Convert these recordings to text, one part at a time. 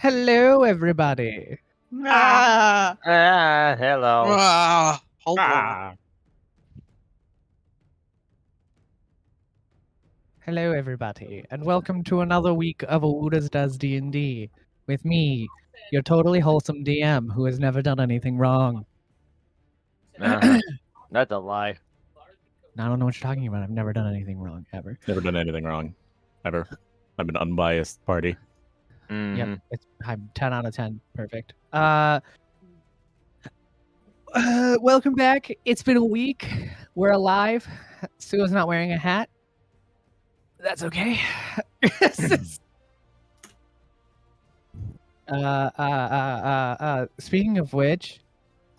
Hello, everybody. Ah, Hello. hello. Ah. Hello, everybody, and welcome to another week of Awooters Does D&D with me, your totally wholesome DM who has never done anything wrong. Uh-huh. That's a lie. I don't know what you're talking about. I've never done anything wrong, ever. Never done anything wrong, ever. I'm an unbiased party. Mhm. Yep, I'm 10 out of 10. Perfect. Welcome back. It's been a week. We're alive. Sue's not wearing a hat. That's okay. Speaking of which,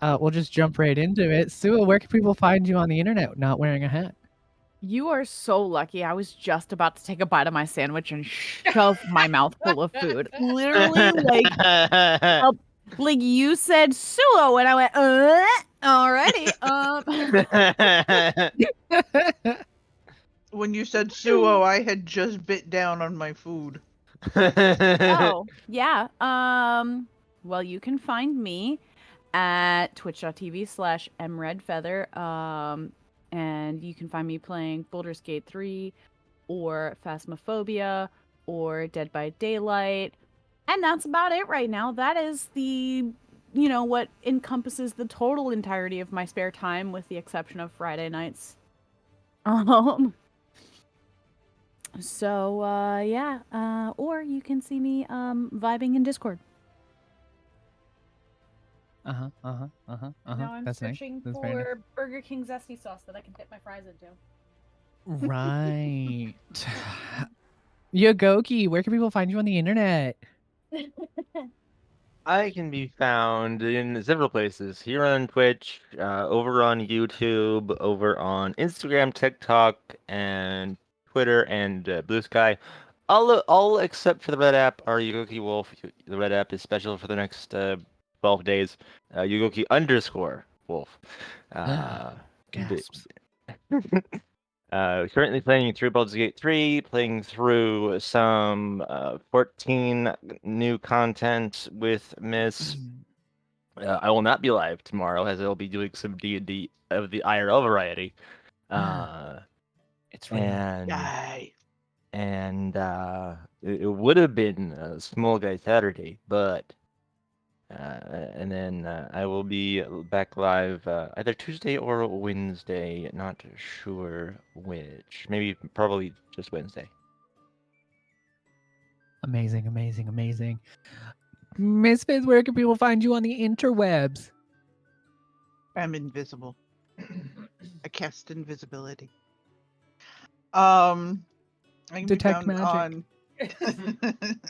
we'll just jump right into it. Sue, where can people find you on the internet not wearing a hat? You are so lucky. I was just about to take a bite of my sandwich and shove my mouth full of food. Literally, like you said, Suo, and I went, alrighty. When you said suo, I had just bit down on my food. Oh, yeah. Well, you can find me at twitch.tv/mredfeather. And you can find me playing Baldur's Gate 3 or Phasmophobia or Dead by Daylight. And that's about it right now. That is what encompasses the total entirety of my spare time with the exception of Friday nights. Or you can see me vibing in Discord. Now I'm That's nice. searching That's very nice. for Burger King zesty sauce that I can dip my fries into. Right. Yogoki, where can people find you on the internet? I can be found in several places. Here on Twitch, over on YouTube, over on Instagram, TikTok, and Twitter, and Blue Sky. All except for the Red app are Yugoki Wolf. The Red app is special for the next 12 days. Yugoki_Wolf. Gasps. Currently playing through Baldur's Gate 3, playing through some 14 new content with Miss. I will not be live tomorrow, as I'll be doing some D&D of the IRL variety. It's real. Yay. And it would have been a Small Guy Saturday, but and then I will be back live either Tuesday or Wednesday. Not sure which. Maybe probably just Wednesday. Amazing. Misfits, where can people find you on the interwebs? I'm invisible. I cast invisibility. I can Detect be found magic. on.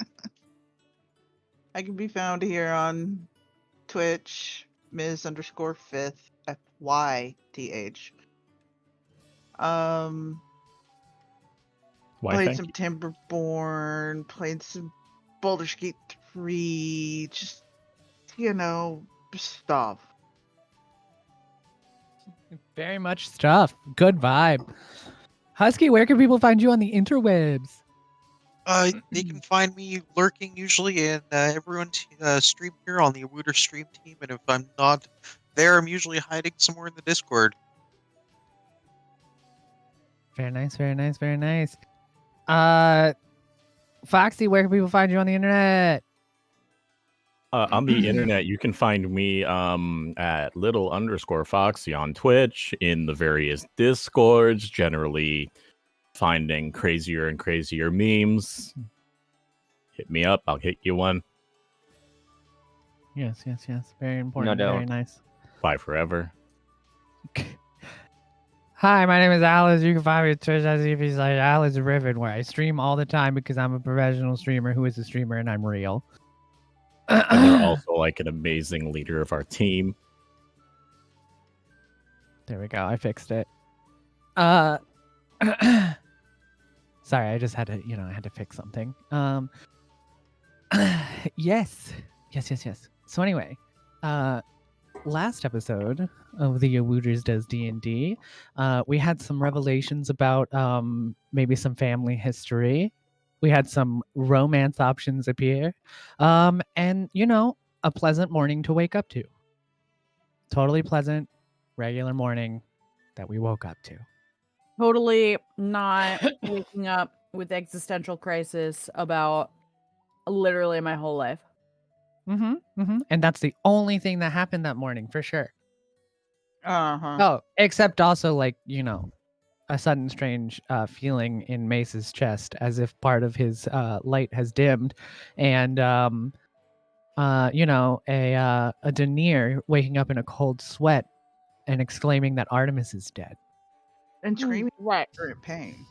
I can be found here on Twitch, Ms_5th FYTH. Why? Played Thank some you. Timberborn, played some Baldur's Gate 3, just stuff. Very much stuff. Good vibe. Husky, where can people find you on the interwebs? They can find me lurking usually in everyone's stream here on the Awooters stream team, and if I'm not there, I'm usually hiding somewhere in the Discord. Very nice. Foxy, where can people find you on the internet? On the internet, you can find me at little_Foxy on Twitch, in the various Discords, generally finding crazier and crazier memes. Hit me up, I'll hit you one. Yes. Very important. No, Very don't. nice. Bye forever. Hi, my name is Alice. You can find me at Twitch.tv/Alice Riven, where I stream all the time because I'm a professional streamer who is a streamer and I'm real. And you're also like an amazing leader of our team. There we go. I fixed it. Sorry, I just had to, I had to fix something. Yes. So anyway, last episode of the Awooters Does D&D, we had some revelations about maybe some family history. We had some romance options appear. And, a pleasant morning to wake up to. Totally pleasant, regular morning that we woke up to. Totally not waking up with existential crisis about literally my whole life. And that's the only thing that happened that morning, for sure. Uh-huh. Oh, except also, like, a sudden strange feeling in Mace's chest, as if part of his light has dimmed, and a Denier waking up in a cold sweat and exclaiming that Artemis is dead. And screaming Right. in pain.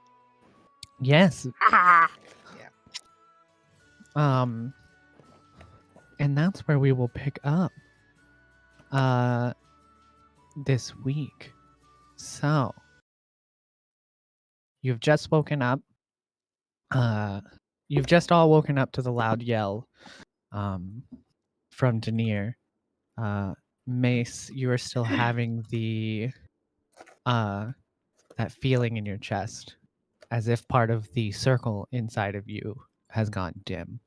Yes. Ah. And that's where we will pick up this week. So you've just woken up. You've just all woken up to the loud yell from Denier. Mace, you are still having the that feeling in your chest, as if part of the circle inside of you has gone dim.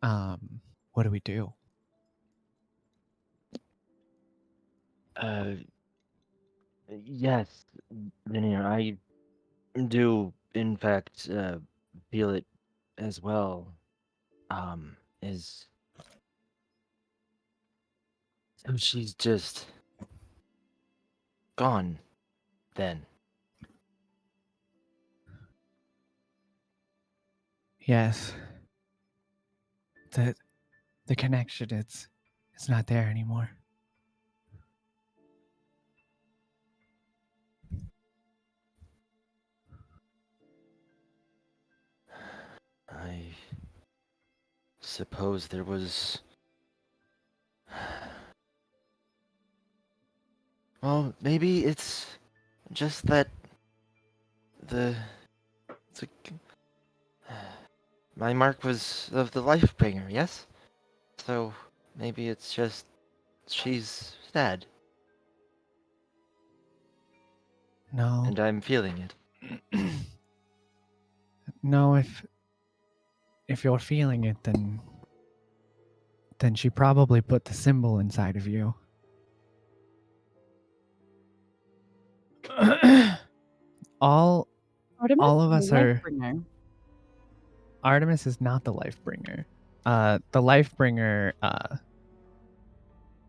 What do we do? Yes, Linear, I do, in fact, feel it as well. Is so she's just gone then. Yes. The connection, it's not there anymore. I suppose there was. Well, maybe it's just that it's my mark was of the life bringer, yes? So maybe it's just she's sad No. and I'm feeling it. No, if you're feeling it, then she probably put the symbol inside of you. all Artemis all of is us a are. Lightbringer. Artemis is not the life bringer. The life bringer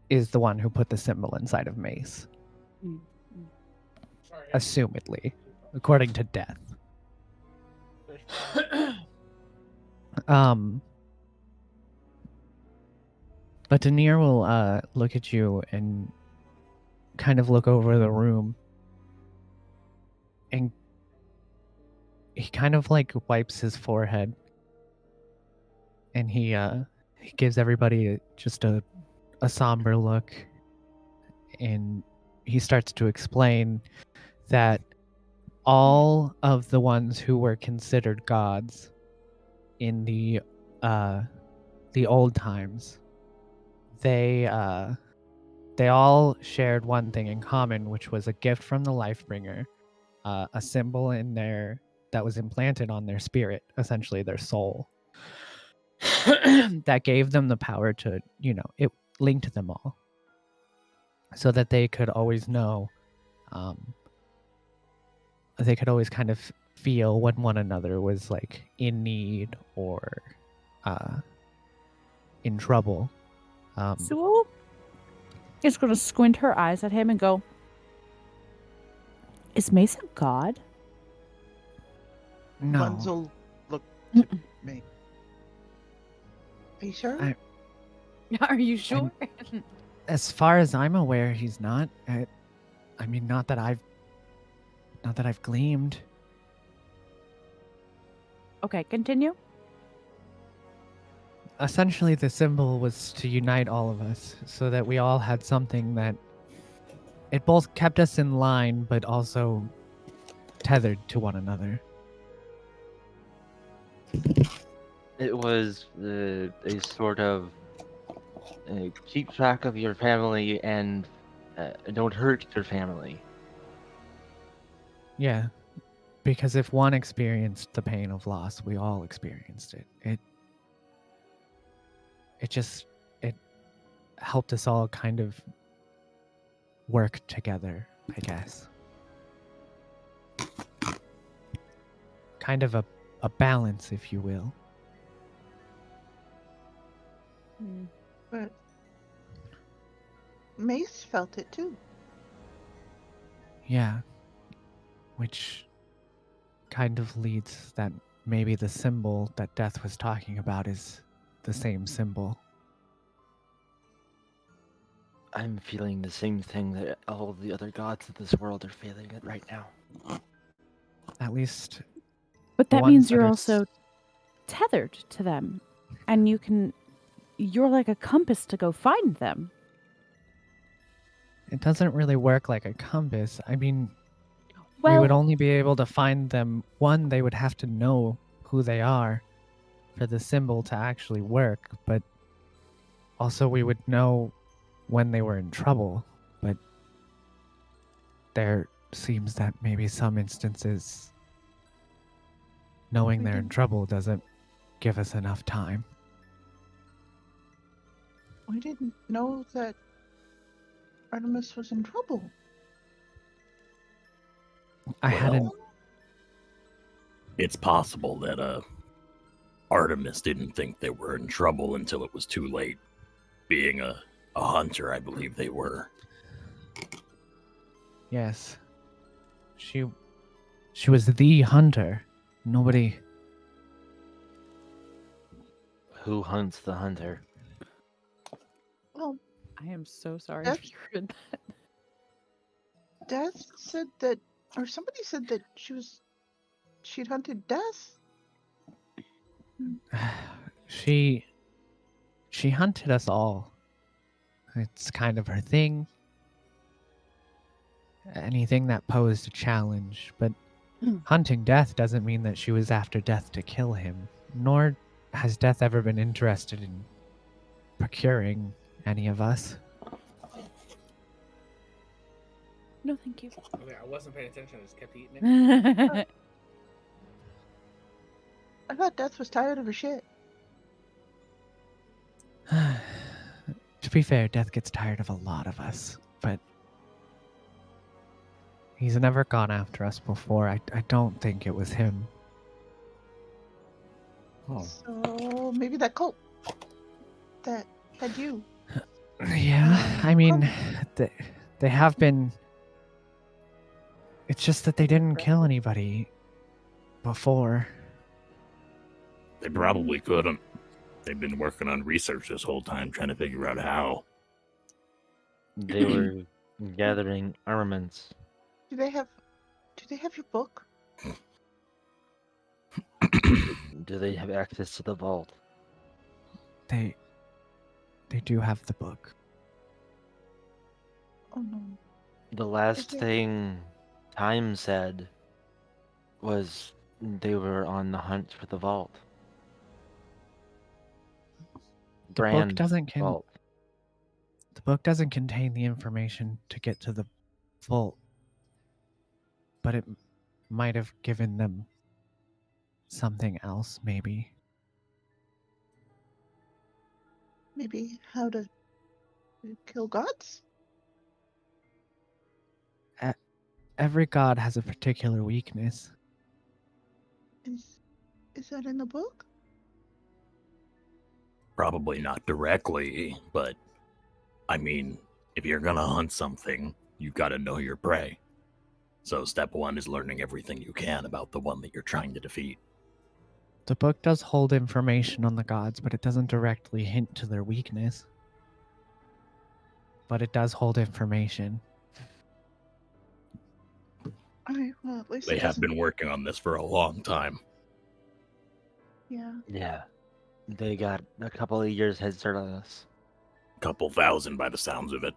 is the one who put the symbol inside of Mace, assumedly, according to Death. But Denier will look at you and kind of look over the room, and he kind of like wipes his forehead, and he gives everybody just a somber look, and he starts to explain that all of the ones who were considered gods in the old times, they all shared one thing in common, which was a gift from the Lifebringer, a symbol in their that was implanted on their spirit, essentially their soul, that gave them the power to, it linked them all, so that they could always know, they could always kind of feel when one another was like in need or in trouble. Sewell is going to squint her eyes at him and go, "Is Mace a god?" No, Bunzel looked to me. Are you sure? Are you sure? as far as I'm aware, he's not. I mean, not that I've gleamed. Okay, continue. Essentially, the symbol was to unite all of us, so that we all had something that it both kept us in line, but also tethered to one another. It was a sort of keep track of your family and don't hurt your family. Yeah, Because if one experienced the pain of loss, we all experienced it. It helped us all kind of work together, I guess. Kind of a balance, if you will. Hmm. But Mace felt it too. Yeah. Which kind of leads that maybe the symbol that Death was talking about is the same symbol. I'm feeling the same thing that all the other gods of this world are feeling it right now. At least But the that ones means that you're are also tethered to them, and you're like a compass to go find them. It doesn't really work like a compass. I mean, we would Well, only be able to find them. One, they would have to know who they are for the symbol to actually work, but also we would know when they were in trouble. But there seems that maybe some instances knowing We they're in didn't- trouble doesn't give us enough time. We didn't know that Artemis was in trouble. I hadn't. Well, it's possible that Artemis didn't think they were in trouble until it was too late. Being a hunter, I believe they were. Yes. She was the hunter. Nobody. Who hunts the hunter? Well, I am so sorry That's- if you heard that. Death said that, or somebody said that she'd hunted Death. She hunted us all. It's kind of her thing. Anything that posed a challenge, but hunting Death doesn't mean that she was after Death to kill him, nor has Death ever been interested in procuring any of us. No, thank you. Okay, I wasn't paying attention. I just kept eating it. I thought Death was tired of her shit. To be fair, Death gets tired of a lot of us, but he's never gone after us before. I don't think it was him. Oh. So maybe that cult that had you. Yeah, I mean, they have been. It's just that they didn't kill anybody before. They probably couldn't. They've been working on research this whole time, trying to figure out how. They were gathering armaments. Do they have your book? Do they have access to the vault? They do have the book. Oh no. The last there- thing Time said was they were on the hunt for the vault. The book doesn't vault. The book doesn't contain the information to get to the vault, but it might have given them something else, maybe. Maybe how to kill gods? Every god has a particular weakness. Is that in the book? Probably not directly, but I mean, if you're gonna hunt something, you've got to know your prey. So step one is learning everything you can about the one that you're trying to defeat. The book does hold information on the gods, but it doesn't directly hint to their weakness. But it does hold information. Alright, well at least They it have doesn't- been working on this for a long time. Yeah. Yeah. They got a couple of years head start on us. Couple thousand by the sounds of it.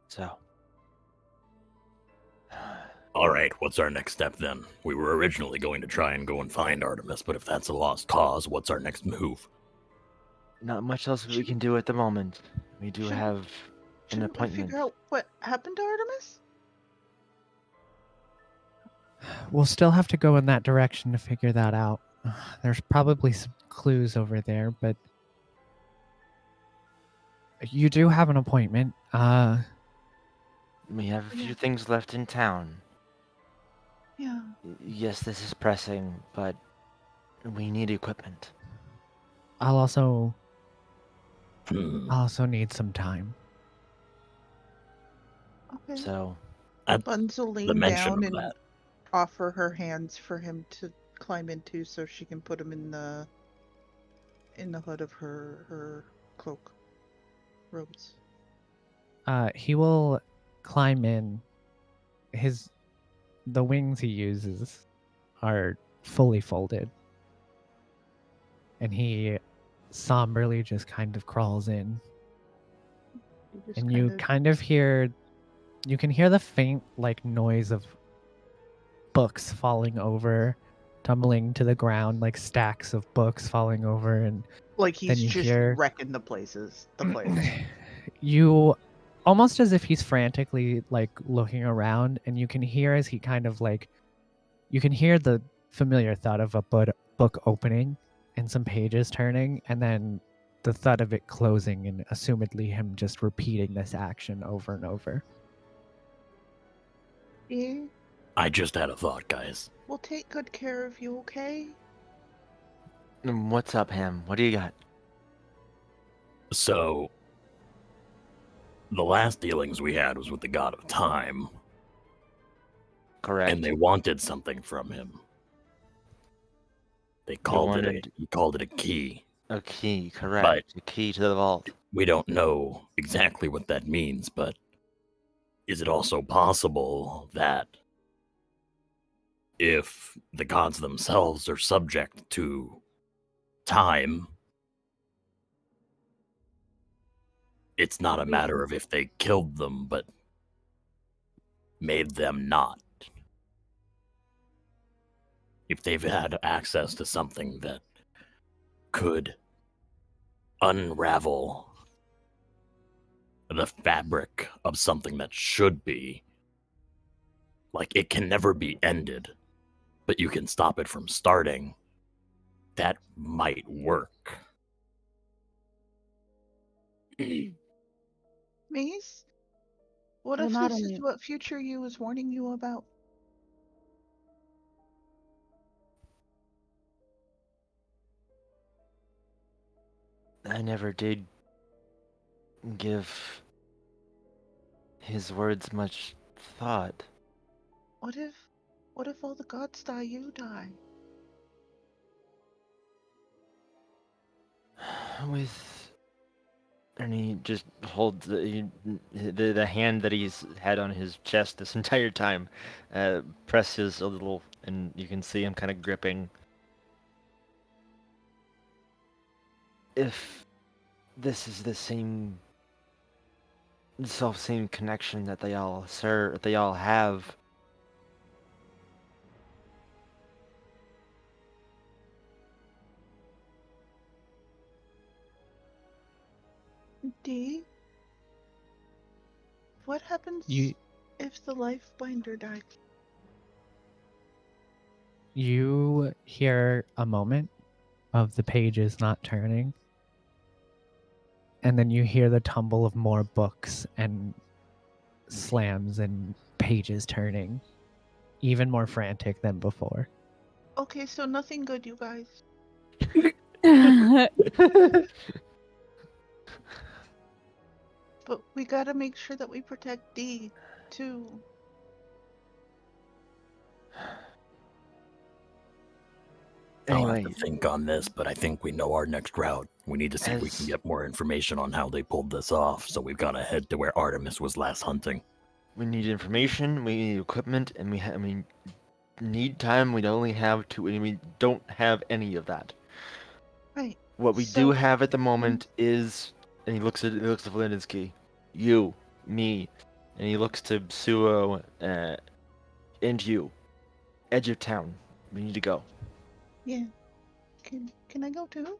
So. All right, what's our next step then? We were originally going to try and go and find Artemis, but if that's a lost cause, what's our next move? Not much else we can do at the moment. We do Should- have an Shouldn't we appointment. figure out what happened to Artemis? We'll still have to go in that direction to figure that out. There's probably some clues over there, but you do have an appointment. We have a Yeah. few things left in town. Yeah. Yes, this is pressing, but we need equipment. I'll also Hmm. need some time. Okay. So, Buns will The lean mention down of and that. offer her hands for him to climb into so she can put him in the hood of her cloak robes. He will climb in. The wings he uses are fully folded, and he somberly just kind of crawls in. He just And you you can hear the faint like noise of books falling over, tumbling to the ground, like stacks of books falling over, and like then he's you just hear wrecking the place. you almost as if he's frantically like looking around, and you can hear as he kind of like you can hear the familiar thud of a book opening and some pages turning, and then the thud of it closing, and assumedly him just repeating this action over and over. Yeah, I just had a thought, guys. we'll take good care of you, okay? what's up, Ham? What do you got? So, the last dealings we had was with the god of time, Correct. and they wanted something from him. He called it a key. a key, correct. But a key to the vault. we don't know exactly what that means, but is it also possible that if the gods themselves are subject to time, it's not a matter of if they killed them, but made them not? If they've had access to something that could unravel the fabric of something that should be, like, it can never be ended, but you can stop it from starting, that might work. Maze? What Well, if not this only- is what future you was warning you about? I never did give his words much thought. What if all the gods die, you die? With and he just holds the hand that he's had on his chest this entire time, presses a little, and you can see him kind of gripping. If this is the same self-same connection that they all have, D? What happens if the life binder dies? You hear a moment of the pages not turning, and then you hear the tumble of more books and slams and pages turning, even more frantic than before. Okay, so nothing good, you guys. But we gotta make sure that we protect D, too. I'll anyway, have to think on this, but I think we know our next route. We need to see if we can get more information on how they pulled this off, so we've got to head to where Artemis was last hunting. we need information, we need equipment, and we need time. We only have two, and we don't have any of that. Right. What we do have at the moment is, and he looks at Valinsky, you, me, and he looks to Suo, and you, edge of town. We need to go. Yeah. Can I go too?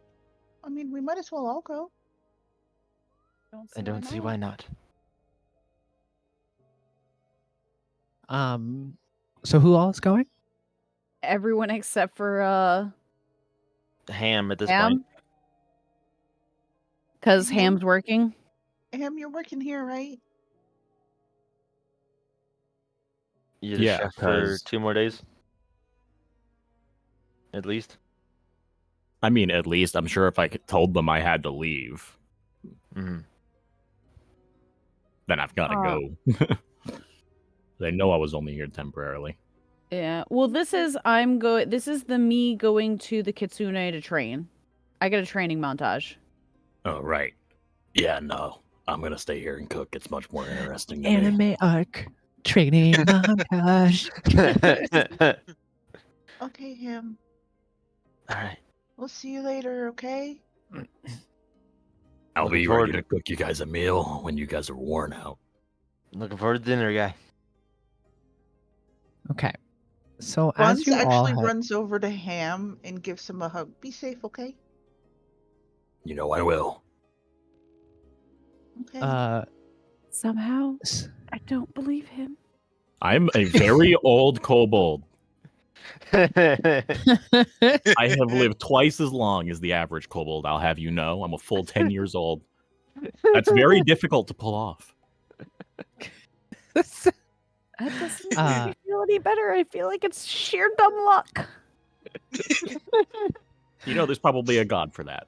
I mean, we might as well all go. I don't see why not. So who all is going? everyone except for Ham at this Ham, point. because Ham? Ham's working. Ham, you're working here, right? You're the Yeah, chef for 'cause- 2 more days? At least? I mean, at least I'm sure if I told them I had to leave, Mm-hmm. then I've got to go. They know I was only here temporarily. Yeah. Well, this is the me going to the Kitsune to train. I get a training montage. Oh, right. Yeah, no. I'm going to stay here and cook. It's much more interesting to me. Anime arc training montage. Okay, Ham. Alright. We'll see you later, okay? I'll Looking be forward ready to- to cook you guys a meal when you guys are worn out. Looking forward to dinner, guy. Okay. So Buns as you all actually head, runs over to Ham and gives him a hug. Be safe, okay? You know I will. Okay. Somehow, s- I don't believe him. I'm a very old kobold. That's I have lived twice as long as the average kobold, I'll have you know. I'm a full 10 years old. That's very difficult to pull off. That doesn't make Uh, me feel any better. I feel like it's sheer dumb luck. You know, there's probably a god for that.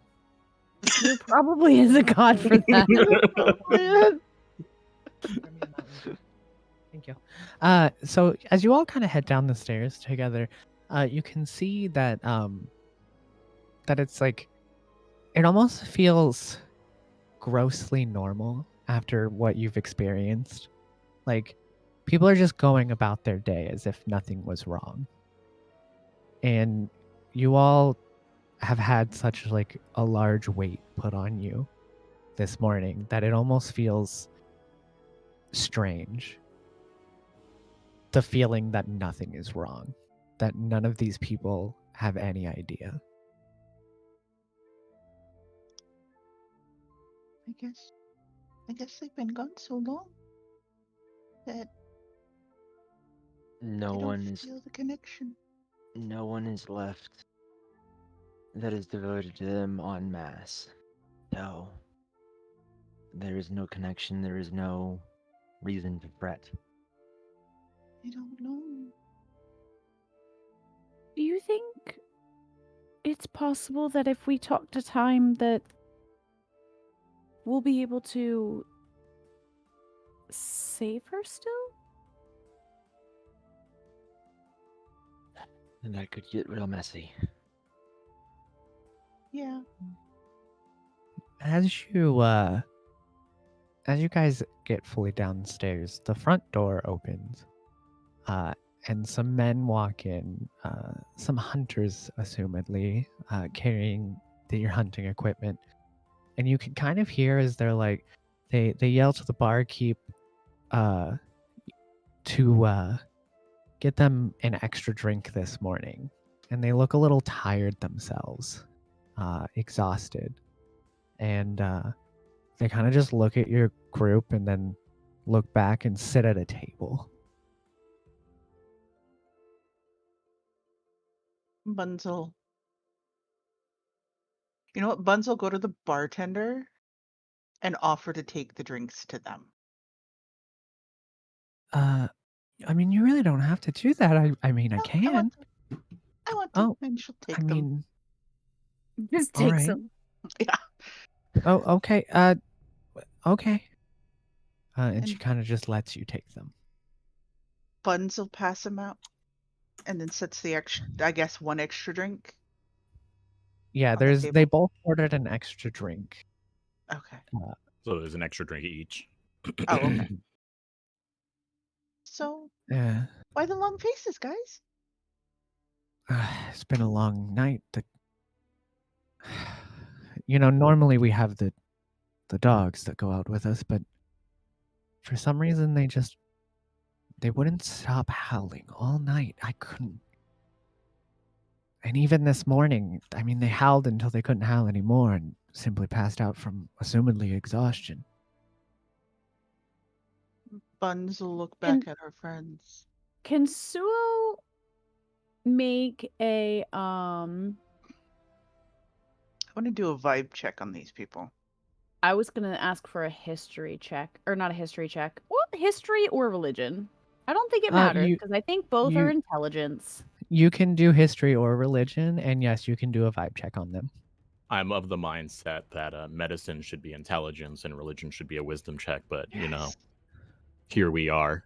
There probably is a god for that. Thank you. So as you all kind of head down the stairs together, you can see that that it's like it almost feels grossly normal after what you've experienced. Like people are just going about their day as if nothing was wrong. And you all have had such like a large weight put on you this morning that it almost feels strange. The feeling that nothing is wrong, that none of these people have any idea. I guess they've been gone so long that no they one don't is feel the connection. no one is left that is devoted to them en masse. No. There is no connection, there is no reason to fret. I don't know. Do you think it's possible that if we talk to time that we'll be able to save her still? And that could get real messy. Yeah. As you guys get fully downstairs, the front door opens, and some men walk in, some hunters, assumedly, carrying your hunting equipment. And you can kind of hear as they're like, they yell to the barkeep to get them an extra drink this morning. And they look a little tired themselves, exhausted. And they kind of just look at your group and then look back and sit at a table. Bunzel. You know what? Bunzel go to the bartender and offer to take the drinks to them. I mean, you really don't have to do that. I mean, I No, can. I want to. Oh, And she'll take I them. mean, Just all takes right. them. Yeah. Oh, okay. Okay. And she And- kind of just lets you take them. Bunzel pass them out and then sets the extra, I guess, one extra drink. Yeah, On the they table. both ordered an extra drink. Okay. So there's an extra drink each. Oh, okay. So, Yeah. why the long faces, guys? It's been a long night. You know, normally we have the dogs that go out with us, but for some reason they wouldn't stop howling all night. I couldn't. And even this morning, I mean, they howled until they couldn't howl anymore and simply passed out from assumedly exhaustion. Buns will look back And- at her friends. Can Suo make a I want to do a vibe check on these people. I was gonna ask for a history check, or not a history check. Well, history or religion. I don't think it matters because I think both are you intelligence. you can do history or religion, and yes, you can do a vibe check on them. I'm of the mindset that medicine should be intelligence and religion should be a wisdom check, but you know, Yes. here we are.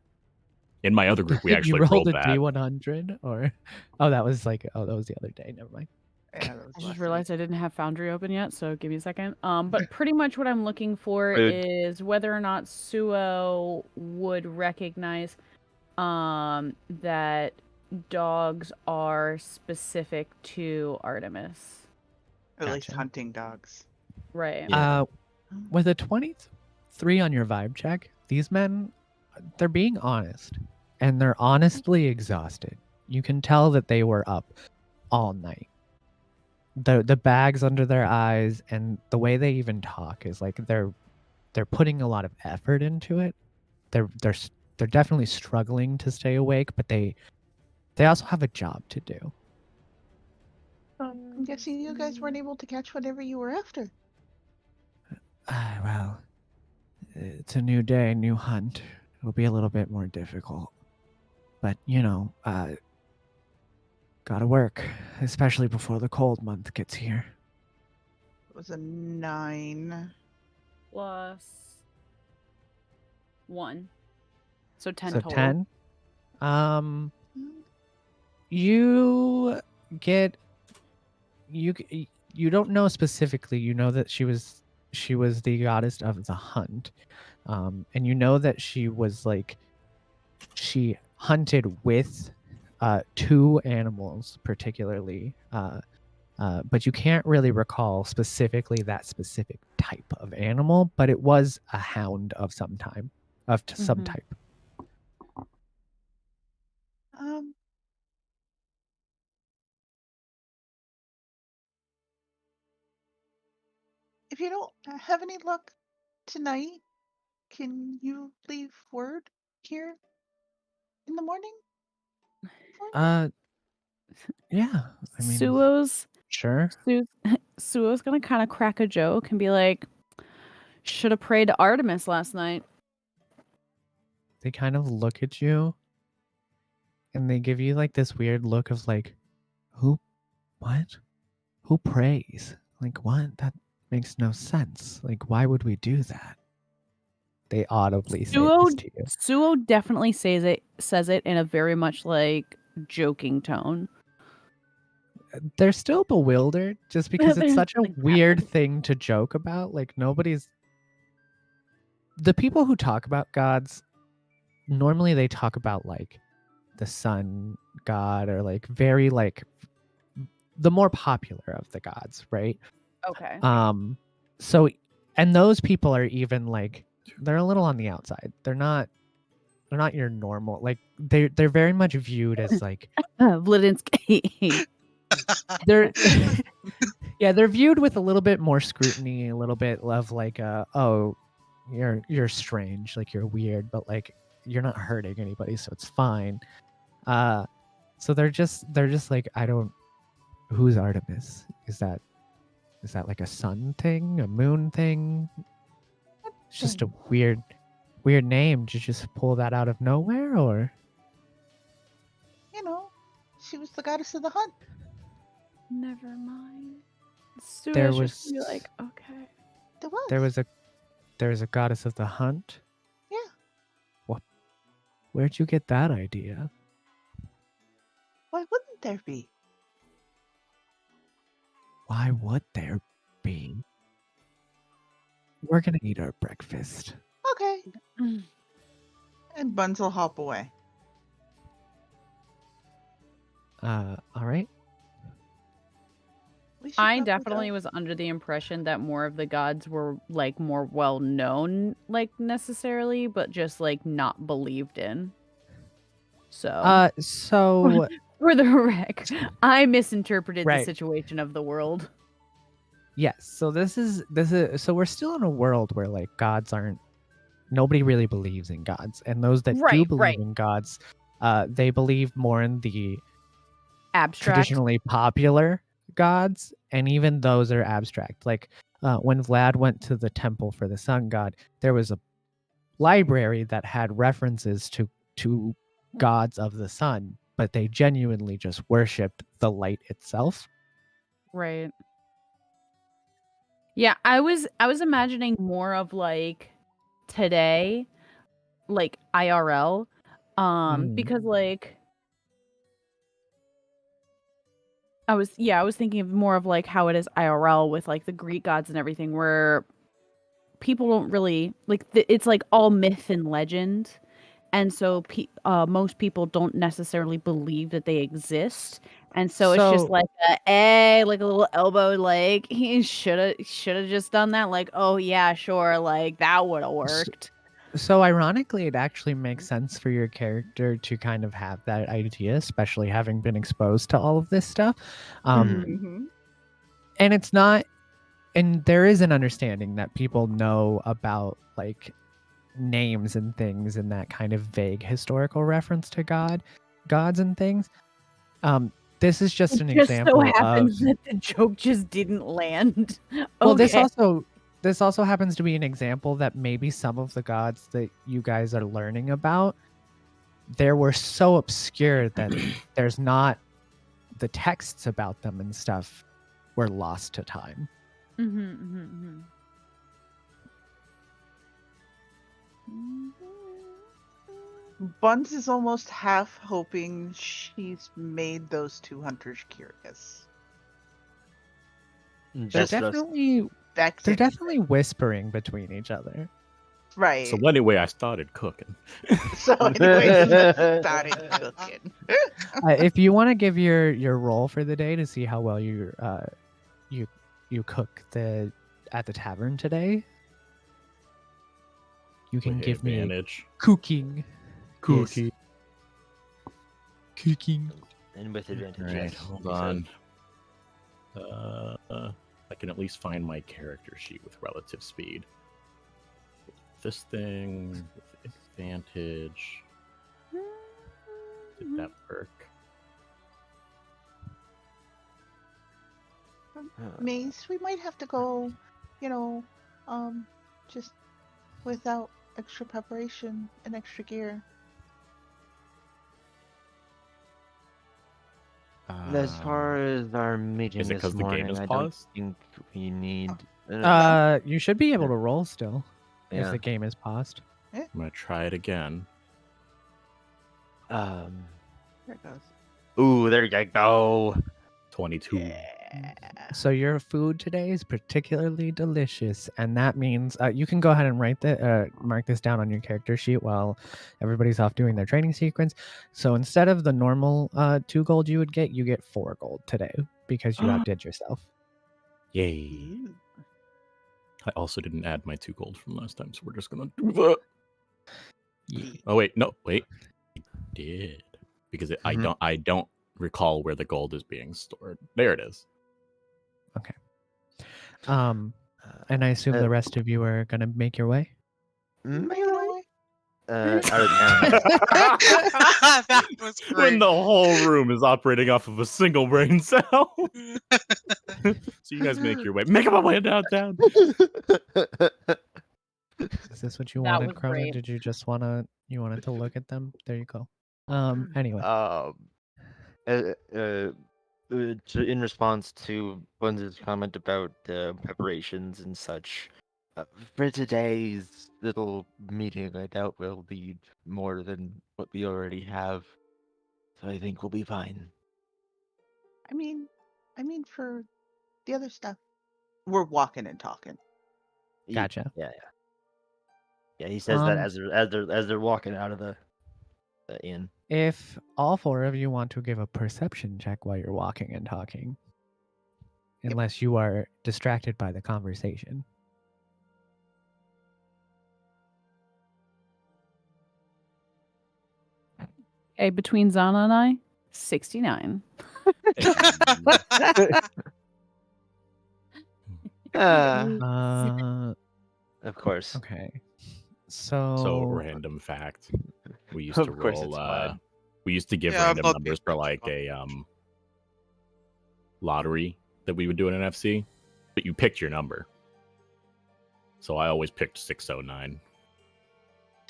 In my other group, we You actually rolled rolled a that. D100, or that was the other day. Never mind. Yeah, that was I just last realized week. I didn't have Foundry open yet, so give me a second. But pretty much what I'm looking for Rude. is whether or not Suo would recognize that dogs are specific to Artemis. Or at least Gotcha. hunting dogs. Right. Yeah. With a 23 on your vibe check, these men, they're being honest, and they're honestly exhausted. You can tell that they were up all night. The bags under their eyes and the way they even talk is like they're putting a lot of effort into it. They're definitely struggling to stay awake, but they also have a job to do. I'm guessing you guys weren't able to catch whatever you were after. Well, it's a new day, new hunt. It'll be a little bit more difficult. But, gotta work, especially before the cold month gets here. It was a 9. Plus 1. So 10 So total. 10. You get you don't know specifically. You know that she was the goddess of the hunt, and you know that she hunted with 2 animals particularly, but you can't really recall specifically that specific type of animal. But it was a hound of some some type. If you don't have any luck tonight, can you leave word here in the morning? Yeah. I mean, Suo's sure. Suo's gonna kind of crack a joke and be like, "Should have prayed to Artemis last night." They kind of look at you and they give you like this weird look of like, what? Who prays? Like, what? That makes no sense. Like, why would we do that? They audibly say this to you. Suo definitely says it in a very much like joking tone. They're still bewildered just because They're it's such a like, weird thing to joke about. Like, the people who talk about gods, normally they talk about like the sun god, or like very like the more popular of the gods, right? Okay. So, and those people are even like, they're a little on the outside. They're not your normal, like they're very much viewed as like Vlidinsky. they're yeah, they're viewed with a little bit more scrutiny, a little bit of like oh, you're strange, like you're weird, but like you're not hurting anybody, so it's fine. So they're just like, who's Artemis? Is that like a sun thing, a moon thing? It's just a weird name. Did you just pull that out of nowhere, or? You know, she was the goddess of the hunt. Never mind. Suo's There just gonna be was- like, okay. There was. There's a goddess of the hunt. Yeah. What? Where'd you get that idea? Why wouldn't there be? Why would there be? We're gonna eat our breakfast. Okay. And Buns will hop away. All right. We should I probably definitely go. was under the impression that more of the gods were like more well known, like necessarily, but just like not believed in. So So for the wreck, I misinterpreted the Right. situation of the world. yes. So this is so we're still in a world where like gods aren't. Nobody really believes in gods, and those that do Right, believe right. in gods, they believe more in the Abstract. traditionally popular gods, and even those are abstract. Like when Vlad went to the temple for the sun god, there was a library that had references to gods of the sun, but they genuinely just worshipped the light itself. Right. Yeah, I was imagining more of like today, like IRL, because like I was thinking of more of like how it is IRL with like the Greek gods and everything, where people don't really like it's like all myth and legend, and so most people don't necessarily believe that they exist, and so it's just So like like a little elbow, like he should have just done that, like, oh yeah, sure, like that would have worked. So ironically, it actually makes sense for your character to kind of have that idea, especially having been exposed to all of this stuff. Mhm. And it's not, and there is an understanding that people know about like names and things and that kind of vague historical reference to gods and things. This is just It an just so example of happens that the joke just didn't land. well, Okay. this also happens to be an example that maybe some of the gods that you guys are learning about, they were so obscure that there's not the texts about them and stuff were lost to time. Buns is almost half hoping she's made those two hunters curious. They're Just us. definitely whispering between each other. Right. So anyway, I started cooking. So anyways, started cooking. If you want to give your roll for the day to see how well you cook at the tavern today, you can With give me advantage. cooking. Cookie. Cooking. And with advantage, All right, yes. hold you said. on. I can at least find my character sheet with relative speed. This thing with advantage. Did that work? Mace, we might have to go, just without extra preparation and extra gear. As far as our meeting Is it this 'cause the game morning, is I don't paused? think we need. You should be able to roll still if Yeah. the game is paused. I'm gonna try it again. There it goes. Ooh, there you go. 22. Yeah. So your food today is particularly delicious, and that means you can go ahead and mark this down on your character sheet while everybody's off doing their training sequence. So instead of the normal 2 gold you would get, you get 4 gold today because you outdid yourself. Yay. Ooh. I also didn't add my 2 gold from last time, so we're just gonna do that. Yeah. Oh wait, no, wait. I did. Because Mhm. I don't recall where the gold is being stored. There it is. And I assume the rest of you are gonna make your way. Make You it know away. what? Out of town. That was When great. the whole room is operating off of a single brain cell. So you guys make your way. Make my way downtown. Is this what you That wanted, was Cronin? great. Did you just wanted to look at them? There you go. Anyway. In response to Buns' comment about preparations and such, for today's little meeting, I doubt we'll need more than what we already have. So I think we'll be fine. I mean, for the other stuff, we're walking and talking. Gotcha. Yeah. He says that Um, as they're walking out of the inn. If all 4 of you want to give a perception check while you're walking and talking, unless you are distracted by the conversation. Hey, between Zana and I, 69. Of course. Okay. So random fact. We used to Of course roll it's fine. we used to give Yeah, I'm random not numbers being for like judgmental. lottery that we would do in an FC, but you picked your number. So I always picked 609.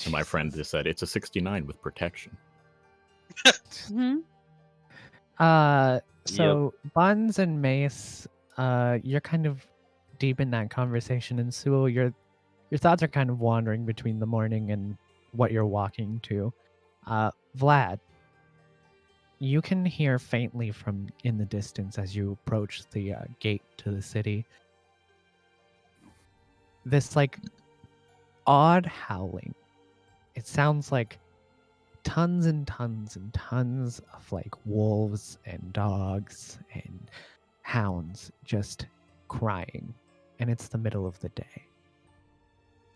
And my friend just said it's a 69 with protection. Hmm. So Buns and Mace, you're kind of deep in that conversation, and Sewell, your thoughts are kind of wandering between the morning and what you're walking to. Vlad, you can hear faintly from in the distance as you approach the gate to the city this like odd howling. It sounds like tons and tons and tons of like wolves and dogs and hounds just crying, and it's the middle of the day.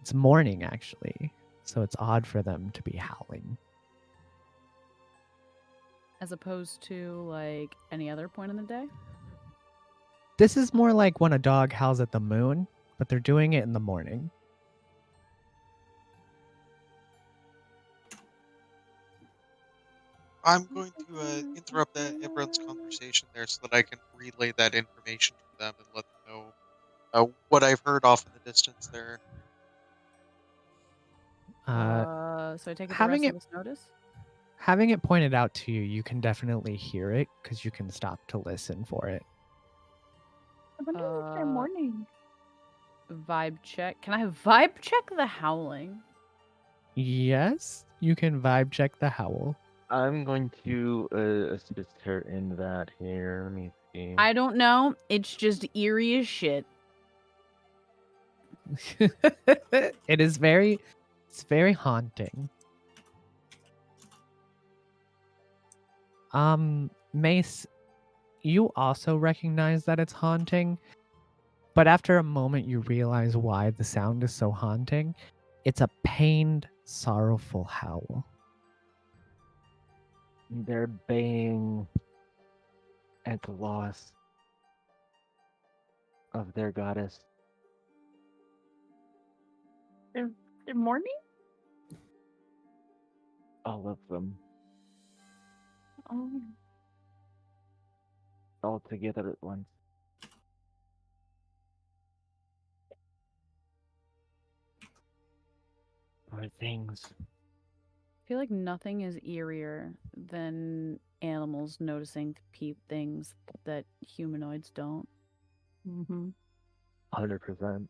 It's morning actually, so it's odd for them to be howling. As opposed to like any other point in the day. This is more like when a dog howls at the moon, but they're doing it in the morning. I'm going to interrupt everyone's conversation there so that I can relay that information to them and let them know what I've heard off in the distance there. So I take it the having rest it- of us notice? Having it pointed out to you, you can definitely hear it because you can stop to listen for it. I wonder if they're morning. Vibe check. Can I vibe check the howling? Yes, you can vibe check the howl. I'm going to assist her in that here. Let me see. I don't know. It's just eerie as shit. It's very haunting. Mace, you also recognize that it's haunting, but after a moment you realize why the sound is so haunting. It's a pained, sorrowful howl. They're baying at the loss of their goddess. They're morning? All of them. Oh. All together at once. Poor things. I feel like nothing is eerier than animals noticing things that humanoids don't. Mm-hmm. 100%.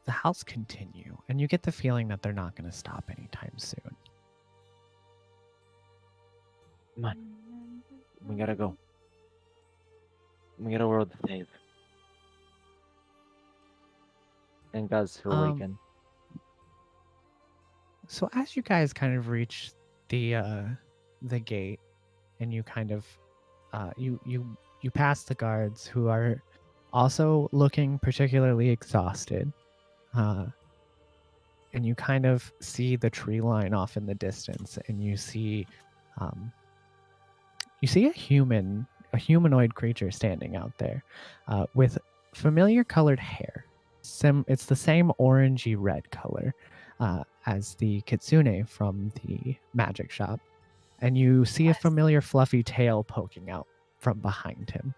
The howls continue, and you get the feeling that they're not going to stop anytime soon. Come on. We gotta go. We got a world to save. And God's to awaken. So as you guys kind of reach the gate, and you kind of you pass the guards who are also looking particularly exhausted, and you kind of see the tree line off in the distance, and you see a humanoid creature standing out there, with familiar colored hair. It's the same orangey red color as the kitsune from the magic shop, and you see a familiar fluffy tail poking out from behind him.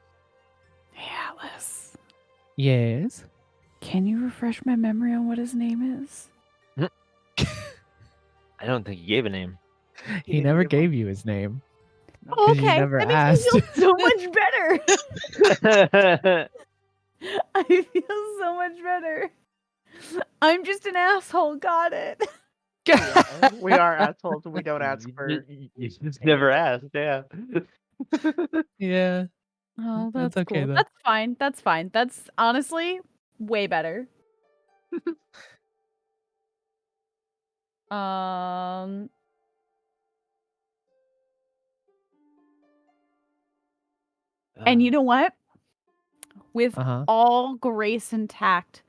Hey, Atlas. Yes. Can you refresh my memory on what his name is? I don't think he gave a name. He never gave you his name. Oh, 'Cause you okay. never That makes me asked. feel so much better. I feel so much better. I'm just an asshole. Got it. We are assholes and we don't ask for. You just never asked, yeah. Yeah. Oh, That's that's okay, cool. though. That's fine. That's fine. That's honestly way better. And you know what? With all grace and tact,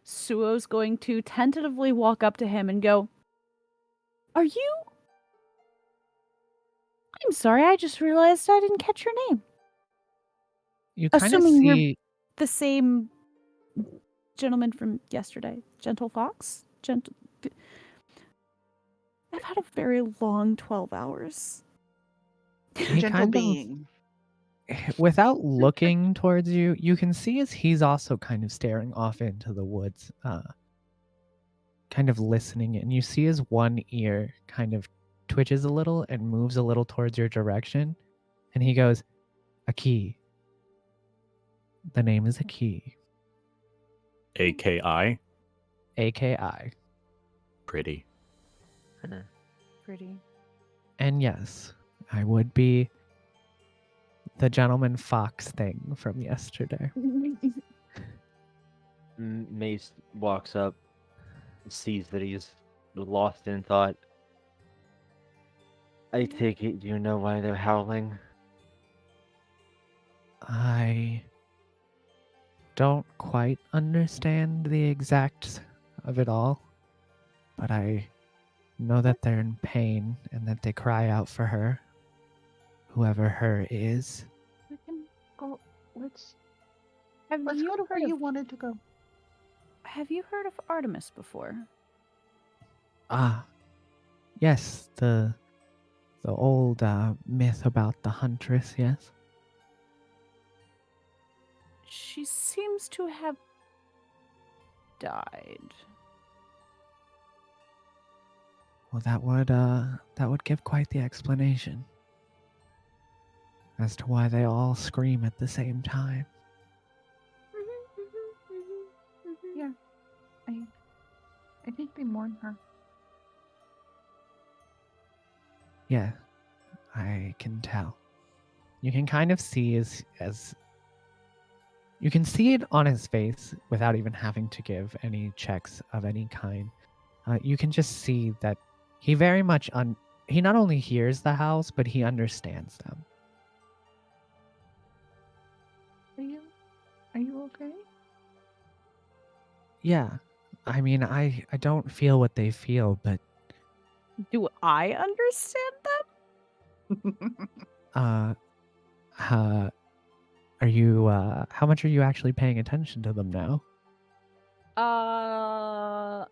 Suo's going to tentatively walk up to him and go, "Are you? I'm sorry, I just realized I didn't catch your name." You kind of Assuming you're see the same gentleman from yesterday. Gentle Fox? I've had a very long 12 hours. He Gentle kind of, being. without looking towards you, you can see as he's also kind of staring off into the woods, kind of listening, and you see his one ear kind of twitches a little and moves a little towards your direction, and he goes, "A key. The name is a key. AKI. AKI. Pretty. Pretty. And yes, I would be the gentleman fox thing from yesterday." Mace walks up, sees that he's lost in thought. I take it you know why they're howling? I don't quite understand the exact of it all, but I know that they're in pain and that they cry out for her, whoever her is. We can go. Let's Have go you to where heard you of, wanted to go. have you heard of Artemis before? Ah, yes, the old myth about the huntress, yes? She seems to have died. Well, that would give quite the explanation as to why they all scream at the same time. Yeah, I think they mourn her. Yeah, I can tell. You can kind of see as you can see it on his face without even having to give any checks of any kind. You can just see that he very much he not only hears the howls, but he understands them. Are you okay? Yeah, I mean, I don't feel what they feel, but Do I understand uh, are you? How much are you actually paying attention to them now?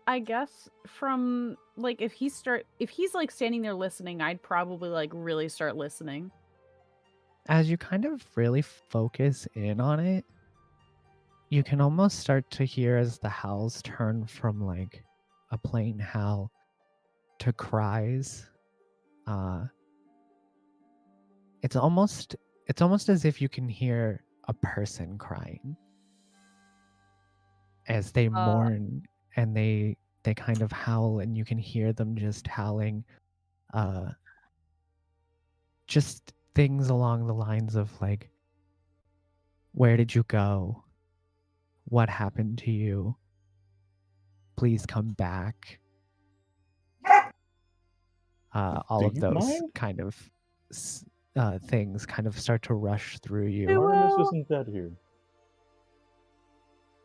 I guess from like if he's like standing there listening, I'd probably like really start listening. As you kind of really focus in on it, you can almost start to hear as the howls turn from like a plain howl to cries. It's almost as if you can hear a person crying as they mourn, and they kind of howl, and you can hear them just howling just things along the lines of like, where did you go? What happened to you? Please come back. All Do of you those mind? kind of things kind of start to rush through you. Artemis Suo, isn't dead here.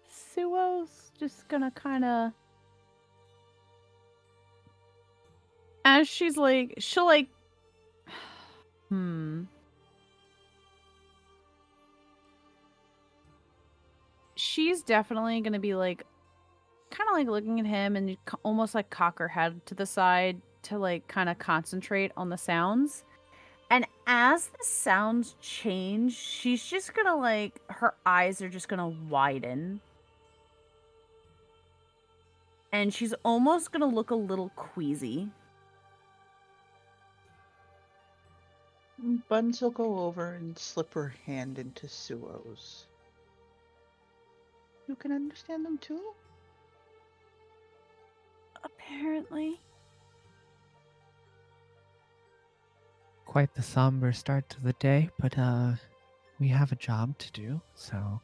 Suo's just gonna kind of, as she's like, she'll like, she's definitely gonna be like, kind of like looking at him and almost like cock her head to the side to like kind of concentrate on the sounds. And as the sounds change, she's just gonna like, her eyes are just gonna widen. And she's almost gonna look a little queasy. Buns will go over and slip her hand into Suo's. You can understand them too? Apparently. Quite the somber start to the day, but we have a job to do, so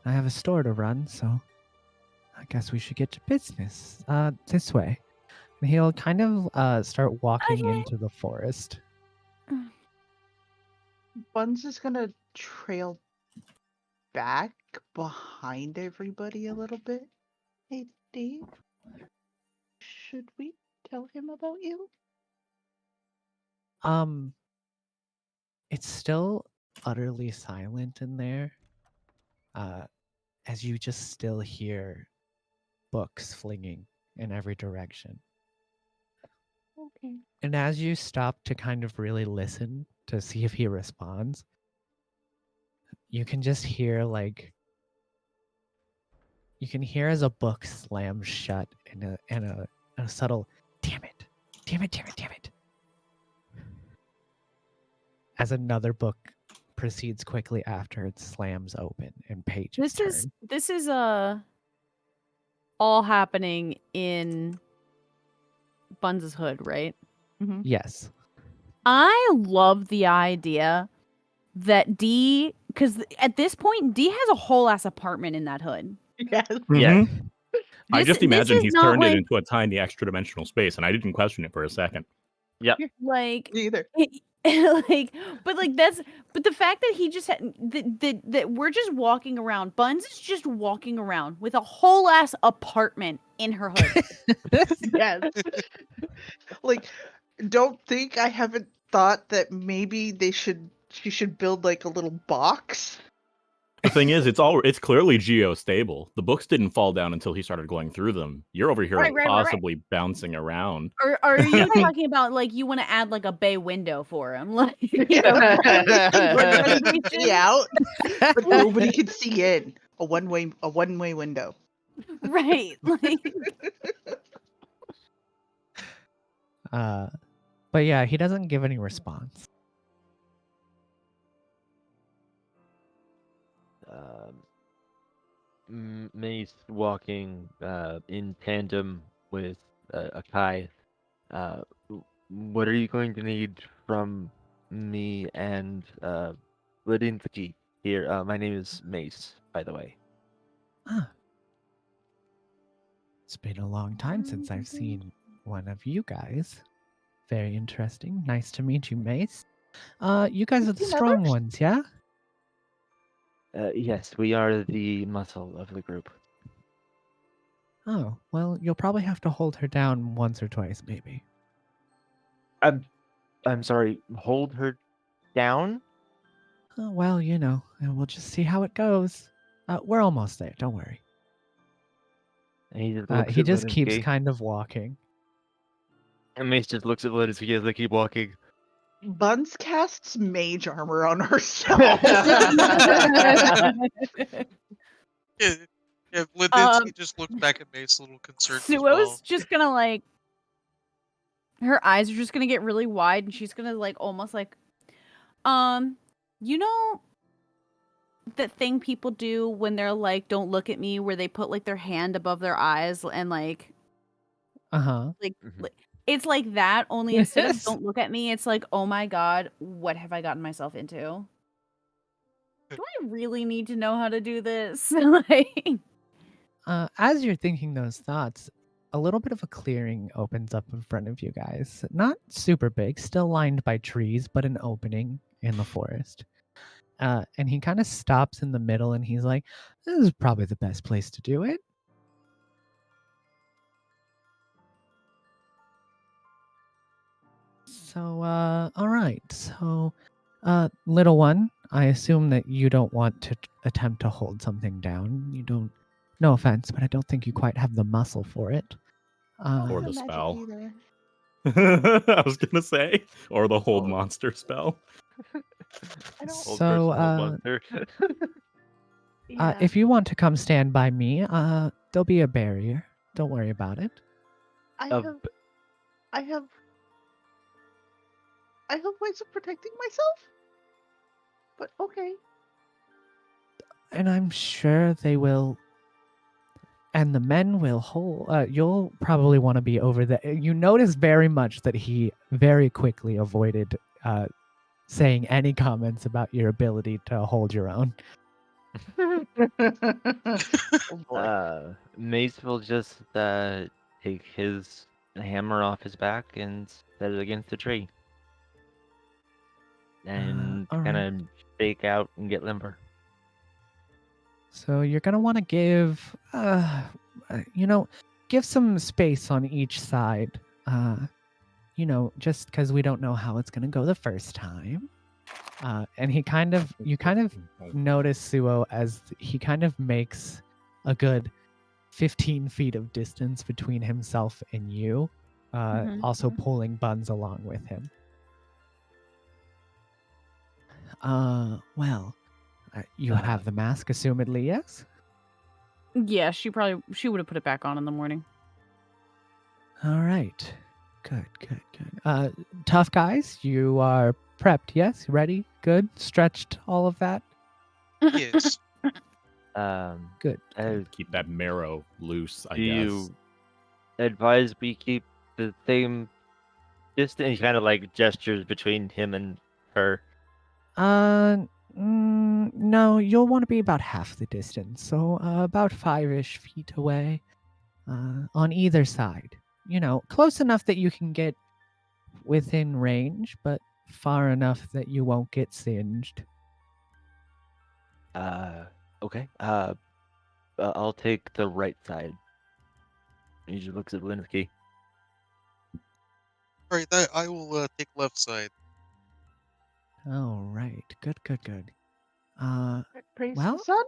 I have a store to run, so I guess we should get to business. This way. And he'll kind of start walking Okay. into the forest. Buns is gonna trail back behind everybody a little bit. Hey, Dave, should we tell him about you? It's still utterly silent in there, as you just still hear books flinging in every direction. Okay. And as you stop to kind of really listen to see if he responds, you can just hear you can hear as a book slams shut and a subtle damn it, damn it, damn it, damn it. As another book proceeds quickly after it slams open and pages turn. This is all happening in Buns' hood, right? Mm-hmm. Yes. I love the idea that D, because at this point D has a whole ass apartment in that hood. Yes. Yes. I This- just this imagine is he's not turned it like- into a tiny extra dimensional space, and I didn't question it for a second. Like Me either. but the fact that he just had that we're just walking around, Buns is just walking around with a whole ass apartment in her hood. Yes. Like, don't think I haven't thought that maybe she should build like a little box. The thing is, it's clearly geostable. The books didn't fall down until he started going through them. You're over here Right. possibly bouncing around. Or are you talking about like you want to add like a bay window for him, like Yeah. Everybody can see ventilation? out, but nobody can see in. A one-way window. Right? Like But yeah, he doesn't give any response. Mace walking in tandem with Akai. What are you going to need from me and Ladinsky here? My name is Mace, by the way. Ah. It's been a long time since I've seen one of you guys. Very interesting. Nice to meet you, Mace. You guys are the seen strong others? ones, yeah? Yes, we are the muscle of the group. Oh, well, you'll probably have to hold her down once or twice, maybe. I'm sorry. Hold her down. Oh, well, and we'll just see how it goes. We're almost there. Don't worry. And he just looks He at just keeps Ladinsky. kind of walking. And Mace just looks at Ladinsky as they keep walking. Buns casts mage armor on herself. Yeah, Lidinsky just looked back at Mace a little concerned as Suo's well. just gonna like her eyes are just gonna get really wide and she's gonna like almost like you know that thing people do when they're like don't look at me, where they put like their hand above their eyes and like Uh-huh. it's like that, only instead of Yes. don't look at me, it's like, oh my god, what have I gotten myself into? Do I really need to know how to do this? Like As you're thinking those thoughts, a little bit of a clearing opens up in front of you guys. Not super big, still lined by trees, but an opening in the forest. And he kind of stops in the middle and he's like, this is probably the best place to do it. So, all right. So, little one, I assume that you don't want to attempt to hold something down. You don't, no offense, but I don't think you quite have the muscle for it. Or No the magic spell. either. I was gonna say, or the hold Oh. monster spell. I don't. Old So, person, old monster. Yeah. if you want to come stand by me, there'll be a barrier. Don't worry about it. I Uh, have. I have. I have ways of protecting myself. But okay. And I'm sure they will. And the men will hold. You'll probably want to be over there. You notice very much that he very quickly avoided saying any comments about your ability to hold your own. Oh boy. Mace will just take his hammer off his back and set it against the tree. And all kind right. of shake out and get limber. So you're gonna want to give, give some space on each side. Just because we don't know how it's gonna go the first time. And you kind of notice Suo as he kind of makes a good 15 feet of distance between himself and you, also pulling Buns along with him. Well, you have the mask, assumedly, yes? Yeah, she would have put it back on in the morning. All right. Good. Tough guys, you are prepped, yes? Ready? Good? Stretched, all of that? Yes. Good. Keep that marrow loose, I Do guess. you advise we keep the same distance? He kind of like gestures between him and her. No, you'll want to be about half the distance, so about 5-ish feet away, on either side. You know, close enough that you can get within range, but far enough that you won't get singed. Okay. I'll take the right side. He just looks at Linsky. All right, I will take left side. All right. Good. Praise Well- the sun.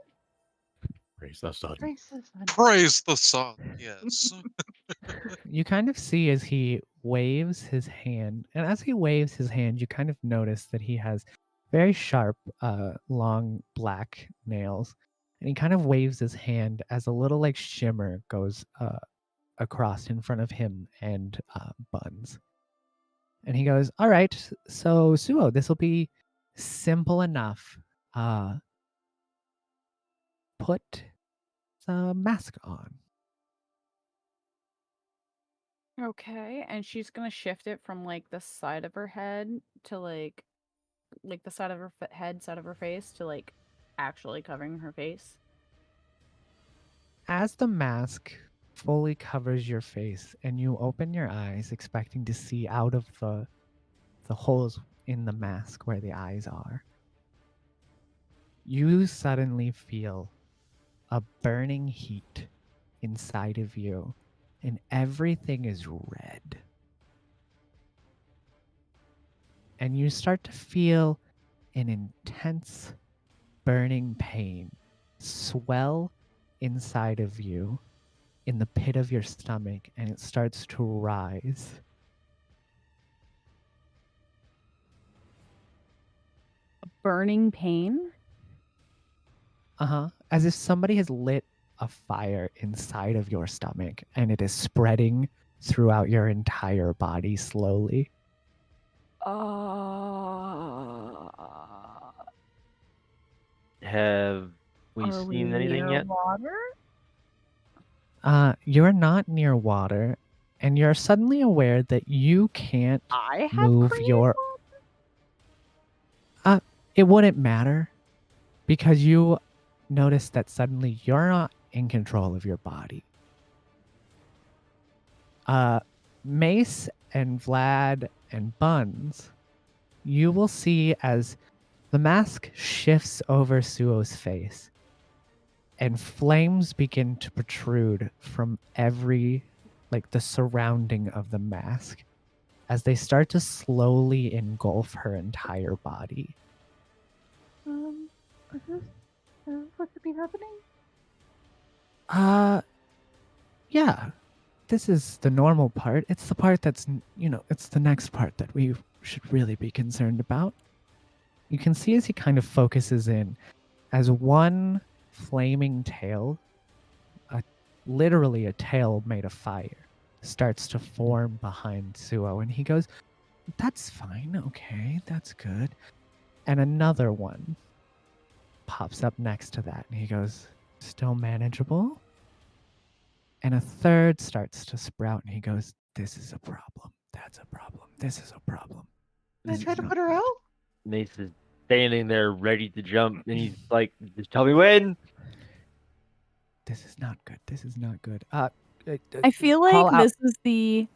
Praise the sun. Praise the sun. Praise the sun. Yes. You kind of see as he waves his hand, and as he waves his hand, you kind of notice that he has very sharp, long black nails, and he kind of waves his hand as a little like shimmer goes across in front of him and Buns. And he goes, "All right, so Suo, this will be simple enough. Put the mask on." Okay, and she's gonna shift it from like the side of her head to like the side of her head, side of her face to like actually covering her face. As the mask fully covers your face and you open your eyes expecting to see out of the holes in the mask where the eyes are, you suddenly feel a burning heat inside of you and everything is red. And you start to feel an intense burning pain swell inside of you in the pit of your stomach, and it starts to rise. Burning pain? As if somebody has lit a fire inside of your stomach and it is spreading throughout your entire body slowly. Have we Are seen anything near yet? water? You're not near water, and you're suddenly aware that you can't I have move created your. water? It wouldn't matter because you notice that suddenly you're not in control of your body. Mace and Vlad and Buns, you will see as the mask shifts over Suo's face and flames begin to protrude from every, like the surrounding of the mask as they start to slowly engulf her entire body. Is this what should be happening? Yeah, this is the normal part. It's the part that's, it's the next part that we should really be concerned about. You can see as he kind of focuses in, as one flaming tail, literally a tail made of fire, starts to form behind Suo. And he goes, "That's fine. Okay, that's good." And another one pops up next to that. And he goes, "Still manageable." And a third starts to sprout. And he goes, "This is a problem. That's a problem. This is a problem." Can I This try is to not put her out? Mace is standing there ready to jump, and he's like, "Just tell me when." This is not good. This is not good. I feel like call out. this is the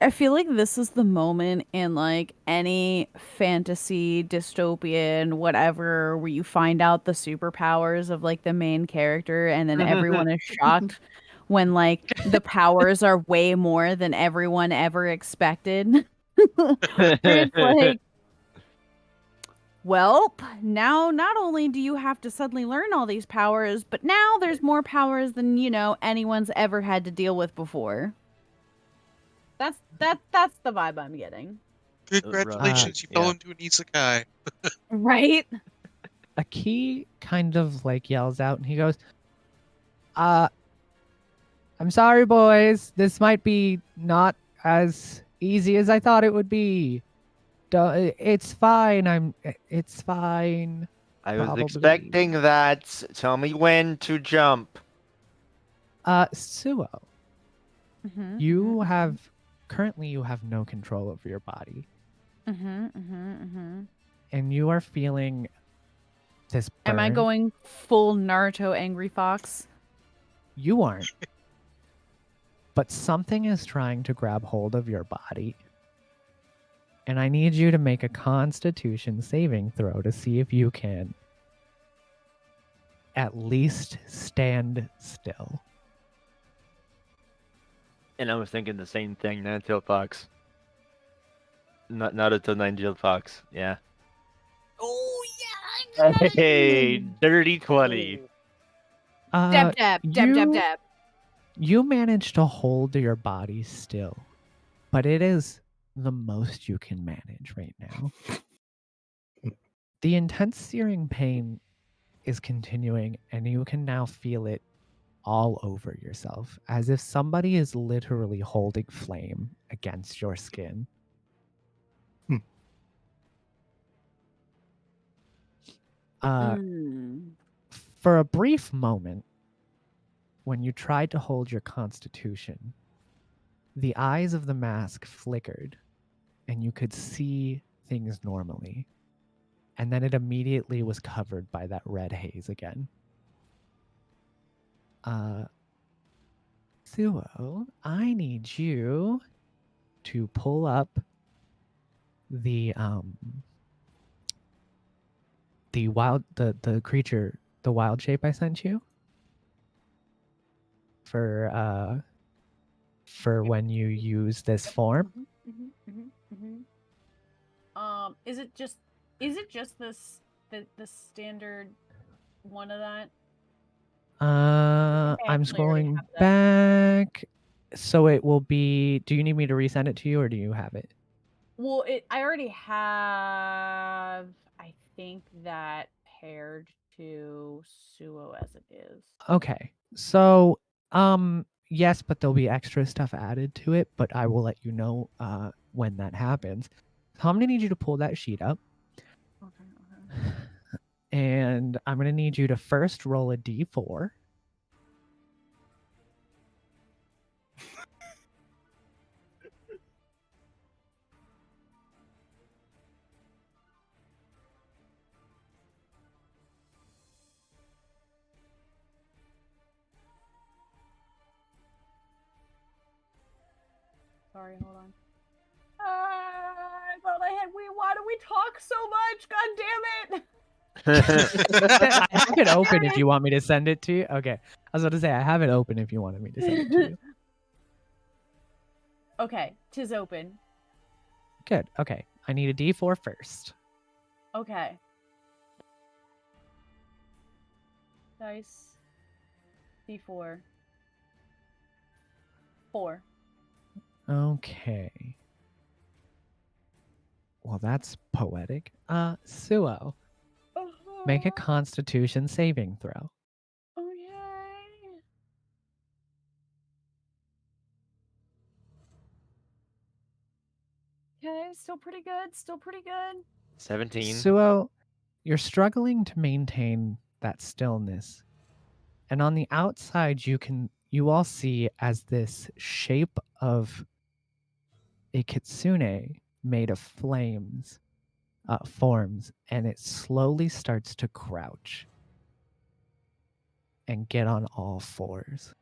I feel like this is the moment in like any fantasy, dystopian, whatever, where you find out the superpowers of like the main character and then everyone is shocked when like the powers are way more than everyone ever expected. Where it's like, well, now not only do you have to suddenly learn all these powers, but now there's more powers than, anyone's ever had to deal with before. That's the vibe I'm getting. Congratulations, you fell yeah. into an isekai. Right? A key kind of like yells out and he goes, I'm sorry, boys. This might be not as easy as I thought it would be. It's fine. It's fine. I was Probably. expecting that. Tell me when to jump. Suo, Mm-hmm. you currently no control over your body. Mm-hmm. And you are feeling this burn. Am I going full Naruto Angry Fox? You aren't. But something is trying to grab hold of your body. And I need you to make a Constitution saving throw to see if you can at least stand still. And I was thinking the same thing, Nine-tailed fox. Not a nine-tailed fox. Yeah. Oh yeah! Hey, dirty 20. Dab. You manage to hold your body still, but it is the most you can manage right now. The intense searing pain is continuing, and you can now feel it all over yourself, as if somebody is literally holding flame against your skin. For a brief moment, when you tried to hold your constitution, the eyes of the mask flickered and you could see things normally. And then it immediately was covered by that red haze again. Suo, I need you to pull up the creature, the wild shape I sent you for when you use this form. Is it just this the standard one of that? I'm actually already scrolling have that. back. So it will be. Do you need me to resend it to you, or do you have it? Well, I already have. I think that paired to Suo as it is. Okay. So yes, but there'll be extra stuff added to it. But I will let you know when that happens. So I'm gonna need you to pull that sheet up, Okay. and I'm gonna need you to first roll a d4. Sorry, hold on. I thought I had. Why do we talk so much? God damn it! I have it open if you want me to send it to you. Okay. I was about to say I have it open if you wanted me to send it to you. Okay, 'tis open. Good. Okay. I need a d4 first. Okay. Dice. D4. 4. Okay. Well, that's poetic. Suo, make a Constitution saving throw. Okay. Okay, still pretty good. 17. Suo, you're struggling to maintain that stillness. And on the outside, you all see as this shape of a kitsune made of flames forms, and it slowly starts to crouch and get on all fours.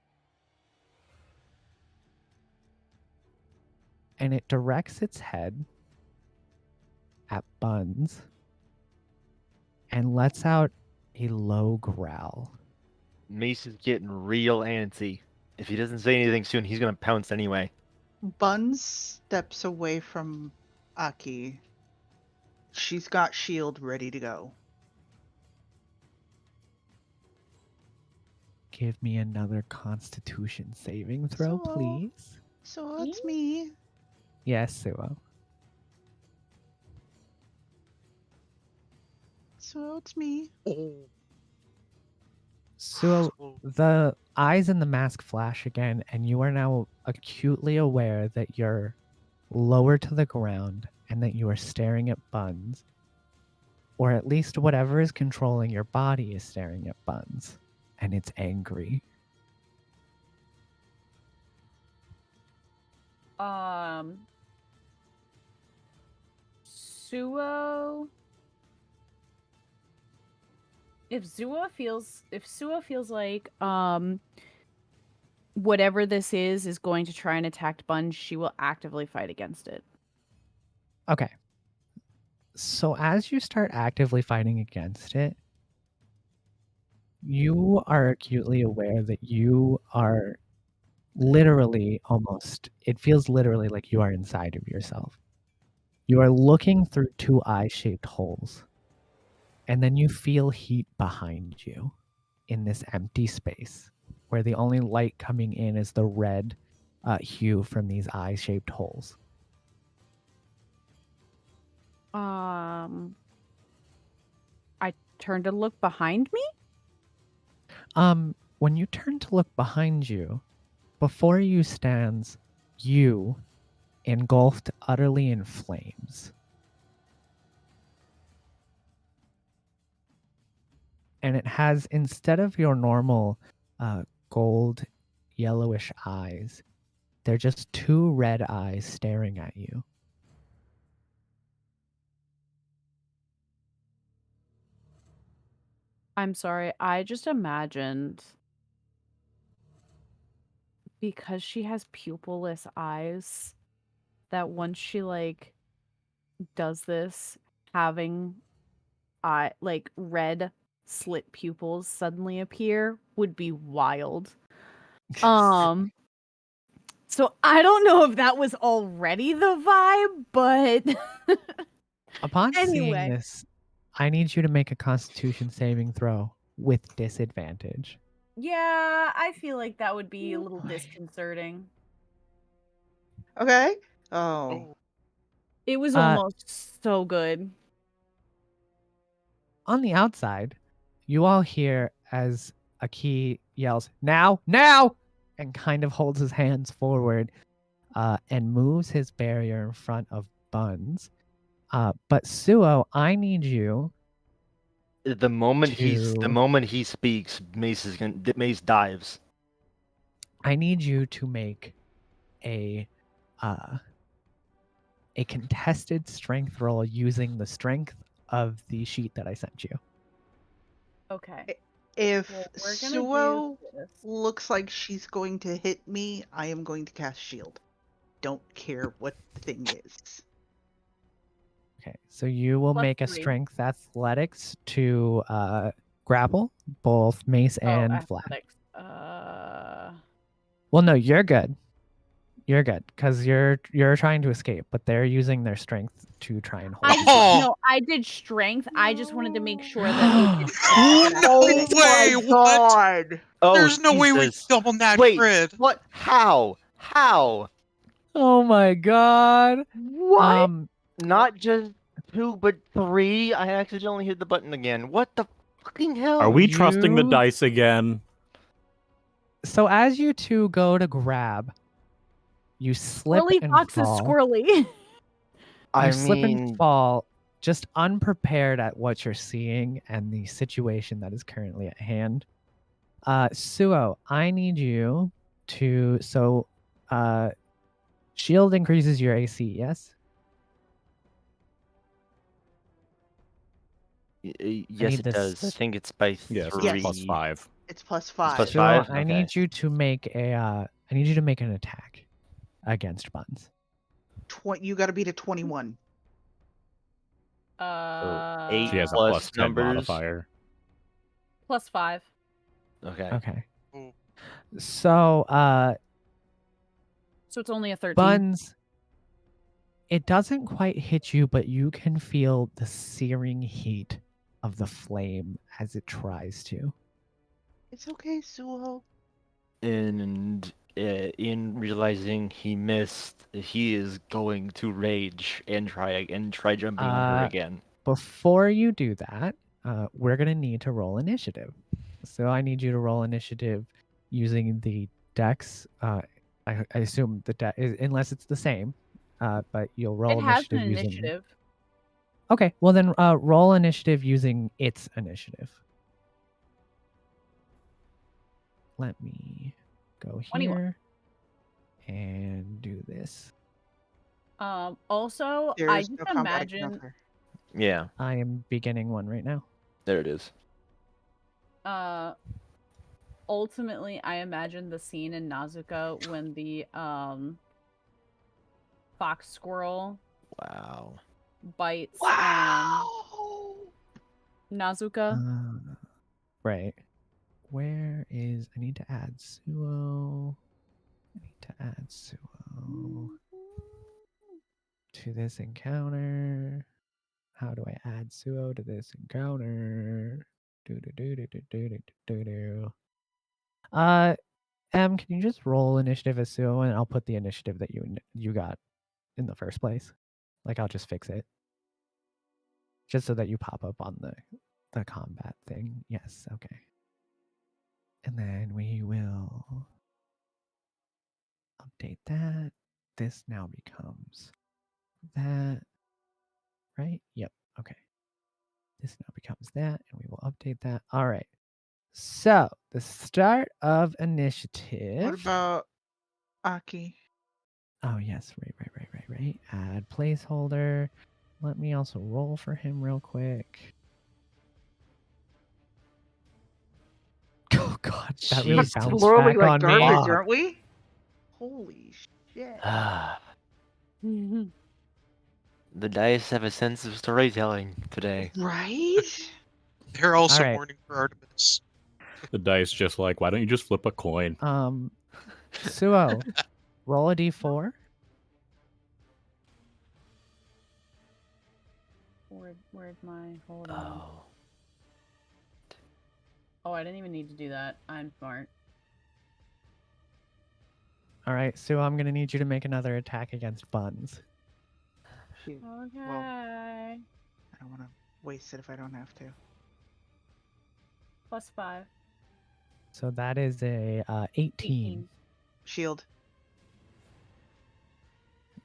And it directs its head at Buns and lets out a low growl. Mace is getting real antsy. If he doesn't say anything soon, he's gonna pounce anyway. Buns steps away from Aki. She's got shield ready to go. Give me another Constitution saving throw, So- please. So it's me. Yes, Suo. So it's me. Oh. Suo, So- the eyes in the mask flash again, and you are now acutely aware that you're lower to the ground and that you are staring at Buns. Or at least whatever is controlling your body is staring at Buns. And it's angry. Suo. If Suo feels like whatever this is going to try and attack Bunge, she will actively fight against it. Okay. So as you start actively fighting against it, you are acutely aware that you are literally almost, it feels literally like you are inside of yourself. You are looking through two eye-shaped holes, and then you feel heat behind you in this empty space where the only light coming in is the red hue from these eye-shaped holes. I turn to look behind me? When you turn to look behind you, before you stands you engulfed utterly in flames. And it has, instead of your normal gold yellowish eyes, they're just two red eyes staring at you. I'm sorry, I just imagined because she has pupilless eyes that once she like does this, having like red slit pupils suddenly appear would be wild. So I don't know if that was already the vibe, but Upon seeing anyway. this, I need you to make a Constitution saving throw with disadvantage. Yeah, I feel like that would be a little Boy. disconcerting. Okay. Oh. Oh. It was Uh, almost so good. On the outside, you all hear as Aki yells, "Now! Now!" and kind of holds his hands forward and moves his barrier in front of Buns. But Suo, I need you The moment to he speaks, Mace dives. I need you to make a contested strength roll using the strength of the sheet that I sent you. Okay. If Well, we're gonna Suo do this. looks like she's going to hit me, I am going to cast shield. Don't care what the thing is. Okay, so you will Plus make a 3. strength athletics to grapple both Mace and Vlad. Athletics. Well, no, you're good. You're good because you're trying to escape, but they're using their strength to try and hold I you. just Oh! no, I did strength. I just wanted to make sure that they didn't have an Oh athletics. way, my what? god! Oh, There's no way we Jesus. double nat Wait, crit. what? How? How? Oh my god! What? Not just 2, but 3. I accidentally hit the button again. What the fucking hell? Are we trusting the You- dice again? So as you two go to grab, you slip Squirrely and fox is fall. squirrely. I You slip and mean, fall, just unprepared at what you're seeing and the situation that is currently at hand. Suo, I need you to shield increases your AC, yes? yes, need it does. I this- think it's by Yes, 3. Yes. plus 5. It's plus plus 5. Suo, 5? I Okay. need you to make I need you to make an attack against Buns. You got to beat a 21. So 8 She has a plus plus 10 numbers. modifier. Plus 5. Okay. Okay. Ooh. So So it's only a 13. Buns, it doesn't quite hit you, but you can feel the searing heat of the flame as it tries to. It's okay, Suo. And in realizing he missed, he is going to rage and try jumping on her Uh, again. Before you do that, we're gonna need to roll initiative. So I need you to roll initiative using the dex. I assume the dex, unless it's the same, but you'll roll It has an initiative using. initiative. Okay, well then roll initiative using its initiative. Let me go 21. here and do this. Also, There I is just no combat imagine encounter. Yeah, I am beginning one right now. there it is. ultimately I imagine the scene in Nazuka when the fox squirrel Wow. bites Wow. Nazuka. Right. Where is I need to add Suo. I need to add Suo to this encounter. How do I add Suo to this encounter? Do do do do do do do do do. Em, can you just roll initiative as Suo, and I'll put the initiative that you got in the first place. Like I'll just fix it, just so that you pop up on the combat thing. Yes, okay. And then we will update that. This now becomes that, right? Yep. Okay. This now becomes that, and we will update that. All right. So the start of initiative. What about Aki? Oh yes, right. Add placeholder. Let me also roll for him real quick. Oh god, that really Jesus. bounced Literally back like on garbage, me. aren't we? Holy shit. The dice have a sense of storytelling today. Right? They're also Alright. mourning for Artemis. The dice just like, why don't you just flip a coin? Suo, roll a d4. Where'd my hold on? Oh. Oh, I didn't even need to do that. I'm smart. All right, Suo, I'm gonna need you to make another attack against Buns. Shoot. Okay. Well, I don't want to waste it if I don't have to. +5. So that is a 18. Shield.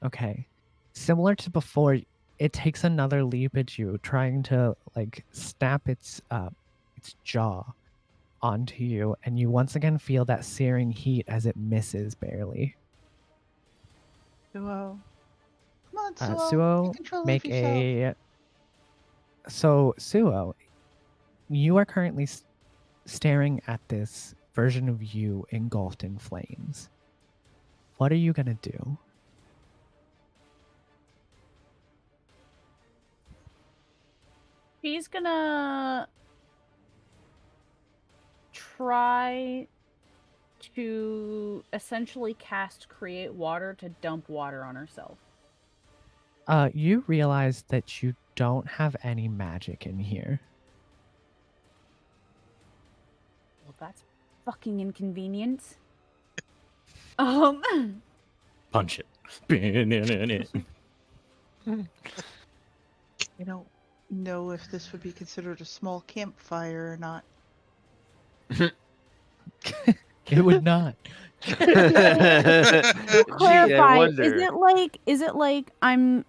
Okay. Similar to before, it takes another leap at you, trying to like snap its jaw onto you, and you once again feel that searing heat as it misses barely. Suo. Come on, Suo. Suo, Take control make of yourself. So Suo, you are currently staring at this version of you engulfed in flames. What are you gonna do? He's gonna try to essentially cast create water to dump water on herself. You realize that you don't have any magic in here. Well, that's fucking inconvenient. Punch it. I don't know if this would be considered a small campfire or not. It would not. Gee, Clarify, I wonder. is it like I'm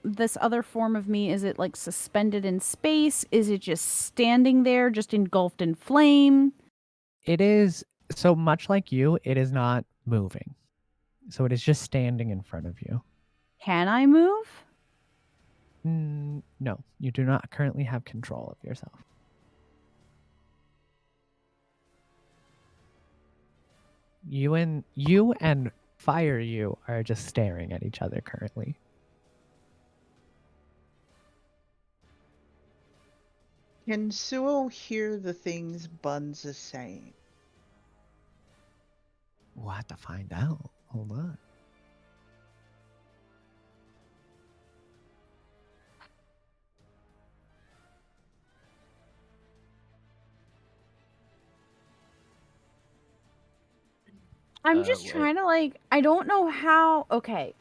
this other form of me, is it like suspended in space? Is it just standing there, just engulfed in flame? It is so much like you, it is not moving. So it is just standing in front of you. Can I move? No, you do not currently have control of yourself. You and Fire You are just staring at each other currently. Can Suo hear the things Buns is saying? We'll have to find out. Hold on. I'm just what? trying to I don't know how. Okay.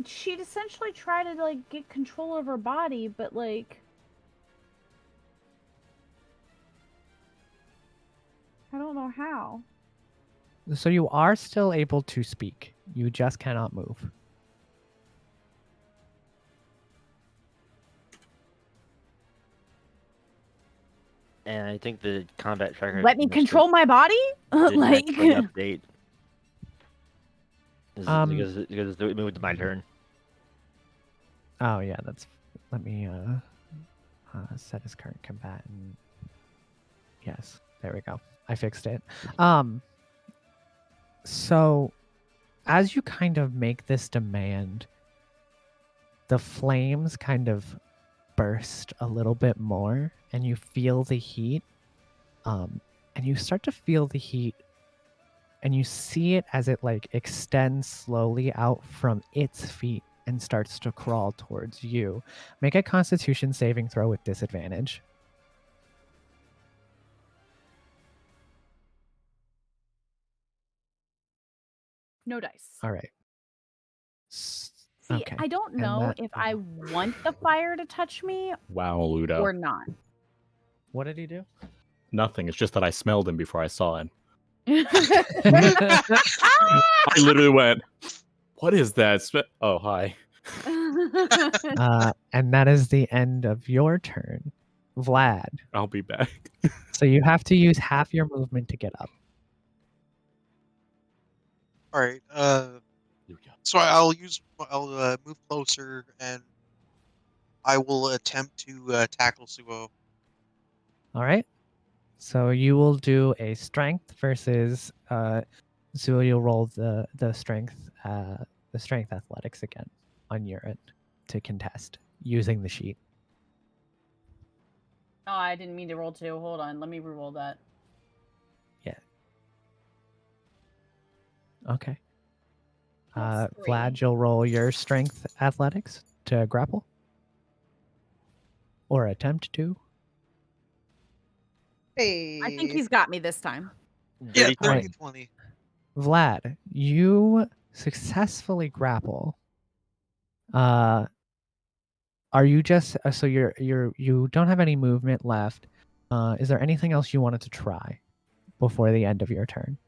She'd essentially try to get control of her body, but I don't know how. So you are still able to speak. You just cannot move. And I think the combat tracker. Let me just control my body? didn't Like actually update. Um, Because it moved to my turn. Oh yeah, that's. Let me set his current combatant. Yes, there we go. I fixed it. So as you kind of make this demand, the flames kind of burst a little bit more, and you feel the heat. And you start to feel the heat, and you see it as it extends slowly out from its feet and starts to crawl towards you. Make a Constitution saving throw with disadvantage. no dice. All right. See, Okay. I don't And know that- if I want the fire to touch me Wow, Ludo. or not. What did he do? Nothing. It's just that I smelled him before I saw him. Ah! I literally went, "What is that?" Oh, hi. And that is the end of your turn, Vlad. I'll be back. So you have to use half your movement to get up. All right. Here we go. So I'll move closer and I will attempt to tackle Suo. All right. So you will do a strength versus so you'll roll the strength athletics again on your end to contest using the sheet. Oh, I didn't mean to roll 2. Hold on. Let me re-roll that. Yeah. Okay. Plus 3. Vlad, you'll roll your strength athletics to grapple or attempt to. Hey. I think he's got me this time. Yeah, Dirty 30, 20. 20. Vlad, you successfully grapple. Are you just so you don't have any movement left? Is there anything else you wanted to try before the end of your turn?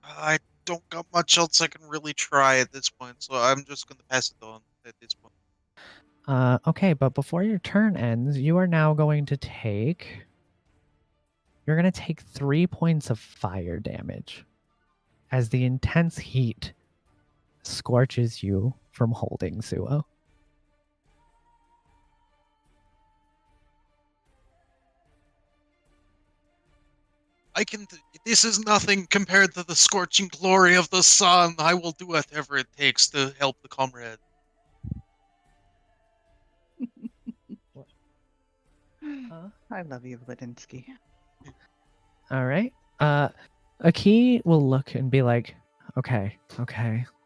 I don't got much else I can really try at this point, so I'm just going to pass it on at this point. Okay, but before your turn ends, you are now going to take. You're going to take 3 points of fire damage as the intense heat scorches you from holding Suo. This is nothing compared to the scorching glory of the sun. I will do whatever it takes to help the comrade. I love you, Lidinsky. All right. Aki will look and be like, okay,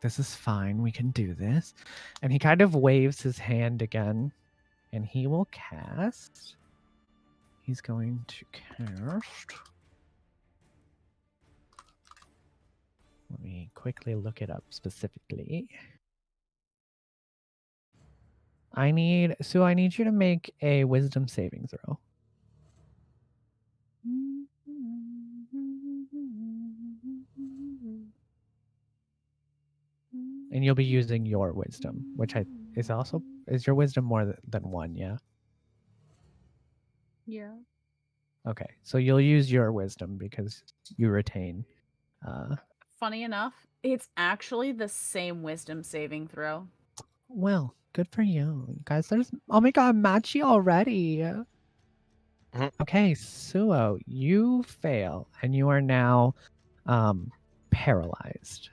this is fine. We can do this. And he kind of waves his hand again, and he will cast. He's going to cast. Let me quickly look it up specifically. I need you to make a wisdom saving throw. And you'll be using your wisdom, which is your wisdom more than 1, yeah? Yeah. Okay, so you'll use your wisdom because you retain. Funny enough, it's actually the same wisdom saving throw. Well, good for you. Guys, oh my god, matchy already. Mhm. Okay, Suo, you fail and you are now paralyzed.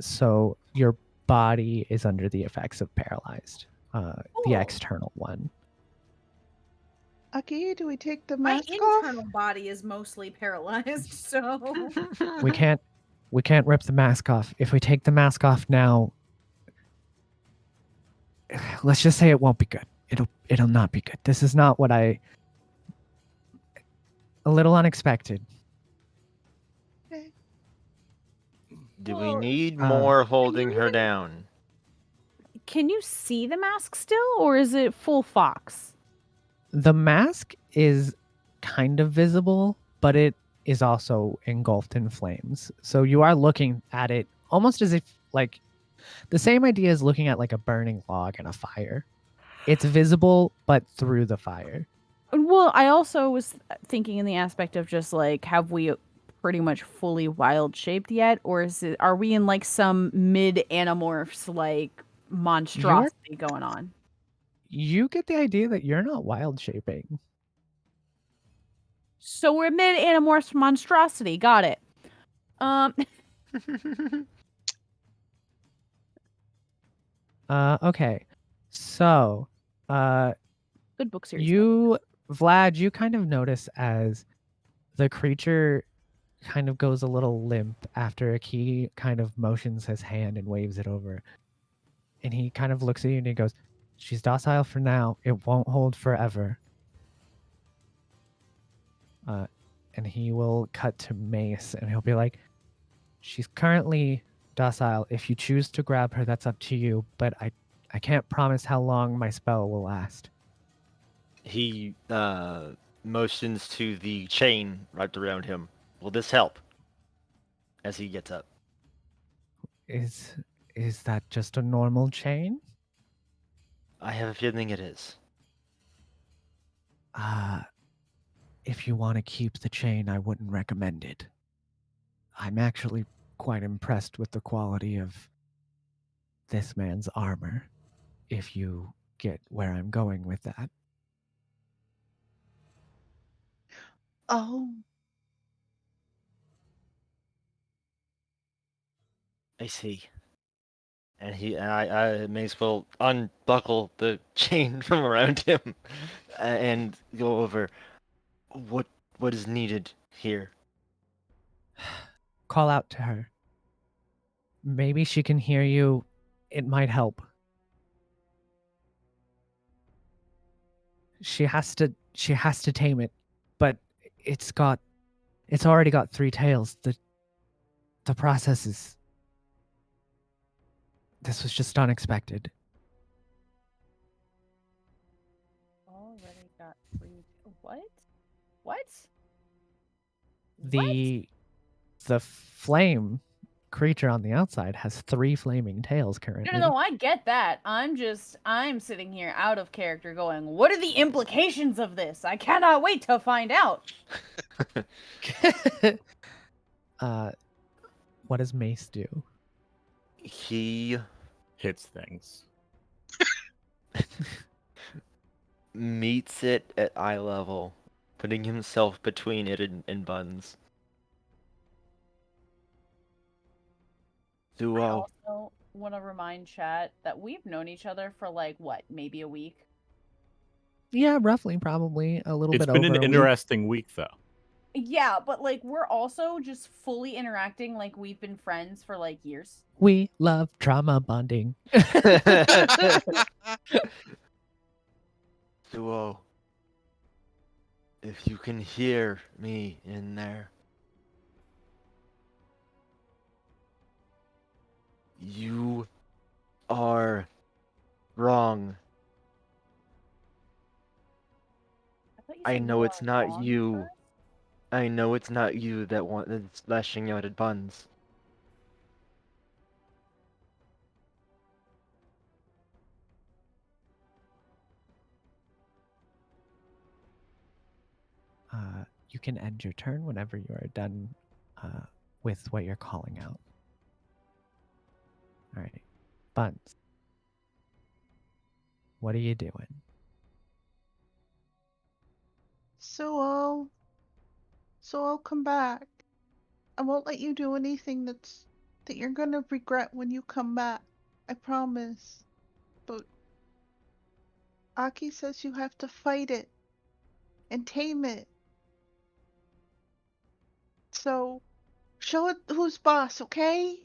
So your body is under the effects of paralyzed. The Cool. external one. Aki, do we take the My mask off? internal body is mostly paralyzed, so We can't rip the mask off. If we take the mask off now, let's just say it won't be good. It'll not be good. This is not what a little unexpected. Do we Well, need Uh, more holding her even- down? Can you see the mask still, or is it full fox? The mask is kind of visible, but it is also engulfed in flames. So you are looking at it almost as if, like, the same idea as looking at like a burning log in a fire. It's visible, but through the fire. Well, I also was thinking in the aspect of just like, have we pretty much fully wild shaped yet, or are we in like some mid animorphs like monstrosity going on? You get the idea that you're not wild shaping. So we're mid animorphs monstrosity. Got it. Okay. So, Good book series. Vlad, you kind of notice as the creature kind of goes a little limp after Aki kind of motions his hand and waves it over. And he kind of looks at you and he goes, "She's docile for now. It won't hold forever." And he will cut to Mace and he'll be like, "She's currently docile. If you choose to grab her, that's up to you. But I can't promise how long my spell will last." He motions to the chain wrapped around him. Will this help? As he gets up. Is that just a normal chain? I have a feeling it is. If you want to keep the chain, I wouldn't recommend it. I'm actually quite impressed with the quality of this man's armor, if you get where I'm going with that. Oh, I see. And I Mace will unbuckle the chain from around him and go over. What is needed here? Call out to her. Maybe she can hear you. It might help. She has to tame it, but it's already got 3 tails. The process is This was just unexpected. Already got 3. What? What? The flame creature on the outside has 3 flaming tails currently. No, I get that. I'm sitting here out of character going, what are the implications of this? I cannot wait to find out. What does Mace do? He Hits things. meets it at eye level, putting himself between it and Buns. I Duo. also want to remind chat that we've known each other for like, what, maybe a week? Yeah, roughly, probably a little It's bit been over an a week. interesting week, though. Yeah, but like we're also just fully interacting like we've been friends for like years. We love trauma bonding. Duo. If you can hear me in there, you are wrong. thought you I said know you it's are not wrong you. first. I know it's not you that's lashing out at Buns. You can end your turn whenever you are done with what you're calling out. All right. Buns. What are you doing? so I'll come back. I won't let you do anything that you're gonna regret when you come back. I promise. But Aki says you have to fight it and tame it. So show it who's boss, okay?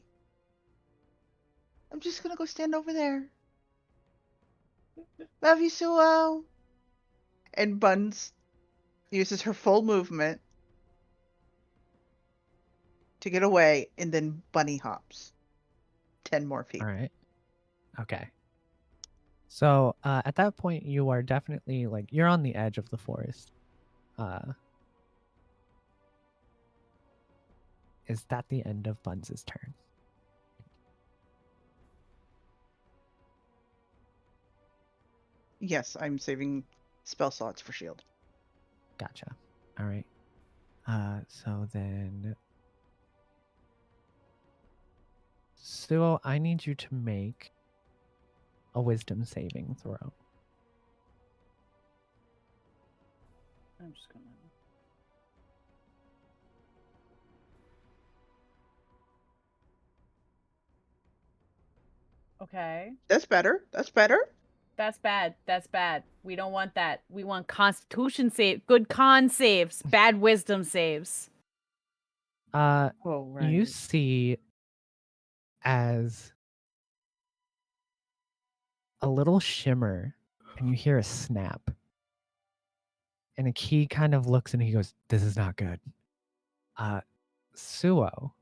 I'm just gonna go stand over there. Love you, Suo. And Buns uses her full movement to get away, and then bunny hops 10 more feet. All right. Okay. So at that point, you are definitely like you're on the edge of the forest. Is that the end of Buns' turn? Yes, I'm saving spell slots for shield. Gotcha. All right. So then, Suo, I need you to make a wisdom saving throw. I'm just gonna. Okay. That's better. That's better. That's bad. That's bad. We don't want that. We want Constitution save, good con saves, bad wisdom saves. Oh, right. You see as a little shimmer, and you hear a snap. And a key kind of looks and he goes, "This is not good." Suo,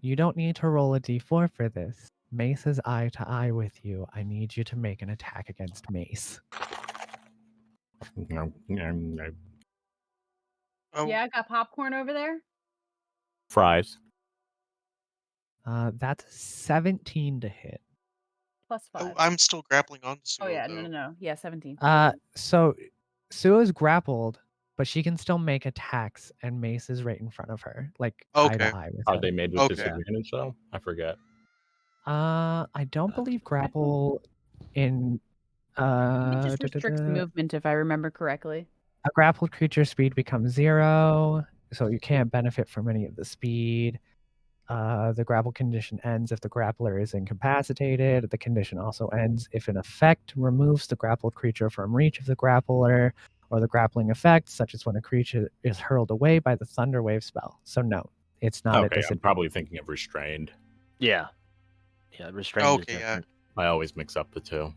you don't need to roll a d4 for this. Mace is eye to eye with you. I need you to make an attack against Mace. Oh, Yeah, I got popcorn over there. Fries. That's 17 to hit. Plus oh, 5. I'm still grappling on Oh Suo, yeah, though. no. Yeah, 17. So Suo is grappled, but she can still make attacks, and Mace is right in front of her, like eye Okay. to eye with Are her. they made with Okay. disadvantage though? I forget. I don't believe grapple in It just restricts a movement, if I remember correctly. grappled creature speed becomes 0, so you can't benefit from any of the speed. The grapple condition ends if the grappler is incapacitated. The condition also ends if an effect removes the grappled creature from reach of the grappler, or the grappling effect, such as when a creature is hurled away by the Thunder Wave spell. So no, it's not a Okay, I'm disadvantage. probably thinking of restrained. Yeah. Yeah, restrained is Okay, yeah. different. I always mix up the two.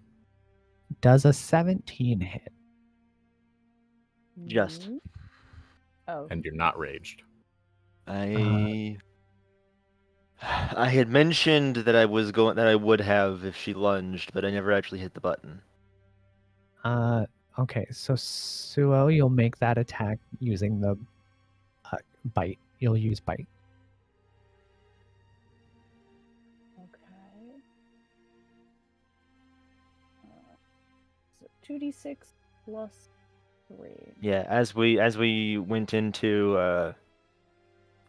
Does a 17 hit? Just. Mm. Oh. And you're not raged. I had mentioned that I would have if she lunged, but I never actually hit the button. Okay, so Suo, you'll make that attack using the bite. You'll use bite. Okay. So 2d6 plus 3. Yeah, as we went into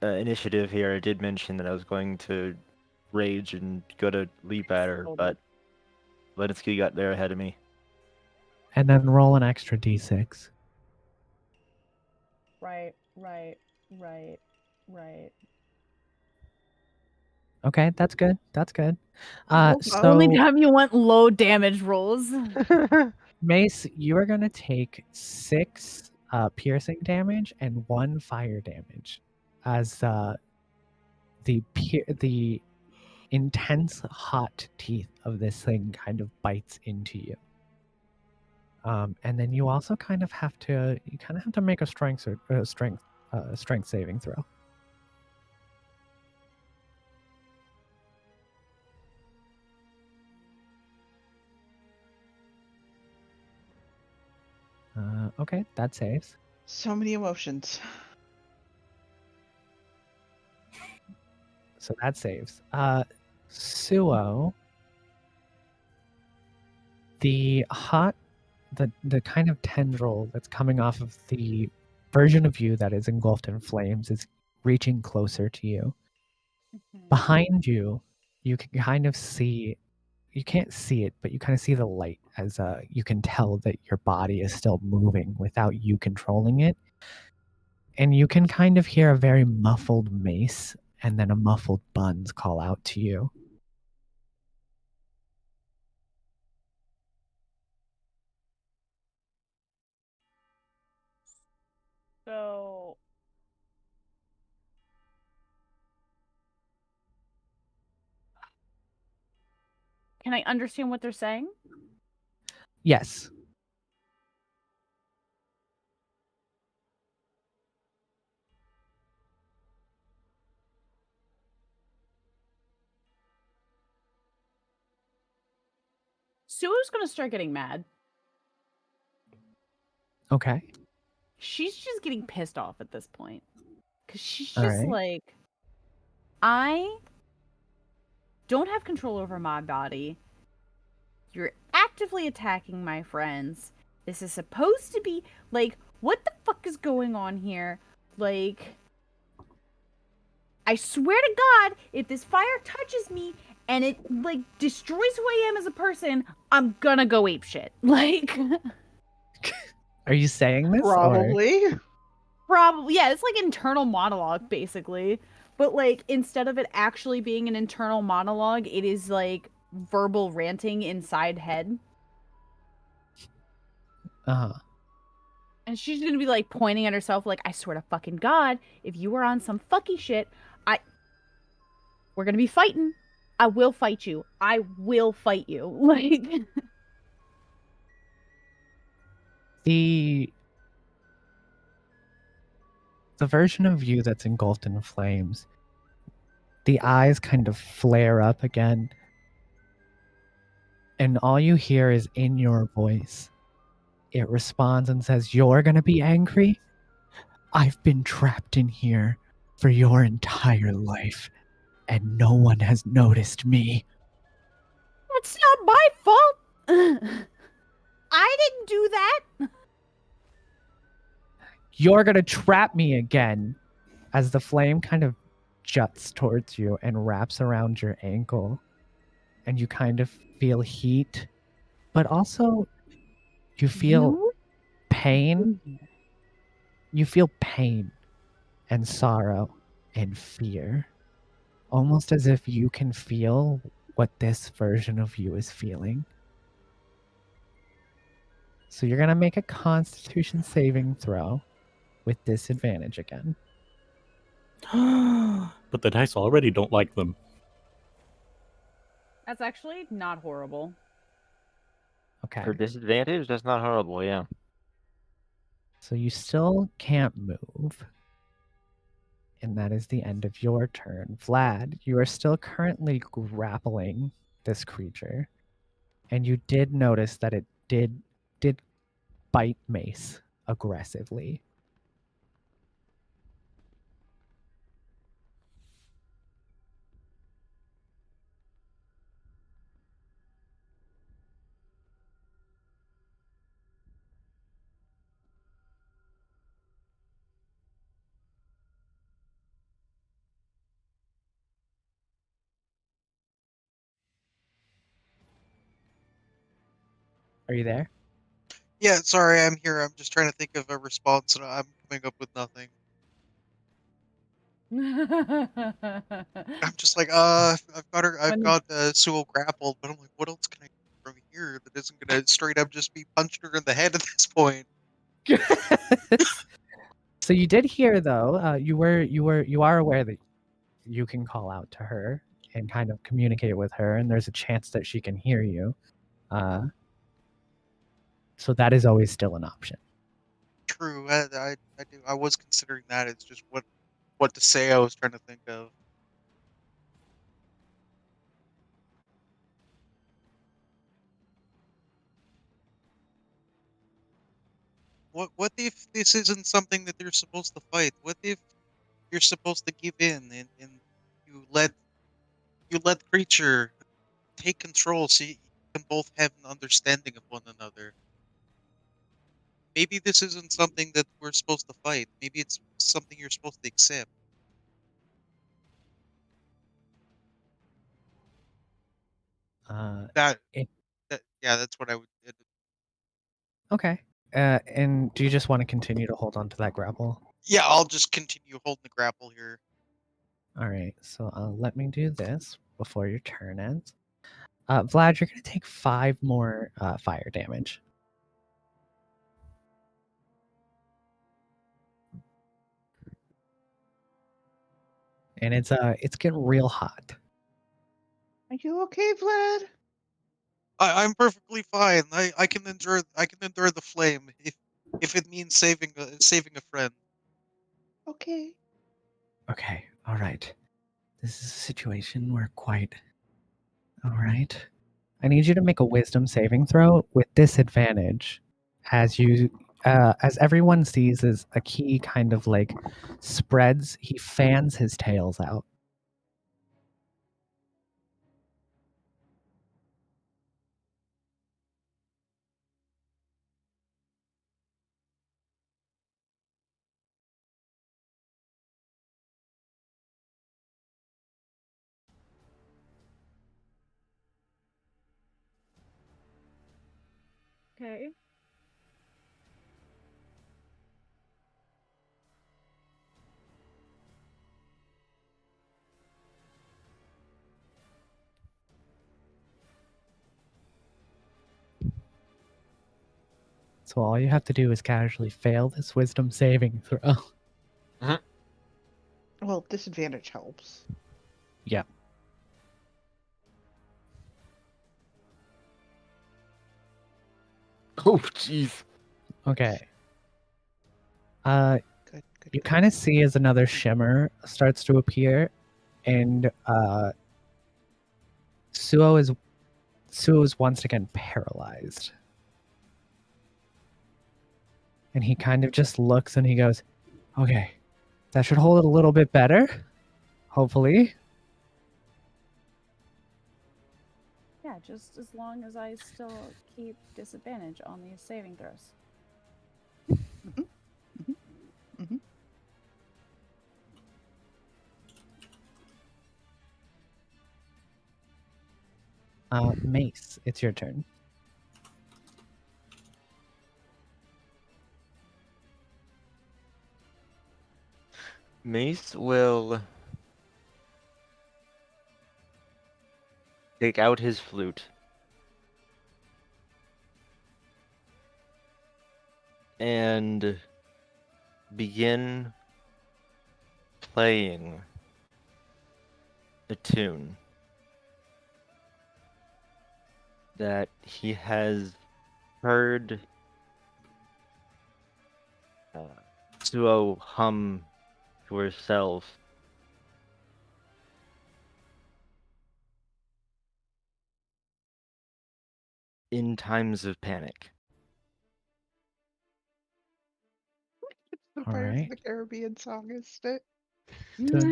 initiative here, I did mention that I was going to rage and go to leap at her, Hold but Lenitsky got there ahead of me. And then roll an extra d6. Right. Okay, that's good. That's good. Oh, The So only time you want low damage rolls. Mace, you are gonna take 6 piercing damage and 1 fire damage, as the intense hot teeth of this thing kind of bites into you. And then you also kind of have to make a strength saving throw. Okay, that saves. so many emotions. So that saves. Suo, the kind of tendril that's coming off of the version of you that is engulfed in flames is reaching closer to you. Behind you, you can kind of see, you can't see it, but you kind of see the light as you can tell that your body is still moving without you controlling it. And you can kind of hear a very muffled Mace and then a muffled Buns call out to you. So can I understand what they're saying? Yes. Sue's gonna start getting mad. Okay. She's just getting pissed off at this point. Because she's All just right. like, I don't have control over my body. You're actively attacking my friends. This is supposed to be, like, what the fuck is going on here? Like, I swear to God, if this fire touches me and it, like, destroys who I am as a person, I'm gonna go apeshit. Like, Are you saying this or Probably. probably, yeah, it's like internal monologue, basically. But, like, instead of it actually being an internal monologue, it is, like, verbal ranting inside head. uh-huh. And she's gonna be, like, pointing at herself, like, I swear to fucking God, if you were on some fucky shit, we're gonna be fighting. I will fight you. I will fight you. Like, the version of you that's engulfed in flames, the eyes kind of flare up again, and all you hear is in your voice. It responds and says, "You're gonna be angry? I've been trapped in here for your entire life, and no one has noticed me. that's not my fault. I didn't do that. You're gonna trap me again." As the flame kind of juts towards you and wraps around your ankle, and you kind of feel heat, but also you feel You? pain. You feel pain and sorrow and fear, almost as if you can feel what this version of you is feeling. So you're going to make a constitution saving throw with disadvantage again. But the dice already don't like them. That's actually not horrible. Okay. For disadvantage, that's not horrible. Yeah. So you still can't move. And that is the end of your turn. Vlad, you are still currently grappling this creature. And you did notice that it did bite Mace aggressively. Are you there? Yeah, sorry, I'm here. I'm just trying to think of a response, and I'm coming up with nothing. I'm just like, I've got her. I've When- got Sewell grappled, but I'm like, what else can I do from here that isn't gonna straight up just be punched her in the head at this point? So you did hear though, you are aware that you can call out to her and kind of communicate with her, and there's a chance that she can hear you. So that is always still an option. True, I do. I was considering that. It's just what to say. I was trying to think of. What if this isn't something that they're supposed to fight? What if you're supposed to give in and you let the creature take control so you can both have an understanding of one another? Maybe this isn't something that we're supposed to fight. Maybe it's something you're supposed to accept. Uh, That it, yeah, that's what I would. okay. And do you just want to continue to hold on to that grapple? Yeah, I'll just continue holding the grapple here. All right. So let me do this before your turn ends. Vlad, you're going to take 5 more fire damage. And it's getting real hot. Are you okay, Vlad? I'm perfectly fine. I can endure the flame if it means saving a friend. Okay. Okay. All right. This is a situation where quite all right. I need you to make a wisdom saving throw with disadvantage as everyone sees as a key kind of like spreads, he fans his tails out. Okay. So all you have to do is casually fail this wisdom saving throw. Well, disadvantage helps. Yeah. Oh, jeez. Okay. Good, good. You good. kind of see as another shimmer starts to appear, and Suo is once again paralyzed. And he kind of just looks and he goes, okay, that should hold it a little bit better. Hopefully. Yeah, just as long as I still keep disadvantage on these saving throws. Mace, it's your turn. Mace will take out his flute and begin playing a tune that he has heard Suo hum to herself in times of panic. It's the All Pirates right. of the Caribbean song, isn't it? What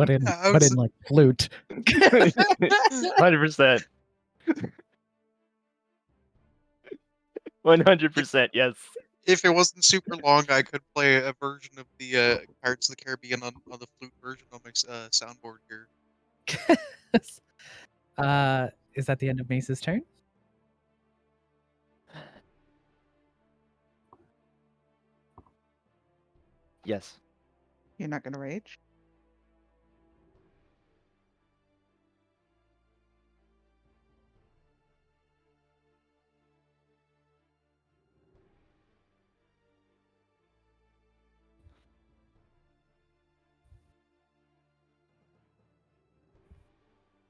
in Yeah, I what was- in like flute? 100%. 100%, yes. If it wasn't super long, I could play a version of the Pirates of the Caribbean on the flute version on my soundboard here. Is that the end of Mace's turn? Yes. You're not gonna rage?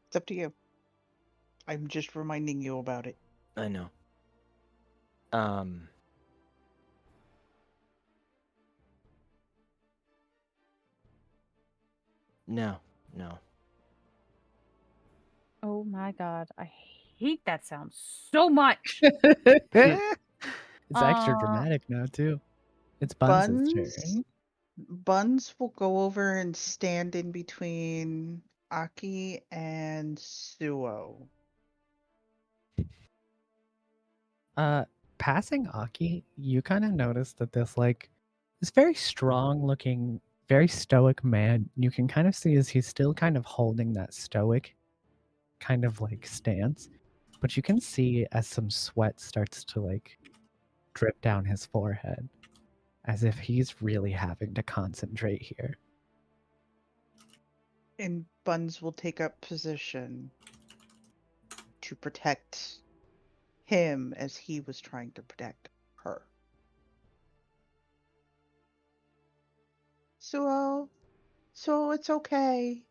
It's up to you. I'm just reminding you about it. I know. No. Oh my god, I hate that sound so much. It's extra Uh, dramatic now too. It's Buns' turn. Buns will go over and stand in between Aki and Suo. Passing Aki, you kind of notice that this very strong looking, very stoic man, you can kind of see as he's still kind of holding that stoic kind of like stance, but you can see as some sweat starts to like drip down his forehead as if he's really having to concentrate here. And Buns will take up position to protect him as he was trying to protect her. Suo, it's okay.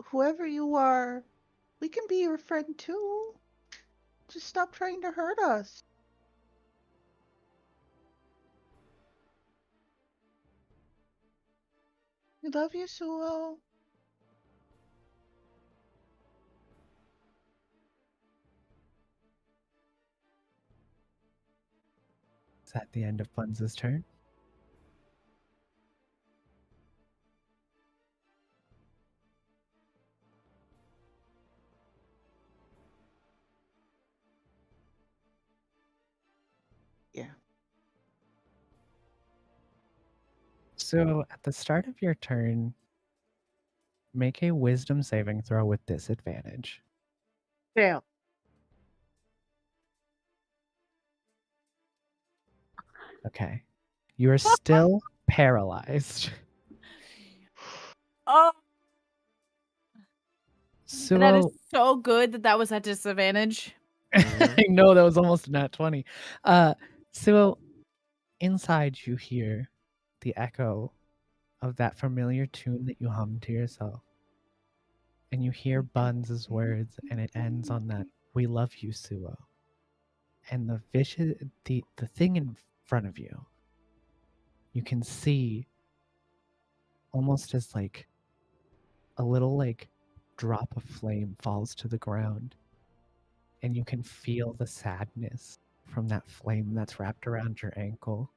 Whoever you are, we can be your friend too. Just stop trying to hurt us. We love you, Suo. Is that the end of Buns' turn? Yeah. So at the start of your turn, make a wisdom saving throw with disadvantage. Fail. Okay. You are still paralyzed. Oh, that is Suo, so good that was at disadvantage. Mhm. I know that was almost a nat 20. Suo, inside you hear the echo of that familiar tune that you hum to yourself. And you hear Buns' words, and it ends on that, "We love you, Suo." And the thing in front of you, you can see almost as like a little like drop of flame falls to the ground, and you can feel the sadness from that flame that's wrapped around your ankle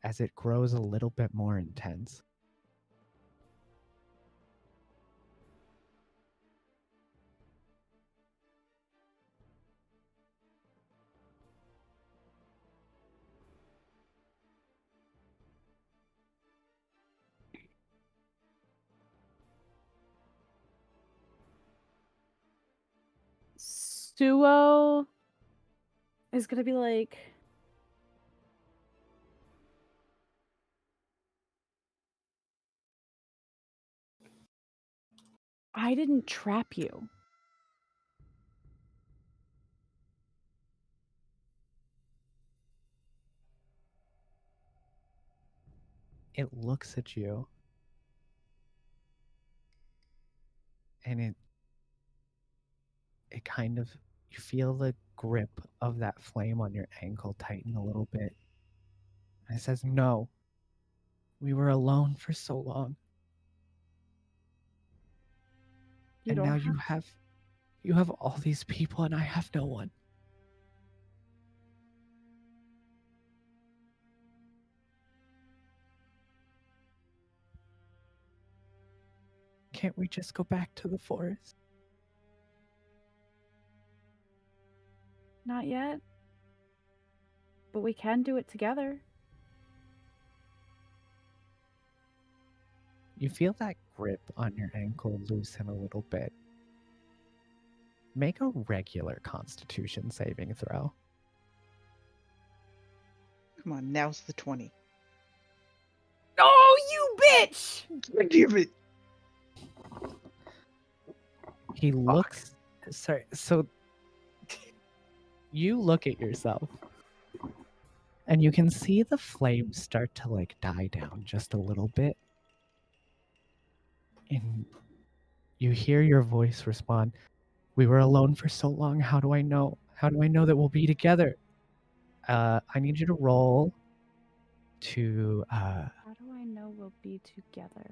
as it grows a little bit more intense. Suo is gonna be like, I didn't trap you. It looks at you, and it kind of, you feel the grip of that flame on your ankle tighten a little bit. And it says, "No, we were alone for so long, You and don't now have you have all these people, and I have no one." Can't we just go back to the forest? Not yet. But we can do it together. You feel that grip on your ankle loosen a little bit. Make a regular Constitution saving throw. Come on, now's the 20. Oh, you bitch! Give it. He looks. Sorry. So you look at yourself, and you can see the flames start to like die down just a little bit, and you hear your voice respond, "We were alone for so long. How do I know? How do I know that we'll be together?" I need you to roll to How do I know we'll be together?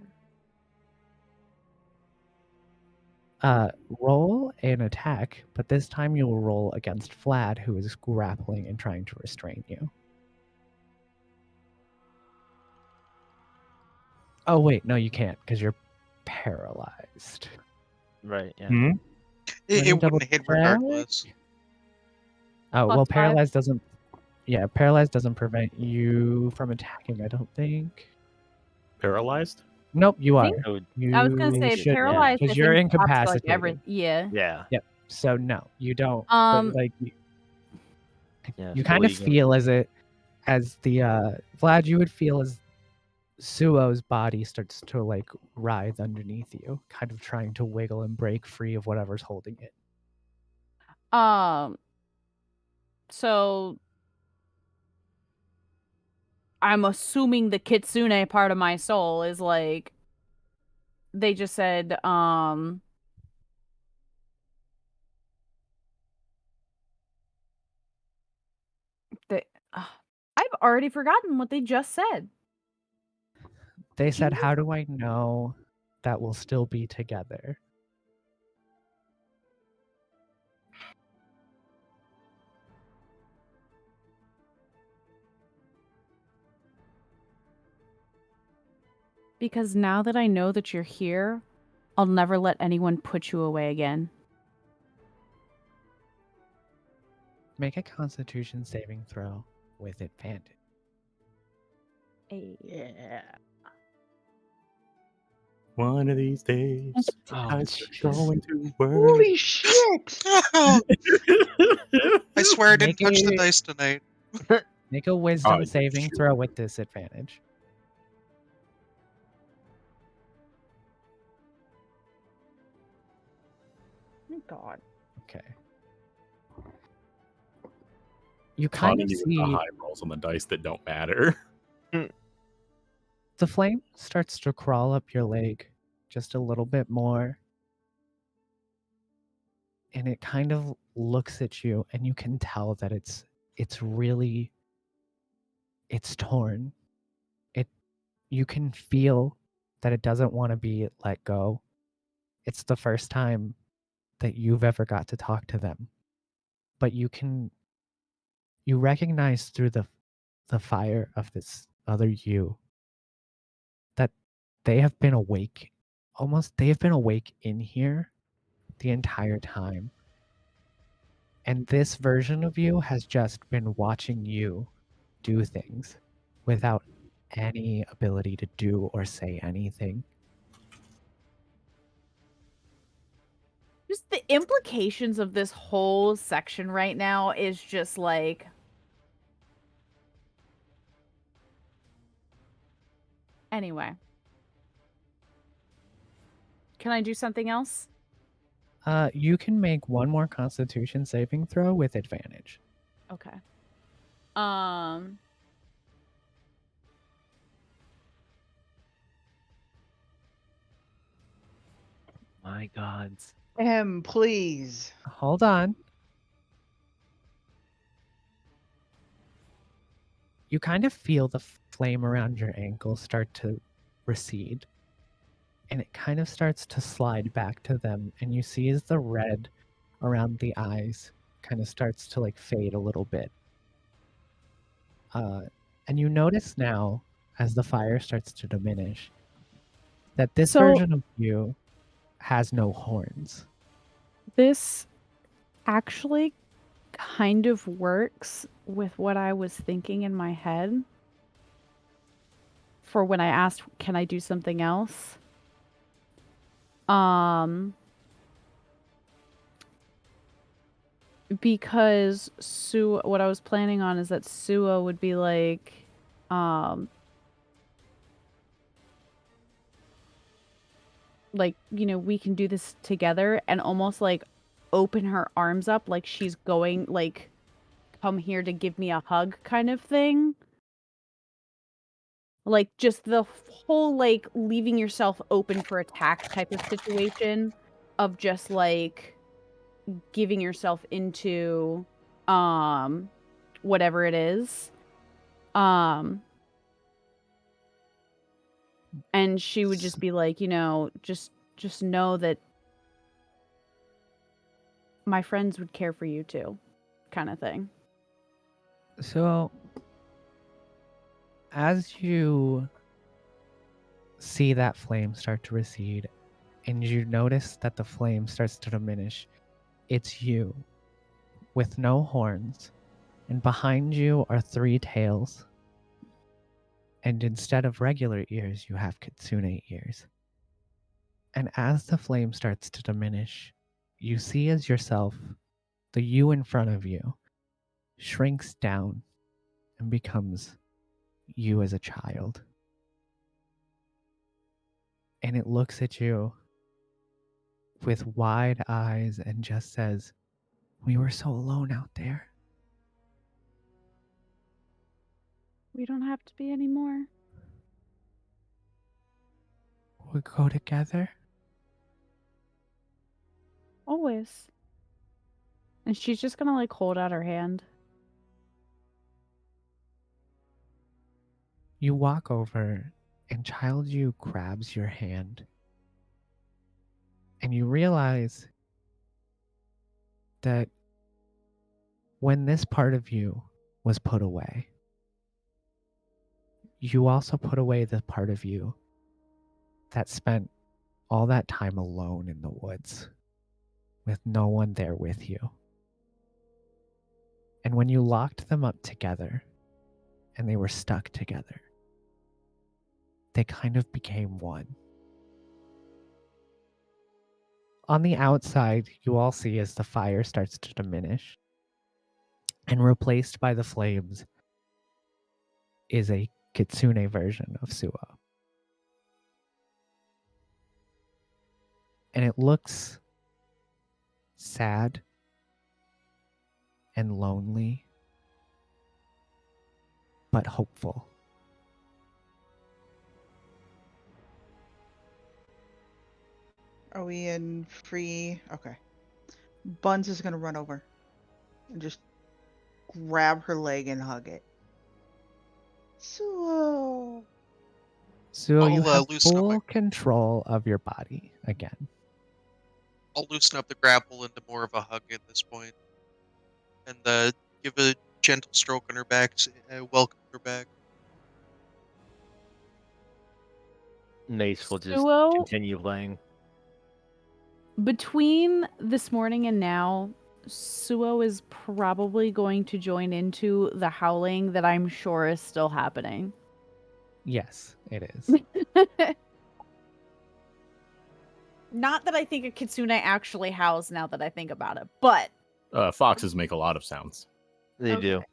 roll an attack, but this time you'll roll against Vlad, who is grappling and trying to restrain you. Oh wait, no, you can't because you're paralyzed. Right. Yeah. Hmm? Let me It double wouldn't hit check. regardless. Oh Plus well, 5. paralyzed doesn't. Yeah, paralyzed doesn't prevent you from attacking. I don't think. Paralyzed? Nope, you I are. think- I would I was gonna You say think it- yeah. paralyzed. I because you're think stops, like incapacitated. every yeah. Yeah. Yep. So no, you don't. Um, But like Yeah. you so kind what of are you gonna- feel as the Vlad, you would feel as Suo's body starts to like writhe underneath you, kind of trying to wiggle and break free of whatever's holding it. So I'm assuming the kitsune part of my soul is like they just said they I've already forgotten what they just said. They Did you said, know- how do I know that we'll still be together? Because now that I know that you're here, I'll never let anyone put you away again. Make a Constitution saving throw with advantage. Yeah. One of these days, Oh, I'm jeez. going to work. Holy shit! I swear I didn't Make touch the a- dice tonight. Make a Wisdom Oh, saving shoot. throw with disadvantage. Oh God. Okay. You kind Taunting of you with the see high rolls on the dice that don't matter. the flame starts to crawl up your leg just a little bit more. And it kind of looks at you, and you can tell that it's torn. You can feel that it doesn't want to be let go. It's the first time that you've ever got to talk to them. But you recognize through the fire of this other you that they have been awake. They have been awake in here the entire time. And this version of you has just been watching you do things without any ability to do or say anything. Just the implications of this whole section right now is just like. Anyway. Can I do something else? You can make one more Constitution saving throw with advantage. Okay. My gods. Please. Hold on. You kind of feel the flame around your ankle start to recede. And it kind of starts to slide back to them. And you see as the red around the eyes kind of starts to like fade a little bit. And you notice now, as the fire starts to diminish, that this So- version of you has no horns. This actually kind of works with what I was thinking in my head for when I asked, can I do something else? Because what I was planning on is that Suo would be like, we can do this together, and almost like open her arms up like she's going, like, come here to give me a hug kind of thing. Like, just the whole, like, leaving yourself open for attack type of situation of just, like, giving yourself into, whatever it is. And she would just be like, just know that my friends would care for you too, kind of thing. So, as you see that flame start to recede, and you notice that the flame starts to diminish, it's you with no horns, and behind you are 3 tails. And instead of regular ears, you have kitsune ears. And as the flame starts to diminish, you see as yourself, the you in front of you shrinks down and becomes you as a child. And it looks at you with wide eyes and just says, "We were so alone out there." We don't have to be anymore. We go together. Always. And she's just gonna, like, hold out her hand. You walk over And Child You grabs your hand. And you realize that when this part of you was put away, you also put away the part of you that spent all that time alone in the woods with no one there with you. And when you locked them up together and they were stuck together, they kind of became one. On the outside, you all see as the fire starts to diminish and replaced by the flames is a kitsune version of Suo. And it looks sad and lonely, but hopeful. Are we in free? Okay. Buns is gonna run over and just grab her leg and hug it. So Suo, you I'll have loosen up full control of your body again. I'll loosen up the grapple into more of a hug at this point, and give a gentle stroke on her back, welcome her back. Mace will just Suo, continue playing. between this morning and now, Suo is probably going to join into the howling that I'm sure is still happening. Yes, it is. Not that I think a kitsune actually howls now that I think about it, but Foxes make a lot of sounds. They do. okay.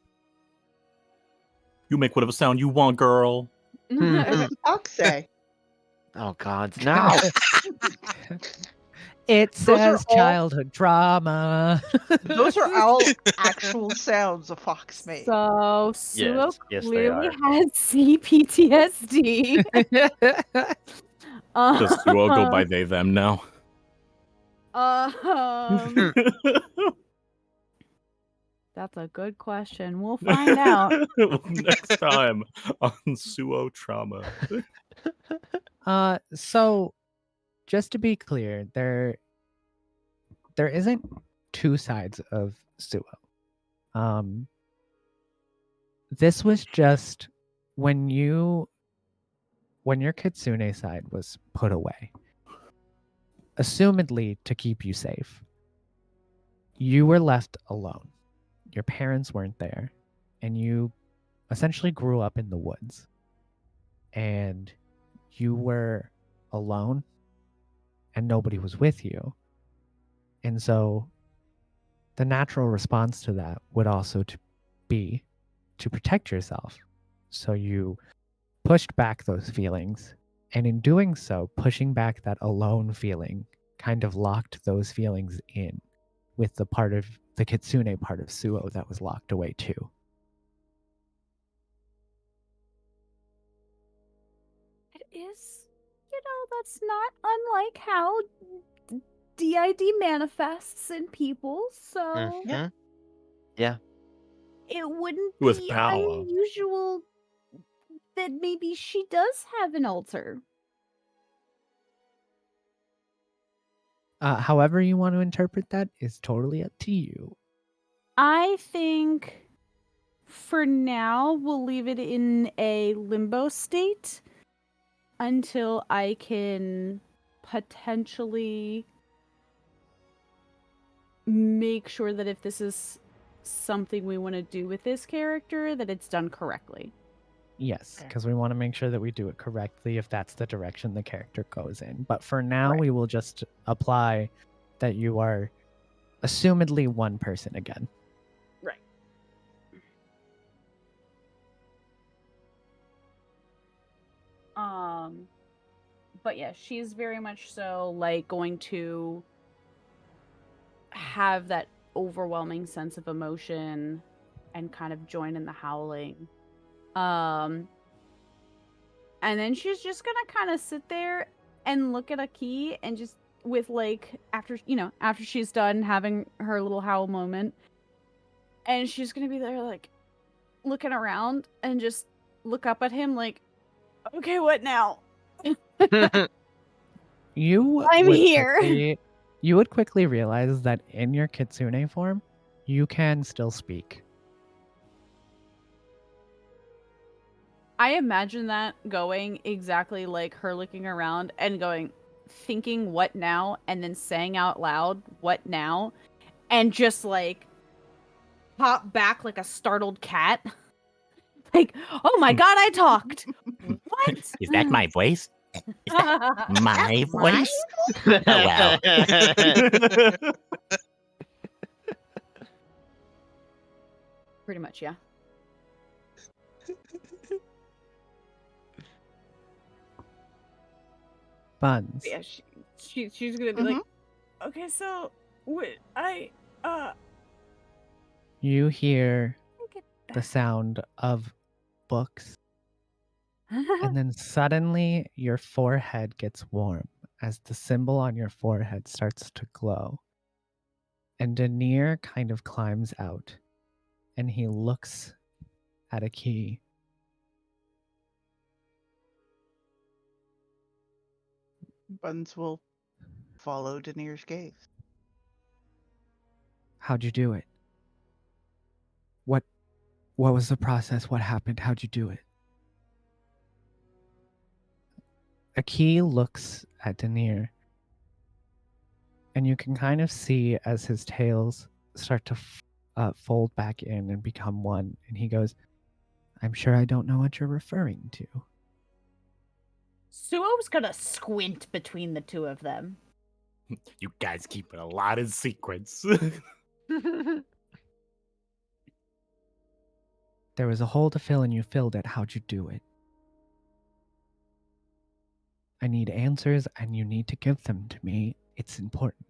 You make whatever sound you want, girl. what does Fox say? Oh God, no! It Those are says all- childhood drama. Those are all actual sounds a fox made. So Suo Yes, they clearly are. has CPTSD. Does Suo go by they, them now? That's a good question. We'll find out. Next time on Suo Trauma. So just to be clear, there isn't two sides of Suo. This was just when your kitsune side was put away, assumedly to keep you safe. You were left alone. Your parents weren't there, and you essentially grew up in the woods. And you were alone, and nobody was with you. And so the natural response to that would also be to protect yourself. So you pushed back those feelings. And in doing so, pushing back that alone feeling kind of locked those feelings in with the part of the kitsune part of Suo that was locked away too. It is, that's not unlike how DID manifests in people, so Mhm. Yeah. it wouldn't With be power. unusual that maybe she does have an altar. However you want to interpret that is totally up to you. I think for now we'll leave it in a limbo state until I can potentially make sure that if this is something we want to do with this character, that it's done correctly. Yes, Okay. because we want to make sure that we do it correctly if that's the direction the character goes in. But for now, Right. we will just apply that you are assumedly one person again. Right. But yeah, she's very much so like going to have that overwhelming sense of emotion and kind of join in the howling. And then she's just gonna kind of sit there and look at a key and just with like after she's done having her little howl moment, and she's gonna be there like looking around and just look up at him like, Okay, what now? You I'm would here. you would quickly realize that in your kitsune form, you can still speak. I imagine that going exactly like her looking around and going, thinking what now, and then saying out loud, what now, and just like pop back like a startled cat. Like, oh my god, I talked. What? Is that my voice? Is that my My voice? Oh well. Pretty much, yeah. Buns. Yeah, she's gonna be like, okay, so wait, You hear get the back. sound of books, and then suddenly your forehead gets warm as the symbol on your forehead starts to glow. And Denier kind of climbs out, and he looks at a key. Buns will follow Danir's gaze. How'd you do it? What was the process? What happened? How'd you do it? A key looks at Denier, and you can kind of see as his tails start to fold back in and become one. And he goes, I'm sure I don't know what you're referring to. Suo's gonna squint between the two of them. You guys keep it a lot in sequence. There was a hole to fill and you filled it. How'd you do it? I need answers and you need to give them to me. It's important.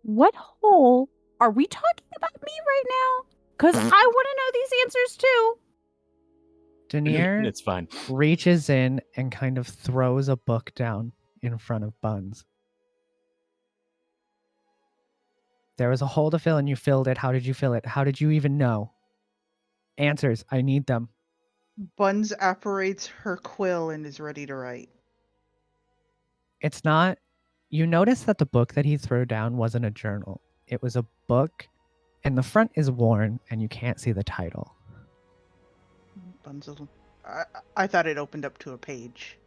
What hole are we talking about me right now? Because I want to know these answers too. Denier It's fine. reaches in and kind of throws a book down in front of Buns. There was a hole to fill and you filled it. How did you fill it? How did you even know? Answers. I need them. Buns apparates her quill and is ready to write. It's not. You notice that the book that he threw down wasn't a journal. It was a book, and the front is worn, and you can't see the title. Buns will... I thought it opened up to a page.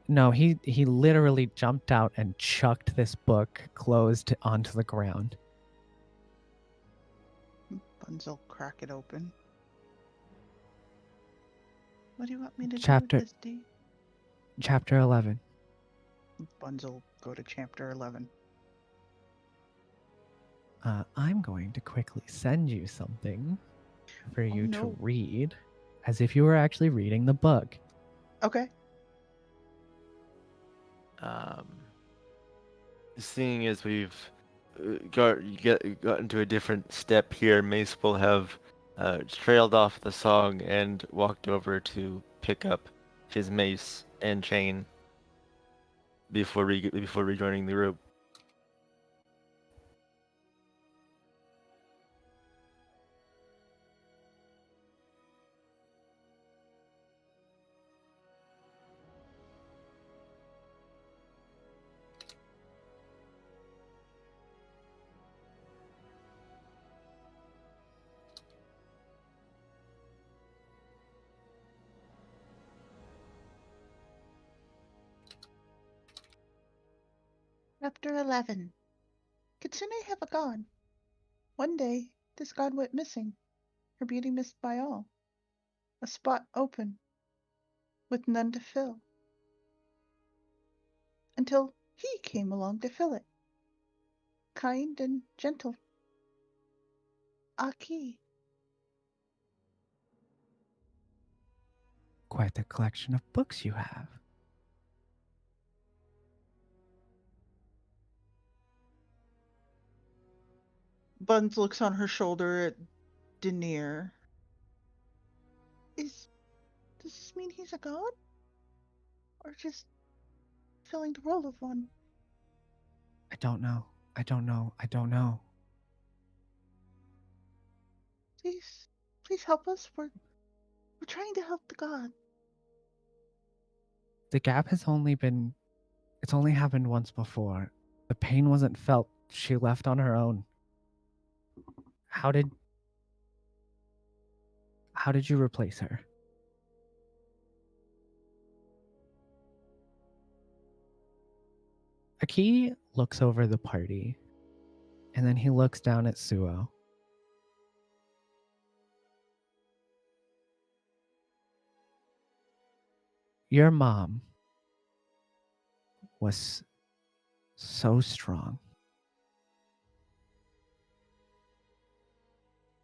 No, he literally jumped out and chucked this book closed onto the ground. Buns will crack it open. What do you want me to do Chapter- with this, D? Chapter 11. Buns will go to chapter 11. I'm going to quickly send you something for you no. to read, as if you were actually reading the book. Okay. Seeing as we've gotten to a different step here, Mace will have trailed off the song and walked over to pick up his mace and chain before rejoining the group. Chapter 11. Kitsune have a god. One day, this god went missing, her beauty missed by all. A spot open, with none to fill. Until he came along to fill it. Kind and gentle. Aki. Quite the collection of books you have. Buns looks on her shoulder at Denier. Does this mean he's a god? Or just filling the role of one? I don't know. I don't know. Please help us. We're trying to help the god. The gap has only been... It's only happened once before. The pain wasn't felt. She left on her own. How did you replace her? Aki looks over the party, and then he looks down at Suo. Your mom was so strong.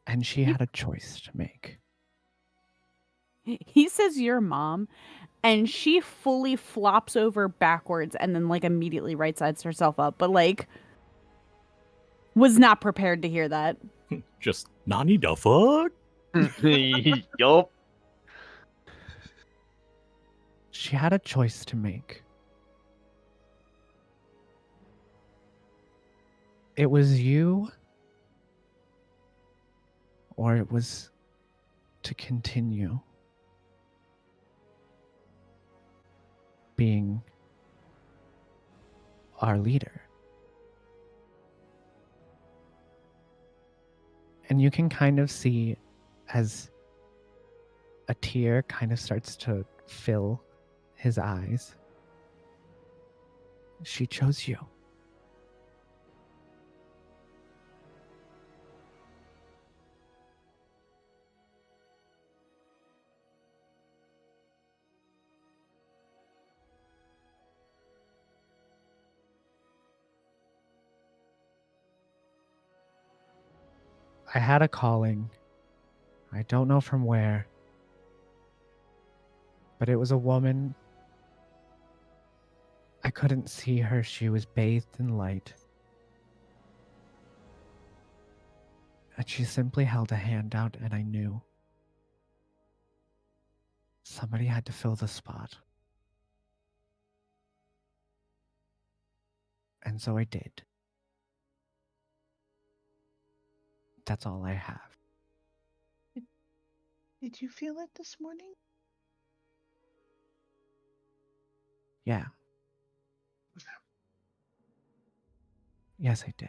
And she had a choice to make. He says your mom, and she fully flops over backwards and then like immediately right sides herself up, but like was not prepared to hear that. Just Nani the fuck? Yup. She had a choice to make. It was you, or it was to continue being our leader. And you can kind of see as a tear kind of starts to fill his eyes. She chose you. I had a calling. I don't know from where, but it was a woman. I couldn't see her. She was bathed in light. And she simply held a hand out, and I knew somebody had to fill the spot. And so I did. That's all I have. Did you feel it this morning? Yeah. Yes, I did.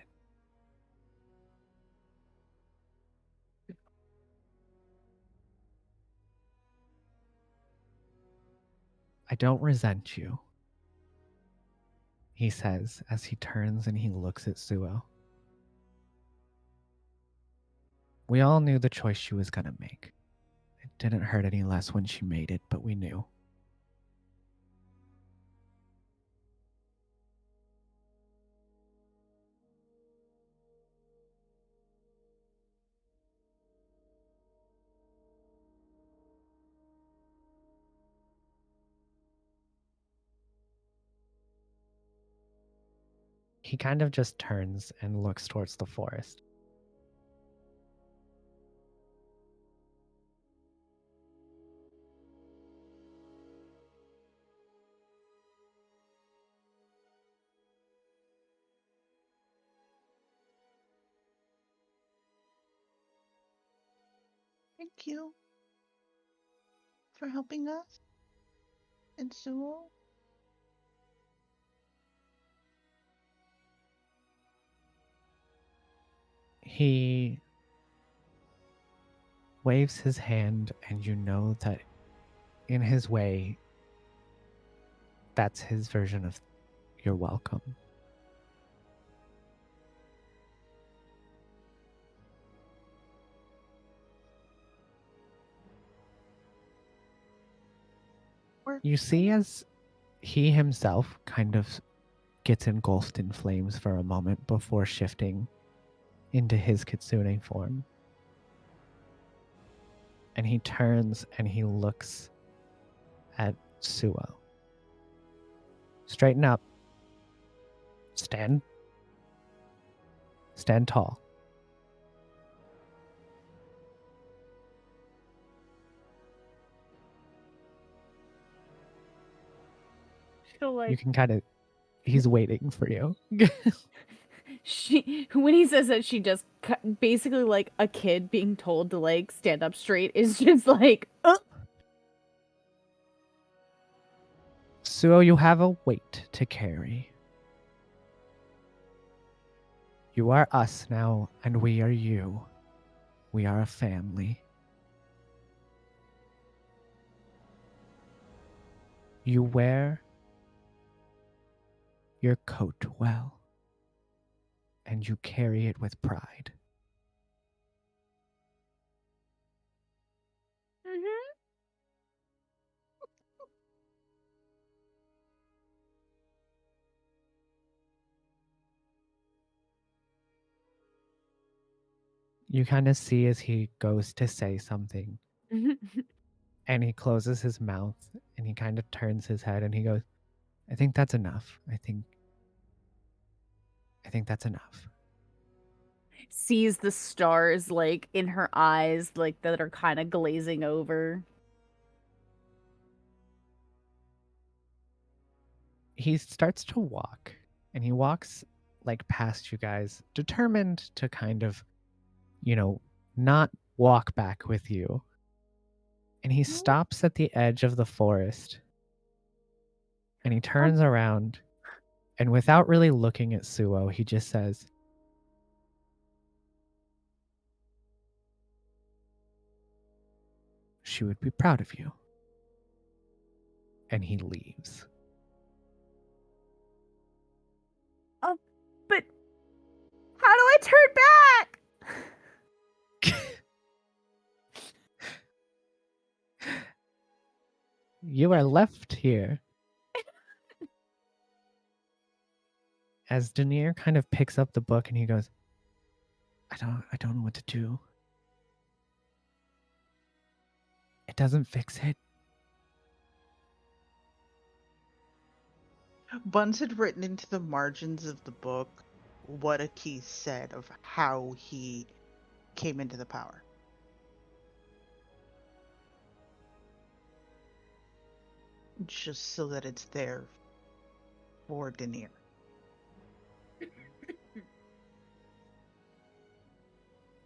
I don't resent you, he says as he turns and he looks at Suo. We all knew the choice she was going to make. It didn't hurt any less when she made it, but we knew. He kind of just turns and looks towards the forest. Thank you for helping us. And Suo. He waves his hand, and you know that in his way, that's his version of you're welcome. You see as he himself kind of gets engulfed in flames for a moment before shifting into his kitsune form. And he turns and he looks at Suo. Straighten up. Stand tall. She'll like You can kind of... He's waiting for you. when he says that, she just basically like a kid being told to like stand up straight is just like Suo, you have a weight to carry. You are us now, and we are you. We are a family. You wear your coat well, and you carry it with pride. Mm-hmm. You kind of see as he goes to say something, and he closes his mouth, and he kind of turns his head, and he goes, I think that's enough. I think that's enough. Sees the stars like in her eyes, like that are kind of glazing over. He starts to walk, and he walks like past you guys, determined to kind of, not walk back with you. And he stops at the edge of the forest, and he turns around, and without really looking at Suo, he just says, she would be proud of you. And he leaves. Oh, but how do I turn back? You are left here. As Denier kind of picks up the book and he goes, I don't know what to do. It doesn't fix it. Buns had written into the margins of the book what Akis said of how he came into the power. Just so that it's there for Denier.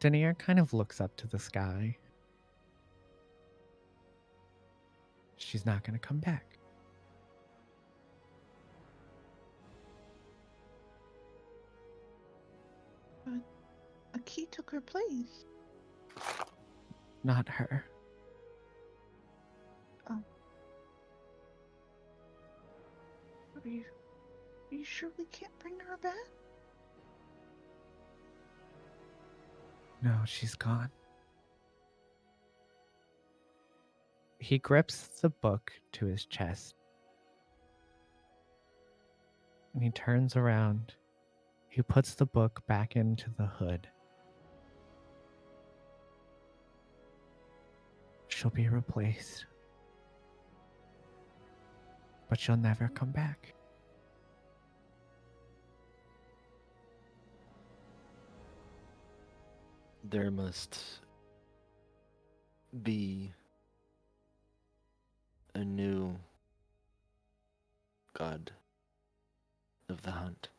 Denier kind of looks up to the sky. She's not going to come back. But Akis took her place. Not her. Oh. Are you sure we can't bring her back? No, she's gone. He grips the book to his chest. And he turns around. He puts the book back into the hood. She'll be replaced. But she'll never come back. There must be a new god of the hunt.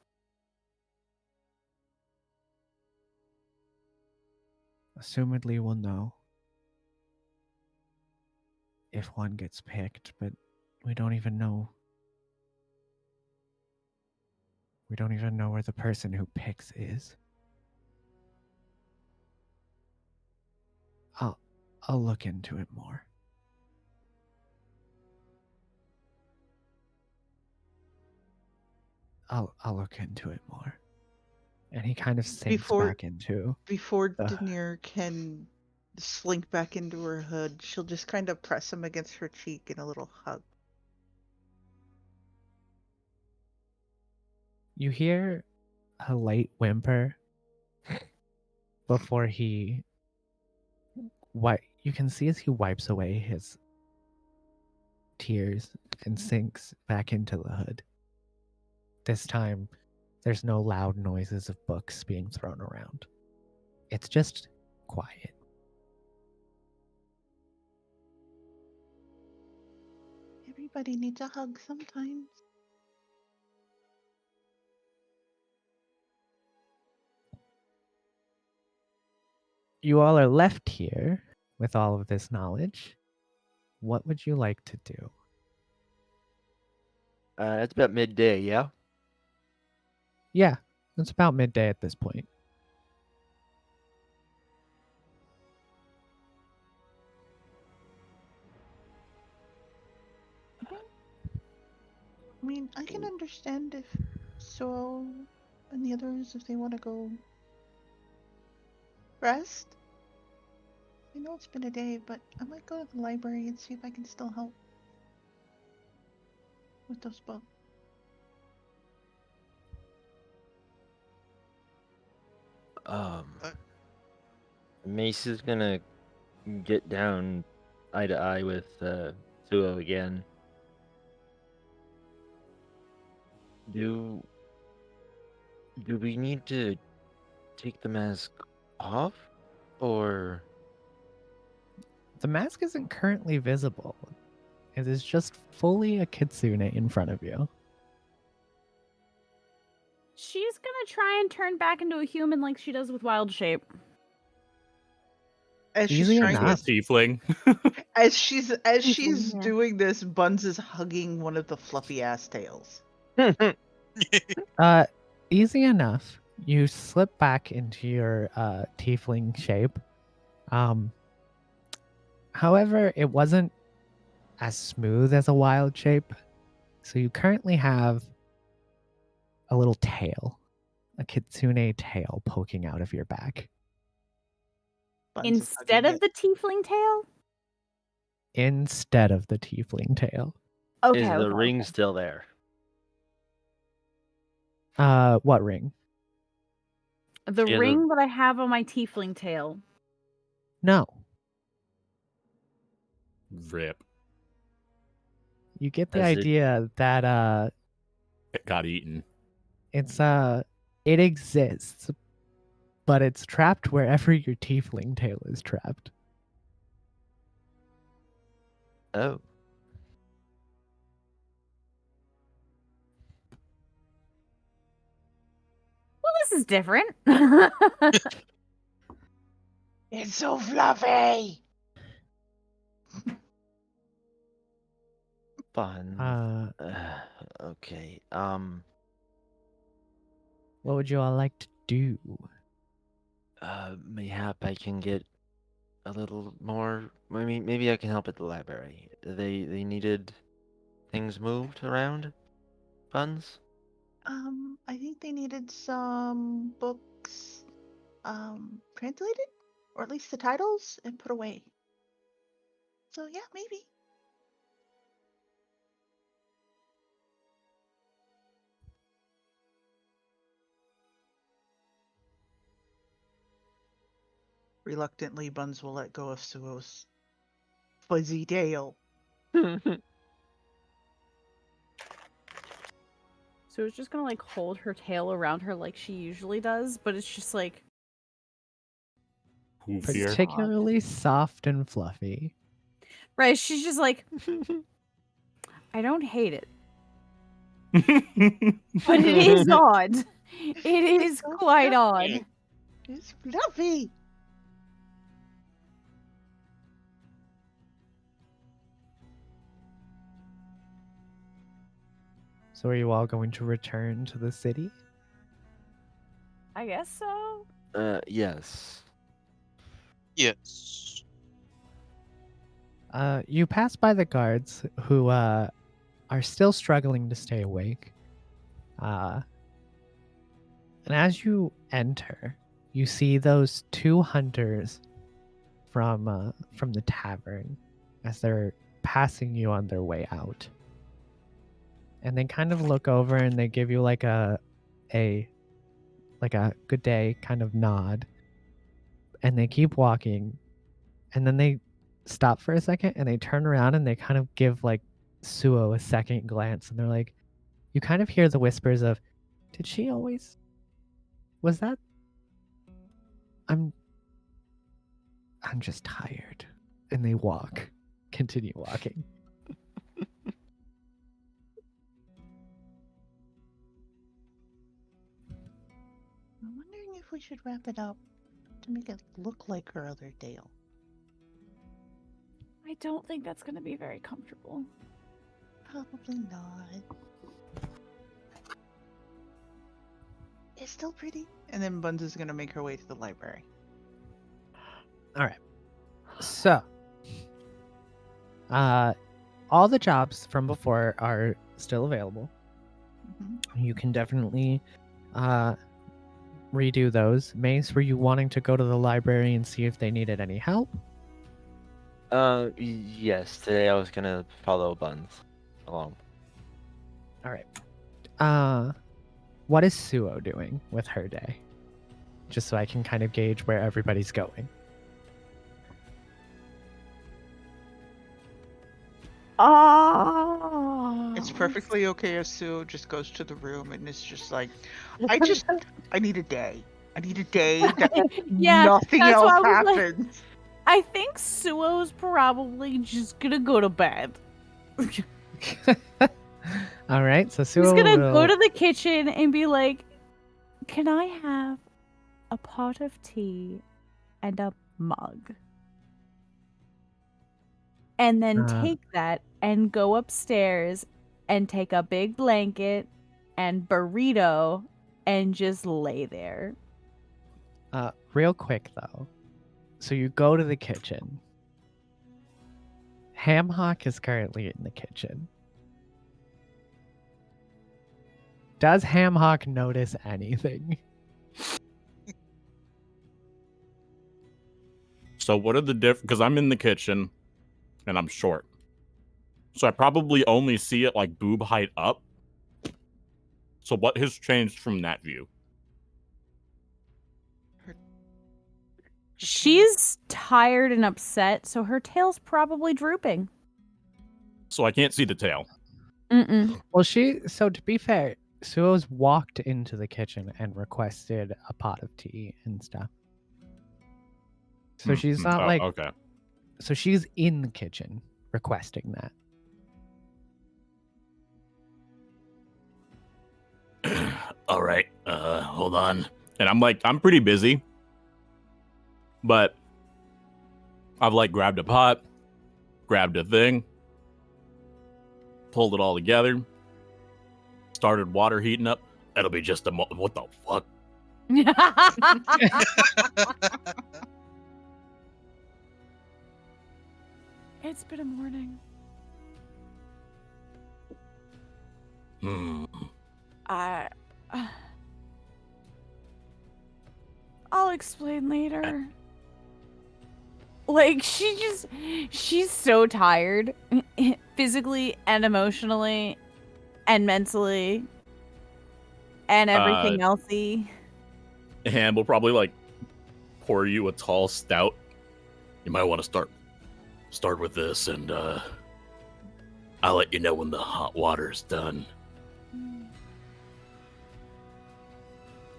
Assumedly, we'll know if one gets picked, but we don't even know. We don't even know where the person who picks is. I'll look into it more. I'll look into it more. And he kind of sinks back into. Before Denier can slink back into her hood, she'll just kind of press him against her cheek in a little hug. You hear a light whimper before he you can see as he wipes away his tears and sinks back into the hood. This time, there's no loud noises of books being thrown around. It's just quiet. Everybody needs a hug sometimes. You all are left here with all of this knowledge. What would you like to do? It's about midday, yeah? Yeah, it's about midday at this point. I mean, I can understand if So and the others, if they want to go rest. I know it's been a day, but I might go to the library and see if I can still help with those books. Mace is gonna get down eye to eye with Suo again. Do we need to take the mask off, or The mask isn't currently visible. It is just fully a kitsune in front of you. She's gonna try and turn back into a human like she does with Wild Shape. As she's Easy trying Into a enough. tiefling. as she's Yeah. doing this, Buns is hugging one of the fluffy ass tails. Easy enough. You slip back into your tiefling shape. However, it wasn't as smooth as a wild shape. So you currently have a little tail, a kitsune tail poking out of your back. Buns is Instead hugging of the tiefling tail? Instead of the tiefling tail. Okay, is the okay, ring okay. still there? What ring? The She has a- ring that I have on my tiefling tail. No. Rip. You get the Has it- idea that It got eaten. it's it exists, but it's trapped wherever your tiefling tail is trapped. Oh. Well, this is different. It's so fluffy. Fun. Okay. What would you all like to do? Mayhap I can get a little more. I mean, maybe I can help at the library. They needed things moved around. Funds. I think they needed some books, translated, or at least the titles, and put away. So yeah, maybe. Reluctantly, Buns will let go of Suo's fuzzy tail. So it's just gonna like hold her tail around her like she usually does, but it's just like Poofier. Particularly soft and fluffy. right. She's just like, I don't hate it, but it is odd. It is so quite fluffy. odd. It's fluffy. So are you all going to return to the city? I guess so. Yes. Yes. You pass by the guards who are still struggling to stay awake. And as you enter, you see those two hunters from the tavern as they're passing you on their way out. And they kind of look over and they give you like a good day kind of nod. And they keep walking. And then they stop for a second and they turn around and they kind of give like Suo a second glance and they're like, you kind of hear the whispers of, did she always? Was that? I'm just tired. And they continue walking. I'm wondering if we should wrap it up to make it look like her other tail. I don't think that's gonna be very comfortable. Probably not. It's still pretty. And then Buns is gonna make her way to the library. All right. So, all the jobs from before are still available. Mhm. You can definitely redo those. Mace, were you wanting to go to the library and see if they needed any help? Yes. Today I was gonna follow Buns along. All right. What is Suo doing with her day? Just so I can kind of gauge where everybody's going. Oh. It's perfectly okay if Sue just goes to the room and it's just like, I need a day. I need a day that Yeah, nothing that's else why I was like- happens. I think Suo's probably just gonna go to bed. All right. So Suo He's gonna will... go to the kitchen and be like, "Can I have a pot of tea and a mug?" And then take that and go upstairs and take a big blanket and burrito and just lay there. Real quick though. So you go to the kitchen. Hamhock is currently in the kitchen. Does Hamhock notice anything? So what are the because I'm in the kitchen and I'm short. So I probably only see it like boob height up. So what has changed from that view? She's tired and upset, so her tail's probably drooping. So I can't see the tail. Mm-mm. Well, so to be fair, Suo's walked into the kitchen and requested a pot of tea and stuff. So she's not like... okay. So she's in the kitchen requesting that. All right. Hold on. And I'm pretty busy. But I've like grabbed a pot, grabbed a thing, pulled it all together, started water heating up. That'll be just a what the fuck? It's been a morning. I'll explain later. Like, she's so tired, physically and emotionally and mentally and everything else-y. And we'll probably like pour you a tall stout. You might want to start with this, and I'll let you know when the hot water's done.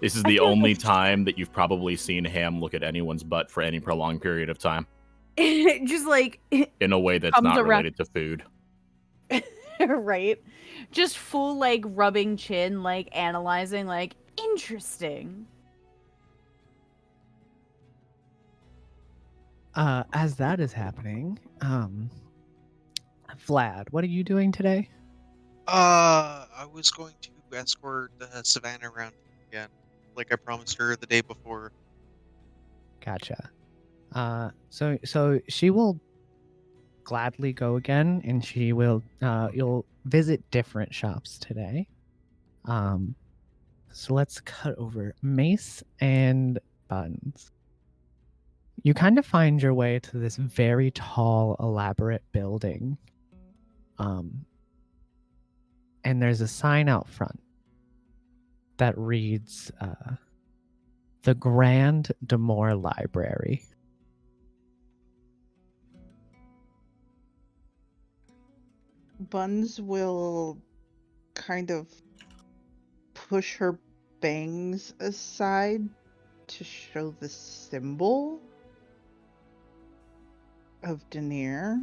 This is the only time that you've probably seen Ham look at anyone's butt for any prolonged period of time. Just like in a way that's comes not around- related to food. right? Just full like rubbing chin, like analyzing, like interesting. As that is happening, Vlad, what are you doing today? I was going to escort Savannah around again, like I promised her the day before. Gotcha. So she will gladly go again, and she will you'll visit different shops today. So let's cut over Mace and Buns. You kind of find your way to this very tall, elaborate building. And there's a sign out front that reads the Grand Demore Library. Buns will kind of push her bangs aside to show the symbol of Denier.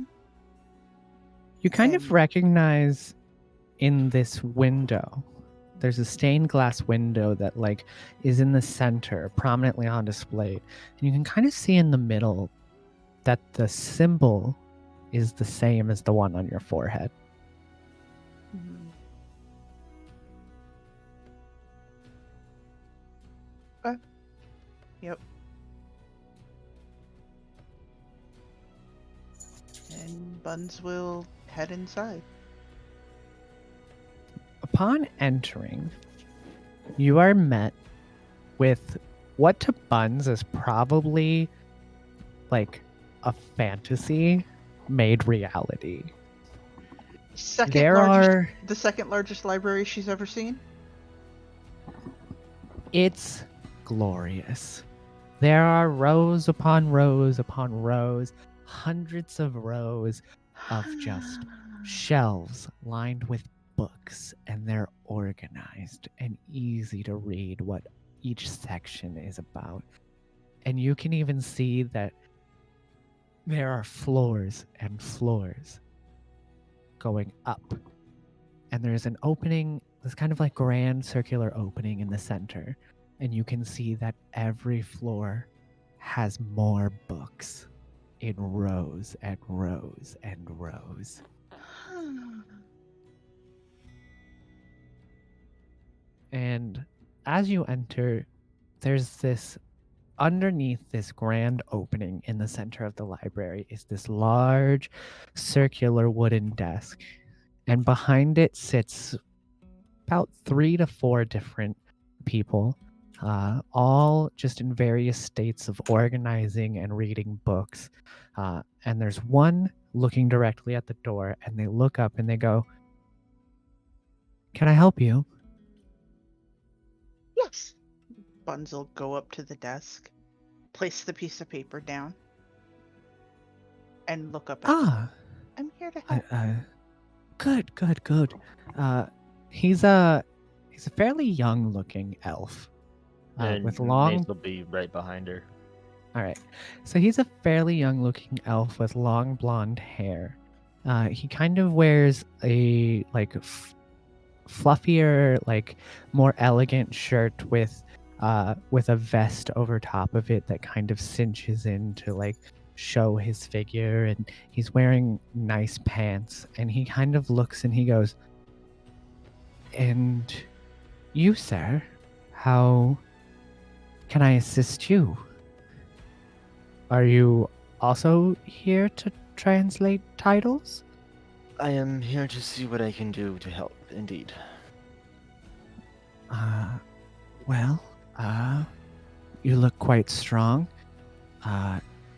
You kind of recognize in this window, there's a stained glass window that like is in the center, prominently on display. And you can kind of see in the middle that the symbol is the same as the one on your forehead. Okay. Yep. And Buns will head inside. Upon entering, you are met with what to Buns is probably like a fantasy made reality. The second largest library she's ever seen. It's glorious. There are rows upon rows upon rows, hundreds of rows of just shelves lined with books, and they're organized and easy to read what each section is about. And you can even see that there are floors and floors going up. And there's an opening, this kind of like grand circular opening in the center. And you can see that every floor has more books in rows and rows and rows. And as you enter, there's this underneath this grand opening in the center of the library is this large circular wooden desk. And behind it sits about 3 to 4 different people, all just in various states of organizing and reading books. And there's one looking directly at the door, and they look up and they go, "Can I help you?" Yes. Buns will go up to the desk, place the piece of paper down, and look up at you. Ah, I'm here to help. good. He's a fairly young looking elf. And With long Mace will be right behind her. All right. So he's a fairly young looking elf with long blonde hair. He kind of wears a like fluffier, like more elegant shirt with a vest over top of it that kind of cinches in to like show his figure, and he's wearing nice pants, and he kind of looks and he goes, "And you, sir, how can I assist you? Are you also here to translate titles?" I am here to see what I can do to help, indeed. Well, you look quite strong.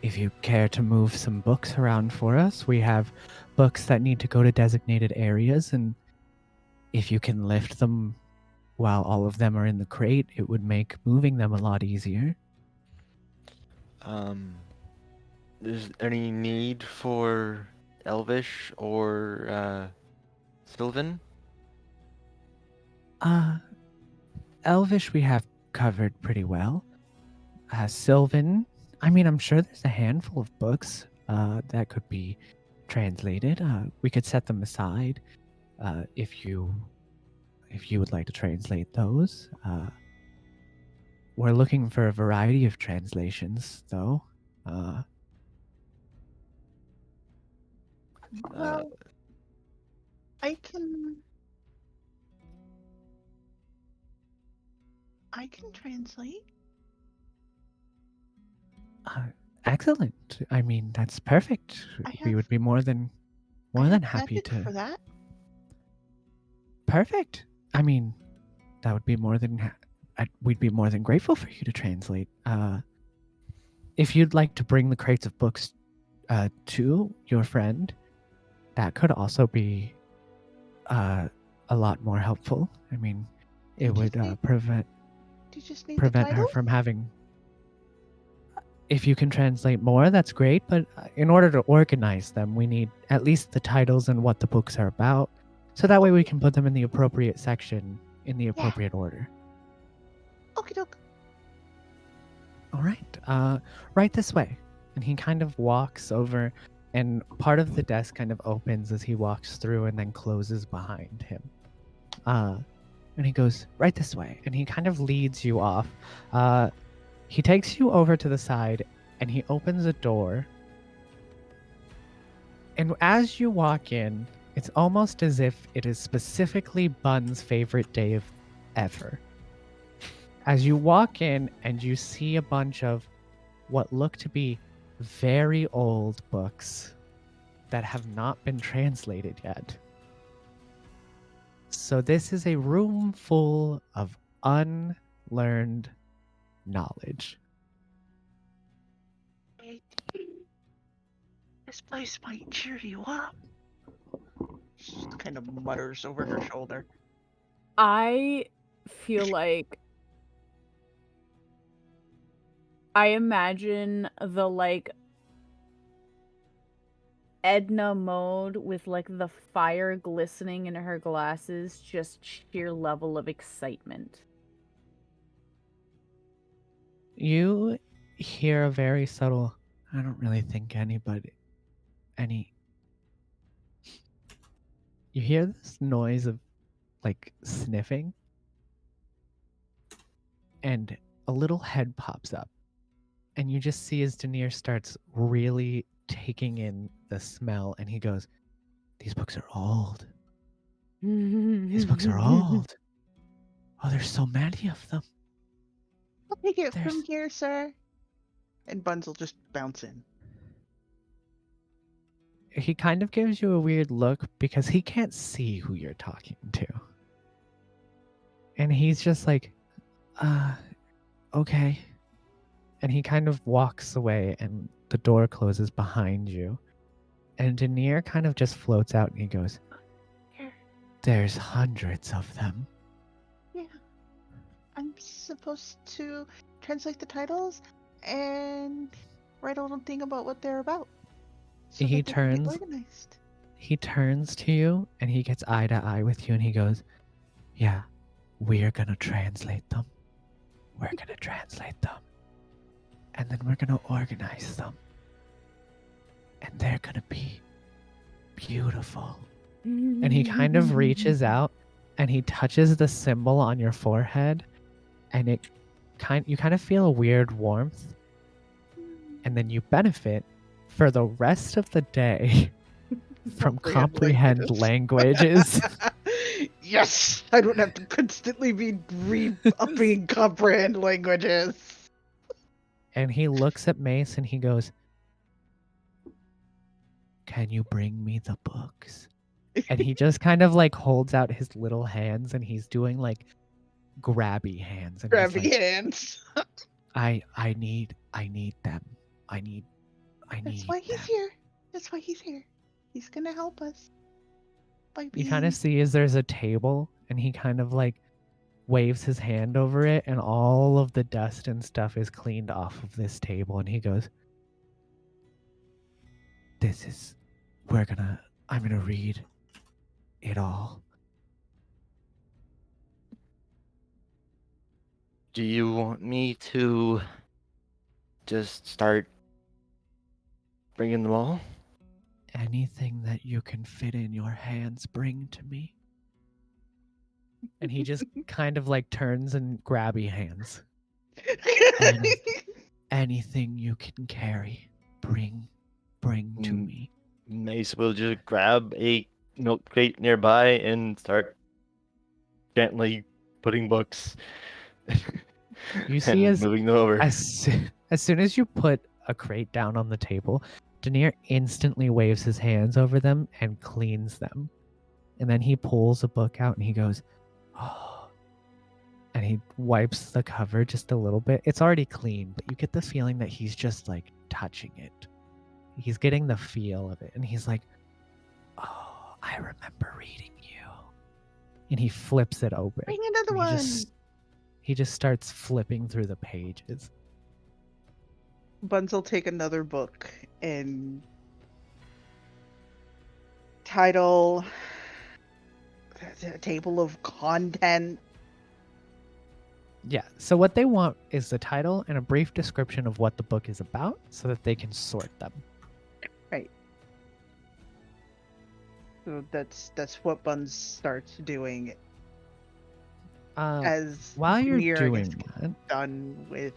If you care to move some books around for us, we have books that need to go to designated areas, and if you can lift them while all of them are in the crate, it would make moving them a lot easier. Is any need for Elvish or Sylvan? Elvish we have covered pretty well. Sylvan, I mean, I'm sure there's a handful of books that could be translated. We could set them aside if you would like to translate those. We're looking for a variety of translations, though. Well, I can translate. Excellent. I mean, that's perfect. We would be more than happy magic to. for that. Perfect. I mean, that would be more than. We'd be more than grateful for you to translate. If you'd like to bring the crates of books to your friend, that could also be a lot more helpful. I mean, it would prevent Do you just need the her title? from having. If you can translate more, that's great. But in order to organize them, we need at least the titles and what the books are about, so that way we can put them in the appropriate section in the appropriate order. Okie doke. All right. Right this way. And he kind of walks over, and part of the desk kind of opens as he walks through and then closes behind him. And he goes, "Right this way." And he kind of leads you off. He takes you over to the side and he opens a door. And as you walk in, it's almost as if it is specifically Bun's favorite day of ever. as you walk in and you see a bunch of what look to be very old books that have not been translated yet. So this is a room full of unlearned knowledge. This place might cheer you up. She just kind of mutters over her shoulder. I feel like I imagine the like Edna mode with like the fire glistening in her glasses, just sheer level of excitement. You hear a very subtle, I don't really think you hear this noise of like sniffing, and a little head pops up, and you just see as Denier starts really taking in the smell, and he goes, "These books are old. These books are old. Oh, there's so many of them." I'll take it from There's- here, sir. And Buns will just bounce in. He kind of gives you a weird look because he can't see who you're talking to. And he's just like, okay. And he kind of walks away and the door closes behind you. And Denier kind of just floats out and he goes, Here. "There's hundreds of them." Yeah. I'm supposed to translate the titles and write a little thing about what they're about. So He that they can get turns- organized. He turns to you and he gets eye to eye with you and he goes, "Yeah, we're gonna translate them. We're gonna translate them. And then we're gonna organize them. And they're gonna be beautiful." And he kind of reaches out and he touches the symbol on your forehead, and you kind of feel a weird warmth, and then you benefit for the rest of the day from comprehend languages. Yes! I don't have to constantly be re-upping comprehend languages. And he looks at Mace and he goes, "Can you bring me the books?" And he just kind of like holds out his little hands and he's doing like grabby hands, and he's Grabby like, hands. I need them. I need That's why he's them." here. That's why he's here. He's gonna help us. By You being... kind of see as there's a table and he kind of like waves his hand over it and all of the dust and stuff is cleaned off of this table, and he goes, I'm gonna read it all. Do you want me to just start bringing them all? Anything that you can fit in your hands, bring to me. And he just kind of like turns and grabby hands. Anything you can carry, bring to Mm. me. Mace will just grab a milk crate nearby and start gently putting books You see and as moving them over. as soon as you put a crate down on the table, Denier instantly waves his hands over them and cleans them. And then he pulls a book out and he goes, "Oh." And he wipes the cover just a little bit. It's already clean, but you get the feeling that he's just like touching it. He's getting the feel of it. And he's like, "Oh, I remember reading you." And he flips it open. Bring another And one. he just starts flipping through the pages. Buns will take another book and title the table of content. Yeah. So what they want is the title and a brief description of what the book is about so that they can sort them. Right. So that's what Buns starts doing as While you're Nier doing is that, done with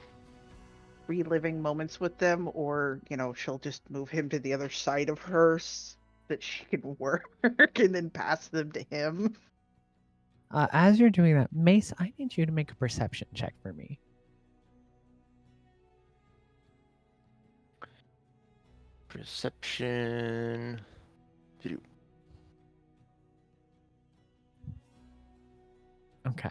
reliving moments with them, or she'll just move him to the other side of her that she can work and then pass them to him. As you're doing that, Mace, I need you to make a perception check for me. Perception. Okay.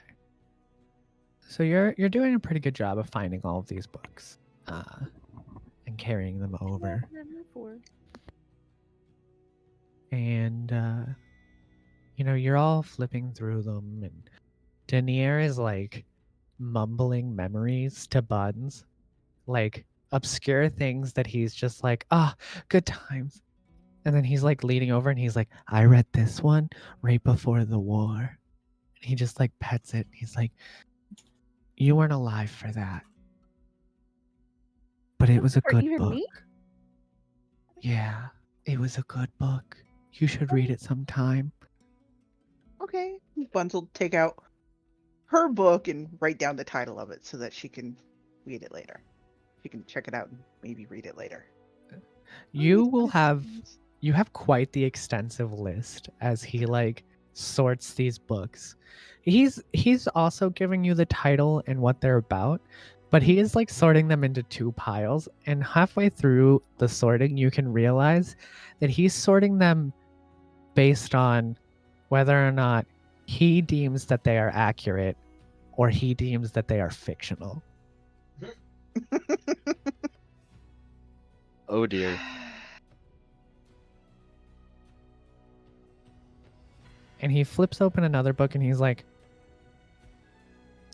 So you're doing a pretty good job of finding all of these books, and carrying them over. And you're all flipping through them, and Denier is like mumbling memories to Buns, like obscure things that he's just like, good times. And then he's like leaning over and he's like, I read this one right before the war. And he just like pets it. He's like, you weren't alive for that. But it was a Or good even book. me? Yeah, it was a good book. You should read it sometime. Okay. Buns will take out her book and write down the title of it so that she can read it later. She can check it out and maybe read it later. You have quite the extensive list as he like sorts these books. He's also giving you the title and what they're about, but he is like sorting them into two piles, and halfway through the sorting you can realize that he's sorting them based on whether or not he deems that they are accurate or he deems that they are fictional. Oh dear. And he flips open another book and he's like,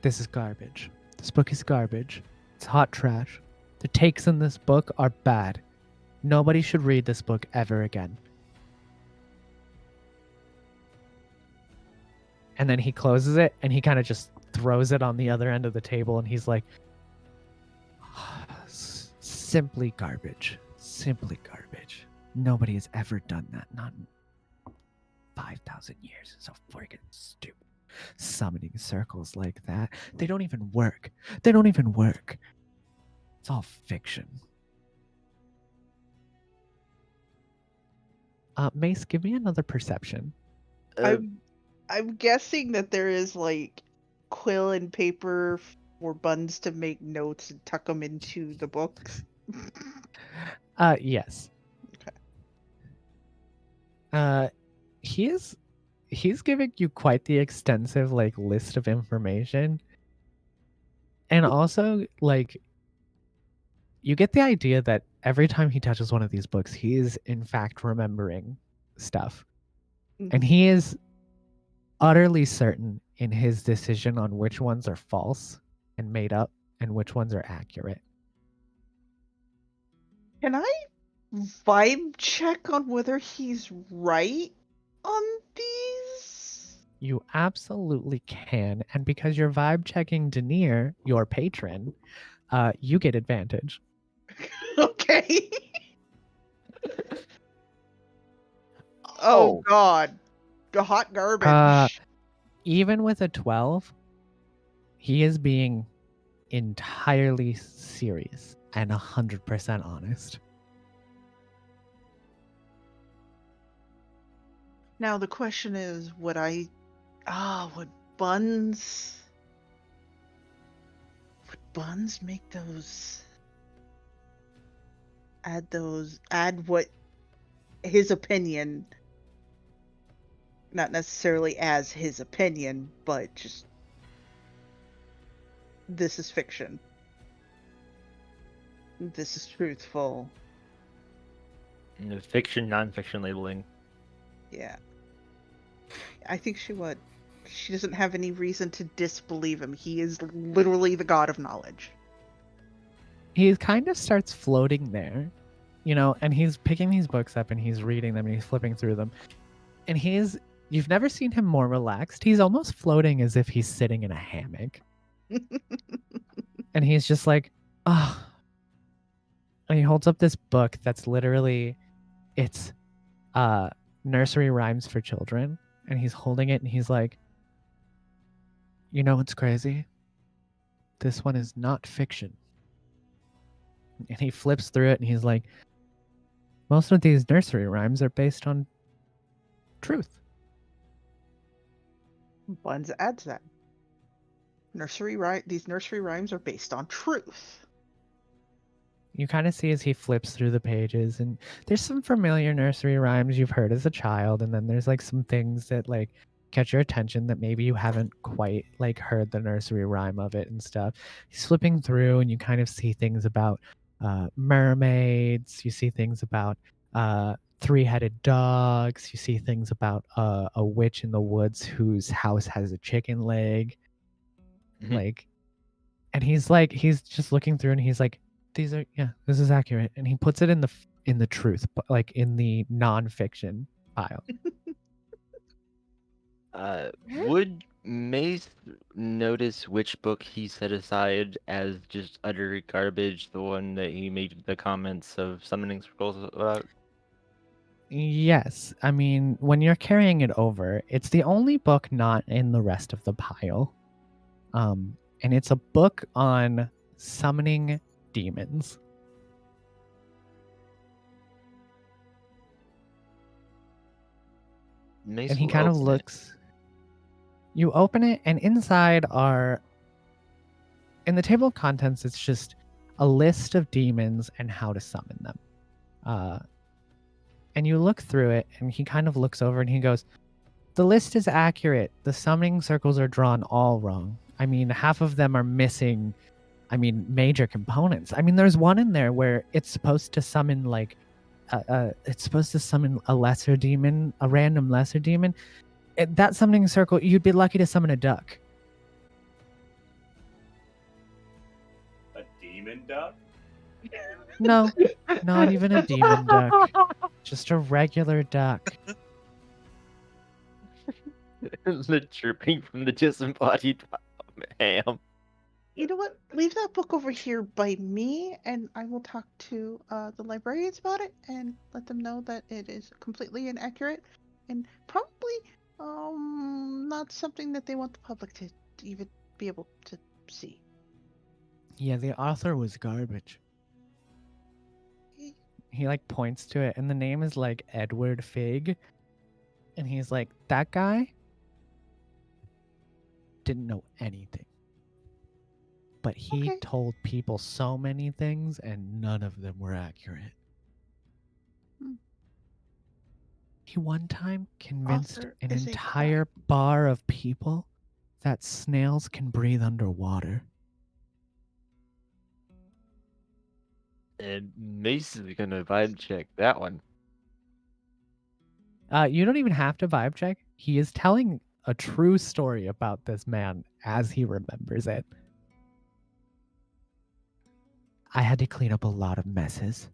this is garbage. This book is garbage. It's hot trash. The takes in this book are bad. Nobody should read this book ever again. And then he closes it and he kind of just throws it on the other end of the table and he's like, simply garbage. Simply garbage. Nobody has ever done that. Not in 5,000 years. So freaking stupid. Summoning circles like that. They don't even work. They don't even work. It's all fiction. Mace, give me another perception. I'm guessing that there is like quill and paper for Buns to make notes and tuck them into the books. Yes. Okay. He's giving you quite the extensive like list of information. And also like you get the idea that every time he touches one of these books, he is in fact remembering stuff. And he is utterly certain in his decision on which ones are false and made up and which ones are accurate. Can I vibe check on whether he's right on these? You absolutely can. And because you're vibe checking Denier, your patron, you get advantage. Okay. Oh God. The hot garbage. Even with a 12, he is being entirely serious and 100% honest. Now the question is, would Buns make add what his opinion, not necessarily as his opinion, but just this is fiction. This is truthful. Fiction, non-fiction labeling. Yeah. I think she would. She doesn't have any reason to disbelieve him. He is literally the god of knowledge. He kind of starts floating there, and he's picking these books up and he's reading them and he's flipping through them. And you've never seen him more relaxed. He's almost floating as if he's sitting in a hammock. And he's just like, and he holds up this book that's literally, it's nursery rhymes for children. And he's holding it and he's like, you know what's crazy? This one is not fiction. And he flips through it and he's like, most of these nursery rhymes are based on truth. Buns adds that. These nursery rhymes are based on truth. You kind of see as he flips through the pages, and there's some familiar nursery rhymes you've heard as a child, and then there's like some things that like catch your attention that maybe you haven't quite like heard the nursery rhyme of it and stuff. He's flipping through, and you kind of see things about mermaids. You see things about three-headed dogs. You see things about a witch in the woods whose house has a chicken leg. Like, and he's just looking through, and he's like, these are, yeah, this is accurate, and he puts it in the truth, but like in the nonfiction pile. Would Mace notice which book he set aside as just utter garbage, the one that he made the comments of summoning scrolls about? Yes, I mean, when you're carrying it over, it's the only book not in the rest of the pile. And it's a book on summoning demons. Mace And he will kind of open it. looks. You open it, and inside are, in the table of contents, it's just a list of demons and how to summon them. And you look through it, and he kind of looks over and he goes, the list is accurate. The summoning circles are drawn all wrong. I mean, half of them are missing, major components. I mean, there's one in there where it's supposed to summon like, it's supposed to summon a lesser demon, a random lesser demon. That summoning circle, you'd be lucky to summon a duck. A demon duck? No, not even a demon duck. Just a regular duck. The chirping from the disembodied ham. You know what? Leave that book over here by me, and I will talk to the librarians about it and let them know that it is completely inaccurate and probably not something that they want the public to even be able to see. Yeah, the author was garbage. He like points to it, and the name is like Edward Fig. And he's like, that guy didn't know anything. But he Okay. told people so many things, and none of them were accurate. Hmm. He one time convinced Author an is a entire bar of people that snails can breathe underwater. And Mace is gonna vibe check that one. You don't even have to vibe check. He is telling a true story about this man as he remembers it. I had to clean up a lot of messes.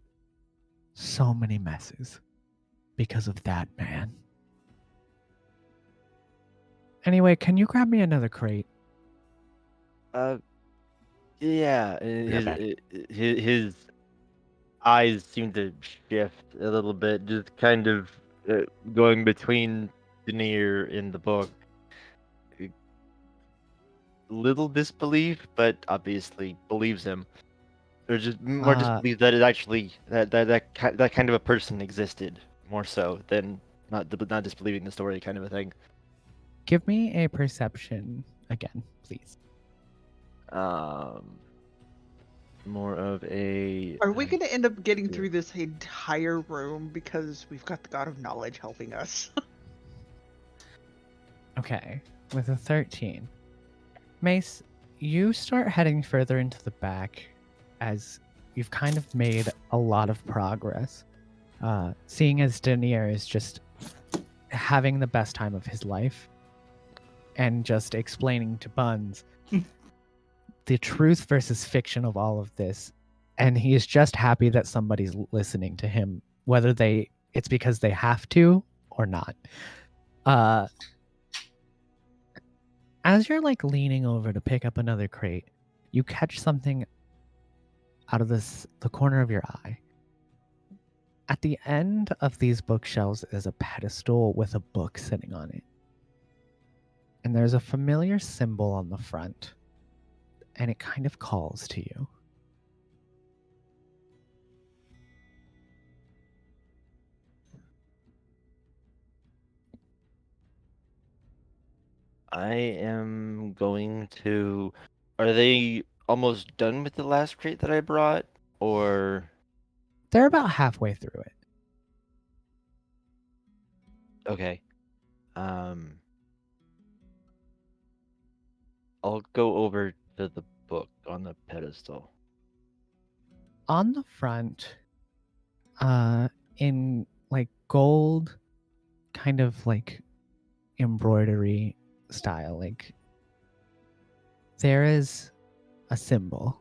So many messes. Because of that man. Anyway, can you grab me another crate? Yeah, back. his eyes seem to shift a little bit, just kind of going between Denier and the book. Little disbelief, but obviously believes him. Or just more disbelief that it actually that kind of a person existed, more so than not disbelieving the story, kind of a thing. Give me a perception again, please. More of a. Are we going to end up getting through this entire room because we've got the God of Knowledge helping us? Okay, with a 13. Mace, you start heading further into the back as you've kind of made a lot of progress. Seeing as Denier is just having the best time of his life and just explaining to Buns the truth versus fiction of all of this. And he is just happy that somebody's listening to him, whether it's because they have to or not. As you're like leaning over to pick up another crate, you catch something out of the corner of your eye. At the end of these bookshelves is a pedestal with a book sitting on it. And there's a familiar symbol on the front. And it kind of calls to you. I am going to. Are they almost done with the last crate that I brought, or They're about halfway through it. okay? Um, I'll go over to the book on the pedestal. On the front, in like gold, kind of like embroidery style, like there is a symbol,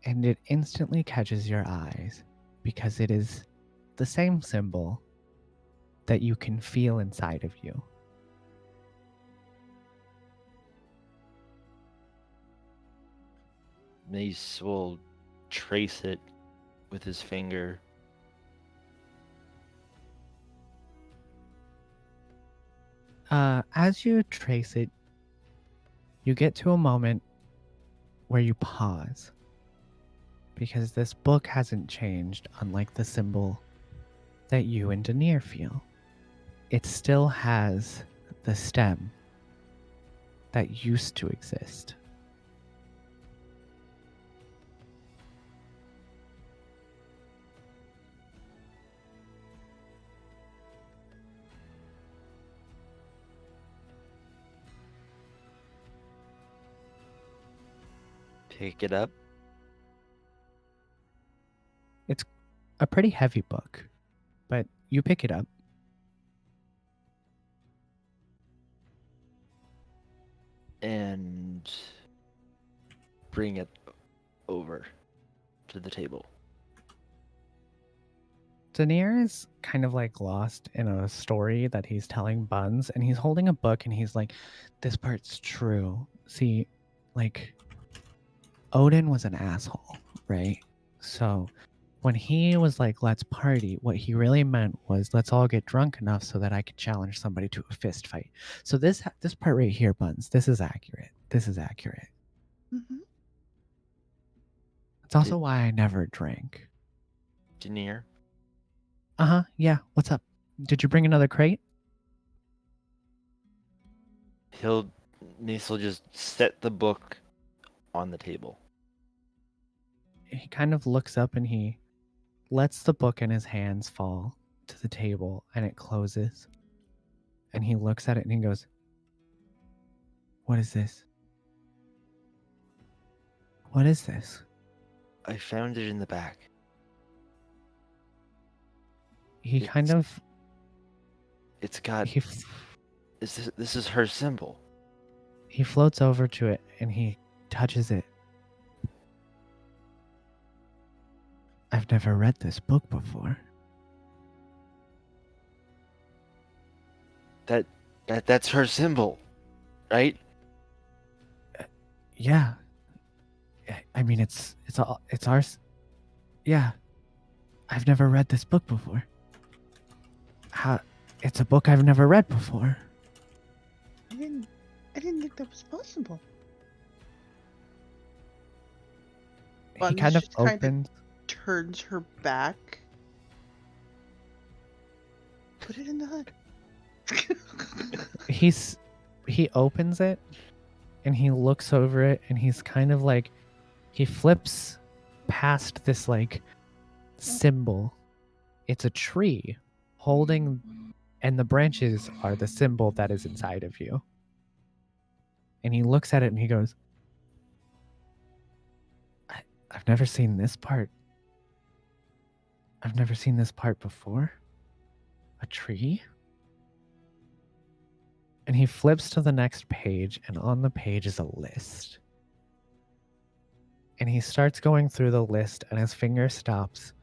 and it instantly catches your eyes because it is the same symbol that you can feel inside of you. Mace will trace it with his finger. As you trace it, you get to a moment where you pause because this book hasn't changed, unlike the symbol that you and Denier feel. It still has the stem that used to exist. Pick it up. It's a pretty heavy book, but you pick it up. And bring it over to the table. Denier is kind of like lost in a story that he's telling Buns, and he's holding a book and he's like, this part's true. See, like, Odin was an asshole, right? So when he was like, let's party, what he really meant was, let's all get drunk enough so that I could challenge somebody to a fist fight. So this part right here, Buns, this is accurate. This is accurate. Mm-hmm. It's also Did- why I never drank. Denier, Uh-huh, yeah, what's up? Did you bring another crate? Mace will just set the book on the table. He kind of looks up and he lets the book in his hands fall to the table, and it closes. And he looks at it and he goes, what is this? What is this? I found it in the back. He kind It's- of It's got. he This is her symbol. he floats over to it and he touches it. I've never read this book before. That's her symbol, right? Yeah. I mean, it's ours. Yeah. I've never read this book before. It's a book I've never read before. I didn't think that was possible. He Buns kind of just kinda- opens. Turns her back. Put it in the hood. He opens it and he looks over it and he's kind of like, he flips past this like symbol. It's a tree holding, and the branches are the symbol that is inside of you. And he looks at it and he goes, I've never seen this part. I've never seen this part before. A tree? And he flips to the next page, and on the page is a list. And he starts going through the list, and his finger stops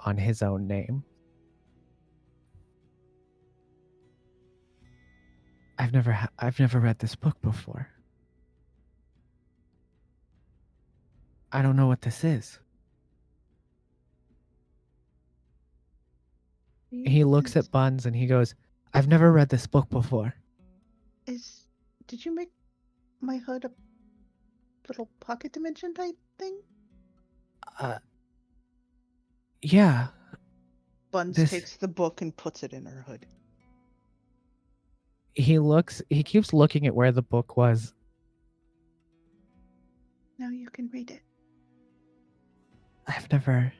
on his own name. I've never read this book before. I don't know what this is. He looks at Buns and he goes, I've never read this book before. Did you make my hood a little pocket dimension type thing? Yeah. Buns This- takes the book and puts it in her hood. He keeps looking at where the book was. Now you can read it. I've never.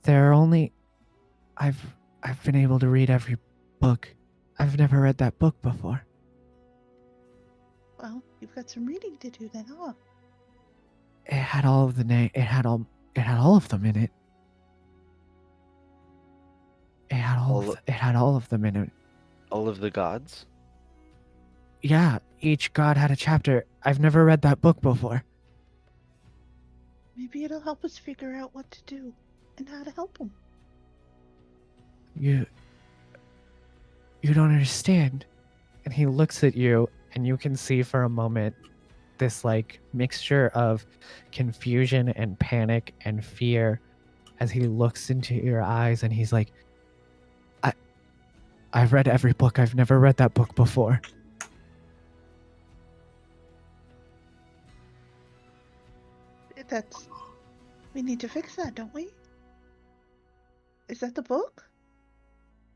There are only. I've been able to read every book. I've never read that book before. Well, you've got some reading to do then, huh? It had all of the name. It had all of them in it. It had it had all of them in it. All of the gods? Yeah, each god had a chapter. I've never read that book before. Maybe it'll help us figure out what to do and how to help them. You don't understand. And he looks at you, and you can see for a moment this like mixture of confusion and panic and fear as he looks into your eyes, and he's like, I've read every book. I've never read that book before. We need to fix that, don't we? Is that the book?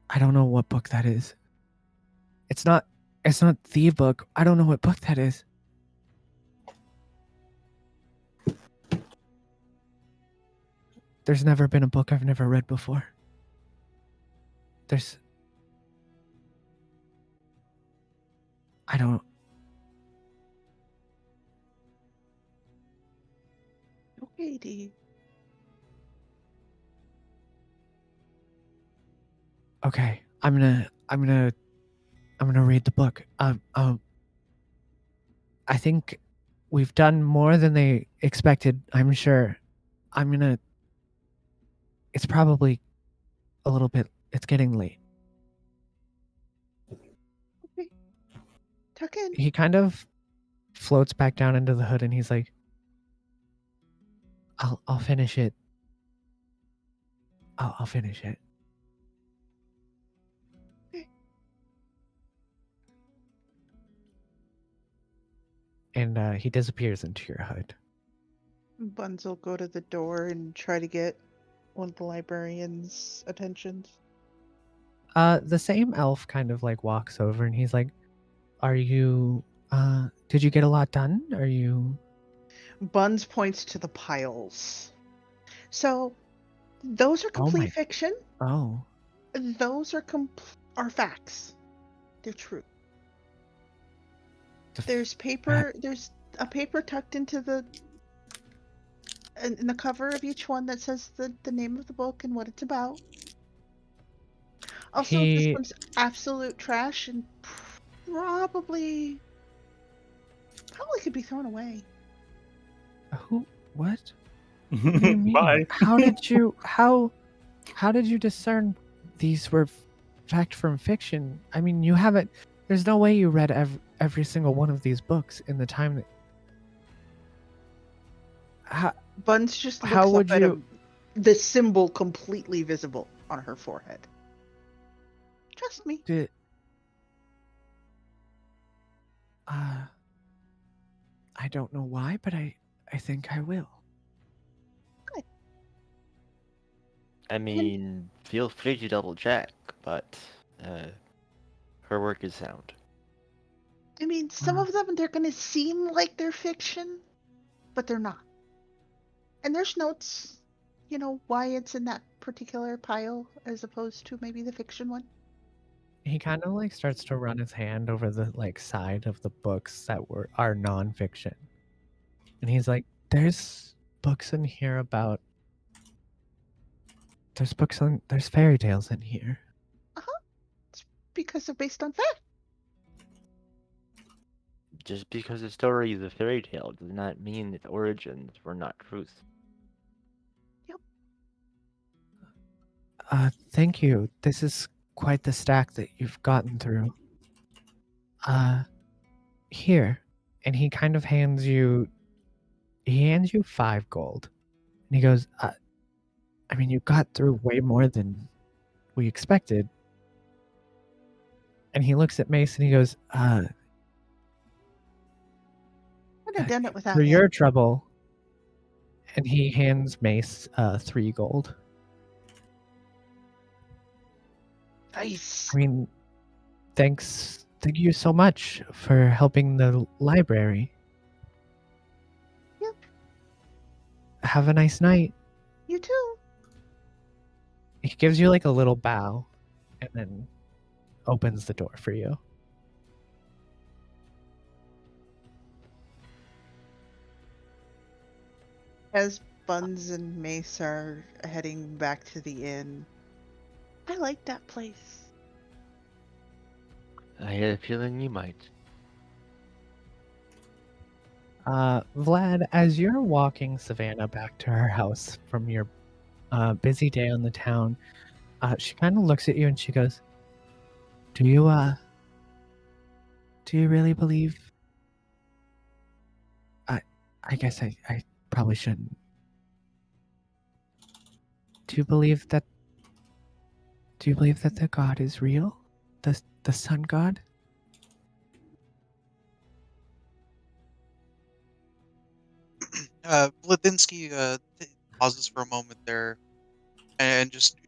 I don't know what book that is. It's not the book. I don't know what book that is. There's never been a book I've never read before. I don't. Okay, D. Okay, I'm gonna read the book. I think we've done more than they expected. I'm sure. It's probably a little bit. It's getting late. Okay. Tuck in. He kind of floats back down into the hood, and he's like, I'll finish it. I'll finish it. Okay. And he disappears into your hood. Buns will go to the door and try to get one of the librarian's attentions. The same elf kind of like walks over, and he's like, are you did you get a lot done? Are you Buns points to the piles. So, those are complete fiction. Oh. Those are facts. They're true. There's paper. There's a paper tucked into in the cover of each one that says the name of the book and what it's about. Also, this one's absolute trash and probably could be thrown away. Who? What? What do you mean? Bye. How did you discern these were fact from fiction? I mean, you haven't. There's no way you read every single one of these books in the time that. Buns just looks how up would at you? The symbol completely visible on her forehead. Trust me. I don't know why, but I think I will. Good. I mean, feel free to double check, but her work is sound. I mean, some of them, they're going to seem like they're fiction, but they're not. And there's notes, why it's in that particular pile as opposed to maybe the fiction one. He kind of like starts to run his hand over the like side of the books that are nonfiction, and he's like, "There's books in here about. There's fairy tales in here." It's because they're based on fact. Just because the story is a fairy tale does not mean its origins were not truth. Yep. Thank you. This is quite the stack that you've gotten through. Here. And he kind of hands you 5 gold. And he goes, I mean, you got through way more than we expected. And he looks at Mace and he goes, I'd have done it without for him. your trouble. And he hands Mace 3 gold. Nice. I mean, thank you so much for helping the library. Yep. Have a nice night. You too. He gives you like a little bow and then opens the door for you. As Buns and Mace are heading back to the inn, I like that place. I had a feeling you might. Vlad, as you're walking Savannah back to her house from your busy day on the town, she kind of looks at you and she goes, do you really believe? I guess I probably shouldn't. Do you believe that the god is real? The sun god? Vladinsky pauses for a moment there and just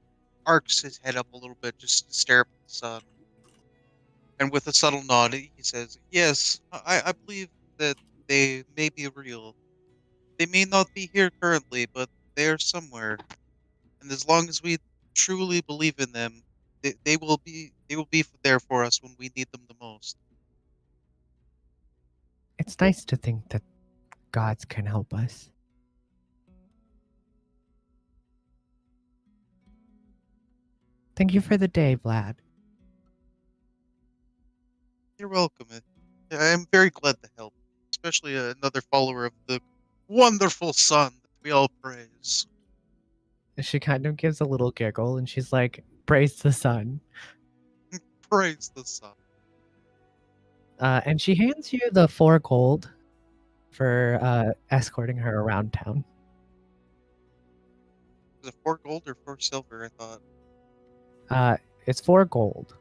arcs his head up a little bit just to stare up at the sun. And with a subtle nod, he says, "Yes, I believe that they may be real. They may not be here currently, but they are somewhere. And as long as we truly believe in them, they will be there for us when we need them the most." It's nice to think that gods can help us. Thank you for the day, Vlad. You're welcome. I am very glad to help, especially another follower of the wonderful sun that we all praise. She kind of gives a little giggle and she's like, praise the sun. Praise the sun. And she hands you the 4 gold for escorting her around town. Is it 4 gold or 4 silver? I thought. It's 4 gold.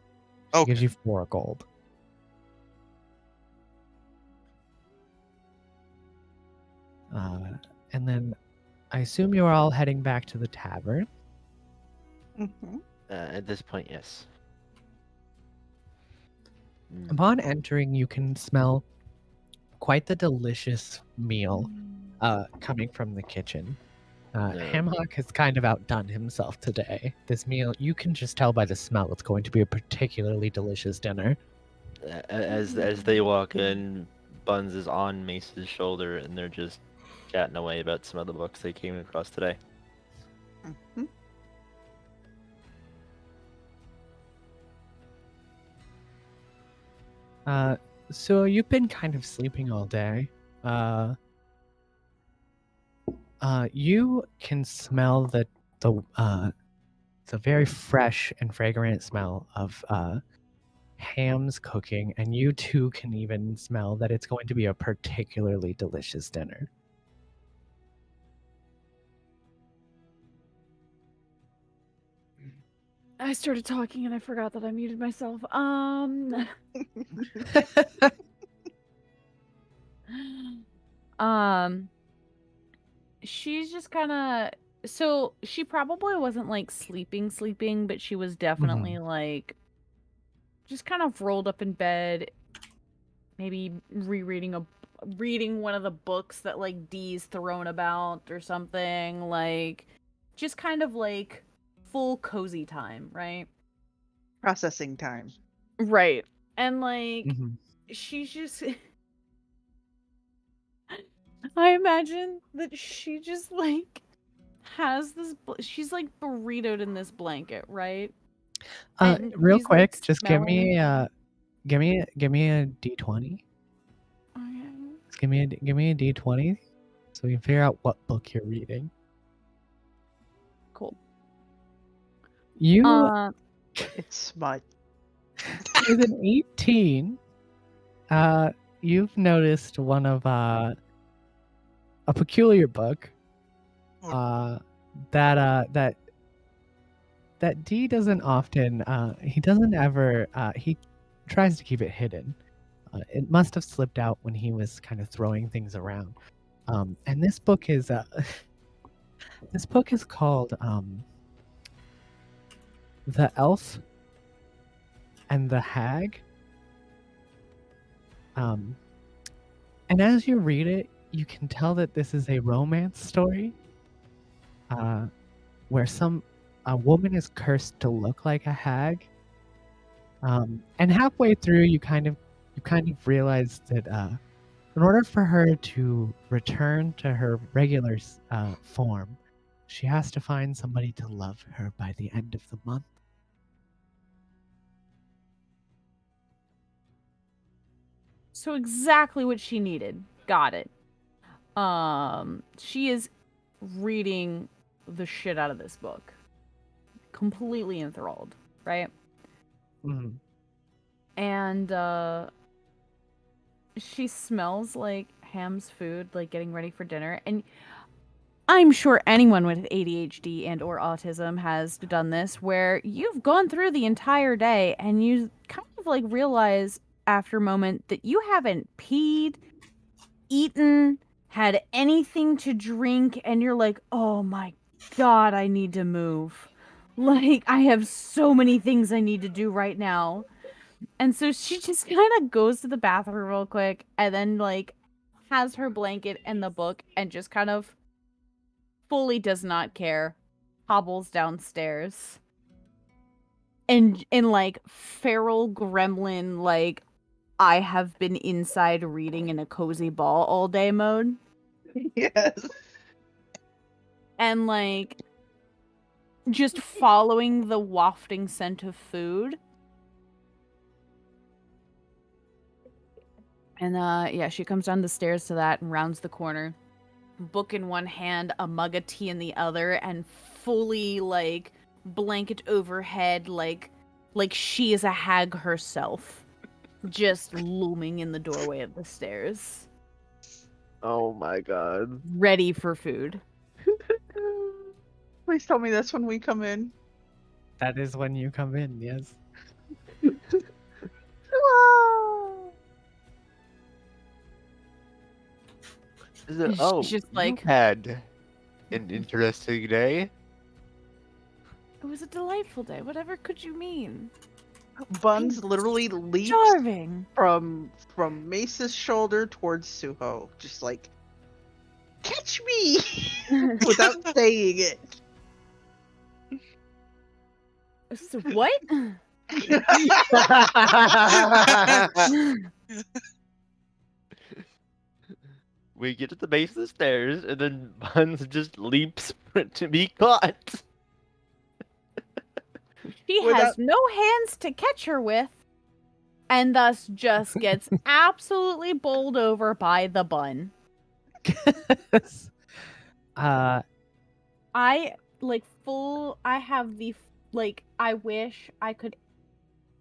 She gives Okay. you 4 gold. And then I assume you're all heading back to the tavern. Mm-hmm. At this point, yes. Upon entering, you can smell quite the delicious meal coming from the kitchen. No. Hamhock has kind of outdone himself today. This meal, you can just tell by the smell, it's going to be a particularly delicious dinner. As they walk in, Buns is on Mace's shoulder, and they're just chatting away about some of the books they came across today. Mm-hmm. So you've been kind of sleeping all day. You can smell the very fresh and fragrant smell of Ham's cooking, and you too can even smell that it's going to be a particularly delicious dinner. I started talking and I forgot that I muted myself. She's just kind of, so she probably wasn't like sleeping, but she was definitely like just kind of rolled up in bed, maybe reading one of the books that like Dee's thrown about or something, like just kind of like full cozy time, right? Processing time. Right. And like Mhm. she's just I imagine that she just like has this she's like burritoed in this blanket, right? And Real she's like quick, just smelling. give me a d20. Okay. Just give me a d20, so we can figure out what book you're reading. Cool. You It's smut. with an 18, you've noticed one of a peculiar book that D doesn't often he doesn't ever he tries to keep it hidden. It must have slipped out when he was kind of throwing things around. And this book is called The Elf and the hag. And as you read it, you can tell that this is a romance story, where a woman is cursed to look like a hag. And halfway through, you kind of realize that in order for her to return to her regular form, she has to find somebody to love her by the end of the month. So exactly what she needed. Got it. She is reading the shit out of this book. Completely enthralled, right? Mhm. And she smells like Ham's food, like getting ready for dinner. And I'm sure anyone with ADHD and or autism has done this, where you've gone through the entire day and you kind of like realize after a moment that you haven't peed, eaten, had anything to drink, and you're like, oh my god, I need to move. Like, I have so many things I need to do right now. And so she just kind of goes to the bathroom real quick and then, like, has her blanket and the book and just kind of fully does not care, hobbles downstairs. And in, like, feral gremlin, like, I have been inside reading in a cozy ball all day mode. Yes. And, like, just following the wafting scent of food. And yeah, she comes down the stairs to that and rounds the corner. Book in one hand, a mug of tea in the other, and fully like blanket overhead, like she is a hag herself, just looming in the doorway of the stairs, Oh my god. ready for food. Please tell me that's when we come in. That is when you come in, yes. She's Oh, just you like, had an interesting day. it was a delightful day. Whatever could you mean? Buns literally leaps Starving. from Mace's shoulder towards Suho, just like, catch me, without saying it. So what? We get to the base of the stairs, and then Buns just leaps for it to be caught. She Without- has no hands to catch her with, and thus just gets absolutely bowled over by the bun. uh, I have the I wish I could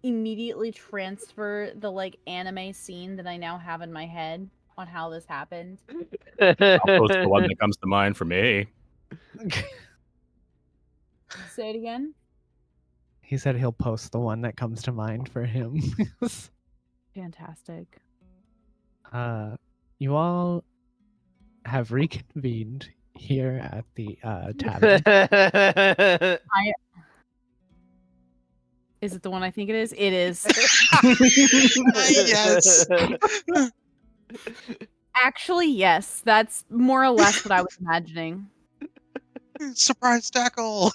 immediately transfer the like anime scene that I now have in my head on how this happened. I'll post the one that comes to mind for me. Say it again. he said he'll post the one that comes to mind for him. Fantastic. You all have reconvened here at the tavern. Is it the one I think it is? It is. Yes. Actually, yes. That's more or less what I was imagining. Surprise tackle.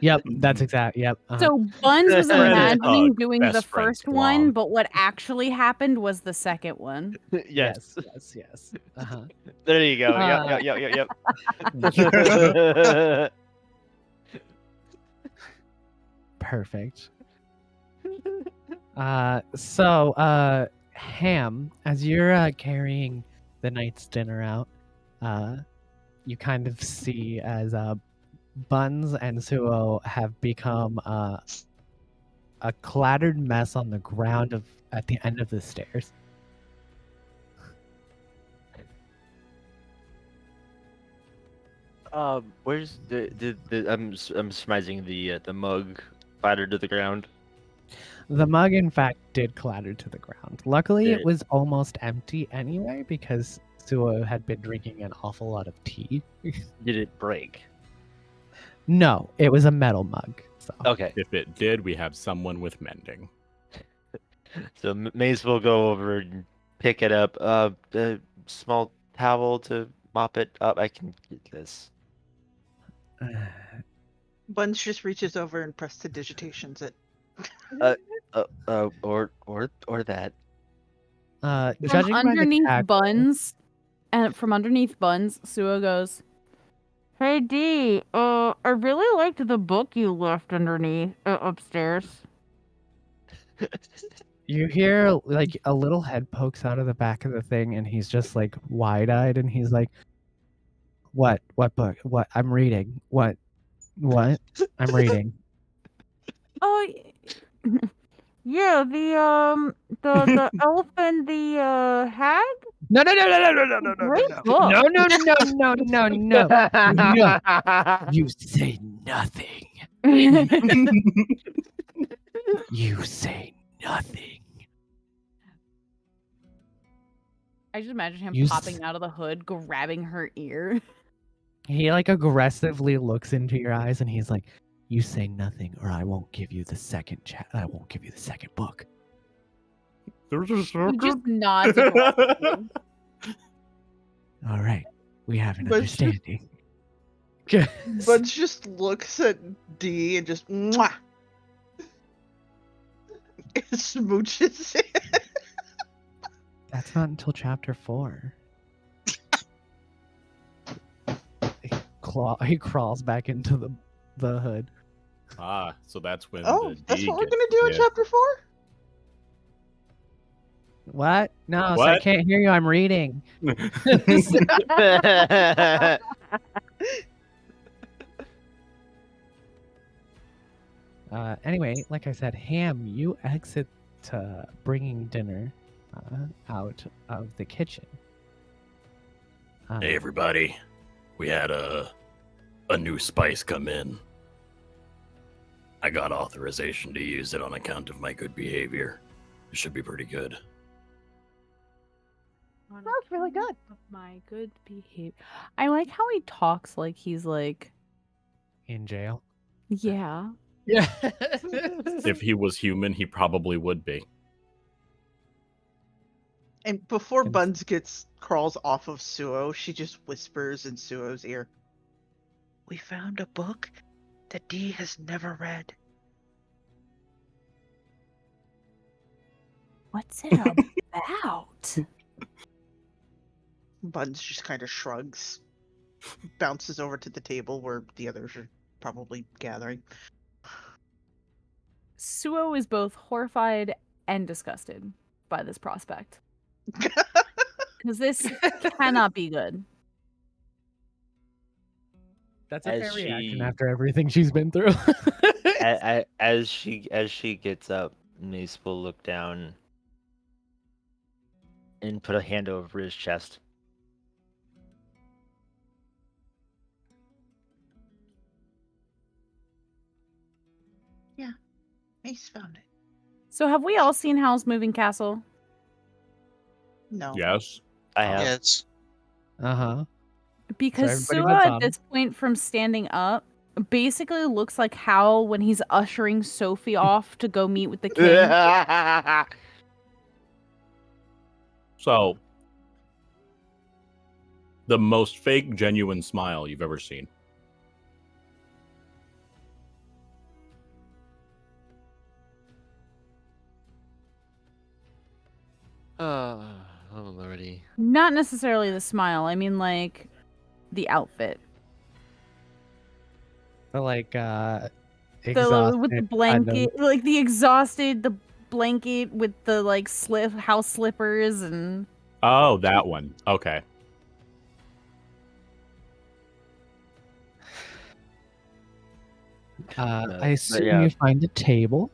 Yep, that's exact. Yep. So Buns was Friend imagining hug, doing the best friend first swap. one, but what actually happened was the second one. Yes. yes. Uh-huh. There you go. Uh, Yep. Perfect. So, Ham, as you're carrying the night's dinner out, you kind of see as Buns and Suo have become a clattered mess on the ground at the end of the stairs. Where's the I'm surmising the mug clattered to the ground. The mug, in fact, did clatter to the ground. Luckily, Did it it? was almost empty anyway because Suo had been drinking an awful lot of tea. Did it break? No, it was a metal mug. So Okay. If it did, we have someone with mending. So Mace will go over and pick it up. A small towel to mop it up. I can get this. Buns just reaches over and prestidigitations it. Or that. From Judging by the underneath cackle, Buns, and from underneath Buns, Suo goes, "Hey D, I really liked the book you left underneath upstairs." you hear like a little head pokes out of the back of the thing, and he's just like wide-eyed, and he's like, "What? What book? What? I'm reading. What? What? I'm reading." Oh, yeah, the elf and the hag. No, no, no, no, no, no, no, no, no, Great no, book. no, no, no, no, no, no, no. You say nothing. You say nothing. I just imagine him You popping out of the hood, grabbing her ear. He like aggressively looks into your eyes, and he's like, "You say nothing, or I won't give you the second chat. I won't give you the second book." There's a He circle. just nods aggressively. All right, we have an But just- understanding. Buns just looks at D and just mwah! And smooches it. That's not until chapter 4. He crawls back into the hood. Ah, so that's when Oh, the that's D what we're gets gonna do in hit. chapter 4? What? No, so I What? can't hear you. I'm reading. Anyway, like I said, Ham, you exit bringing dinner out of the kitchen. Hey everybody, we had a new spice come in. I got authorization to use it on account of my good behavior. It should be pretty good. That's really good. Of my good behavior. I like how he talks like he's like, In jail. yeah. Yeah. If he was human, he probably would be. And before And- Buns crawls off of Suo, she just whispers in Suo's ear, "We found a book that D has never read." What's it about? Buns just kind of shrugs, bounces over to the table where the others are probably gathering. Suo is both horrified and disgusted by this prospect. Because this cannot be good. That's a As fair reaction she- after everything she's been through. As she gets up, Mace will look down and put a hand over his chest. Mace found it. So have we all seen Howl's Moving Castle? No. Yes. I have. Yes. Uh-huh. Because everybody Suo but at Tom. this point from standing up basically looks like Howl when he's ushering Sophie off to go meet with the king. So, the most fake, genuine smile you've ever seen. Oh lordy. Not necessarily the smile. I mean, like, the outfit. But like With the exhausted, kind blanket, of- like the exhausted, the blanket with the like house slippers and Oh, that one. Okay. I assume yeah. you find a table.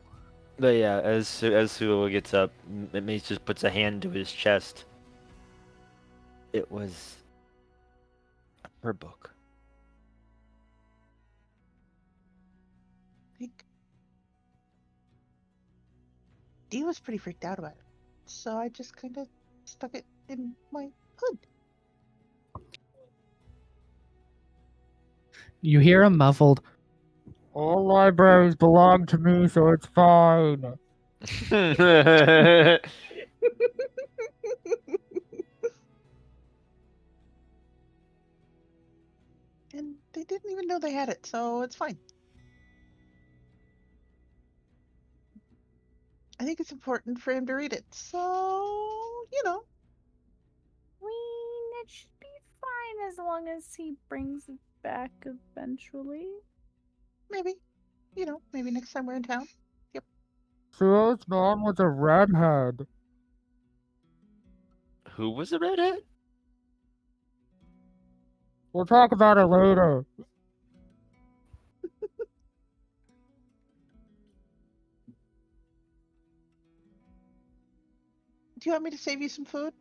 But yeah, as Sulu gets up, Mace just puts a hand to his chest. It was her book. I think D was pretty freaked out about it, so I just kind of stuck it in my hood. You hear a muffled All libraries belong to me, so it's fine. And they didn't even know they had it, so it's fine. I think it's important for him to read it, so I mean, it should be fine as long as he brings it back eventually. maybe, maybe next time we're in town. Suo's mom was a redhead. Who was the redhead? We'll talk about it later. Do you want me to save you some food?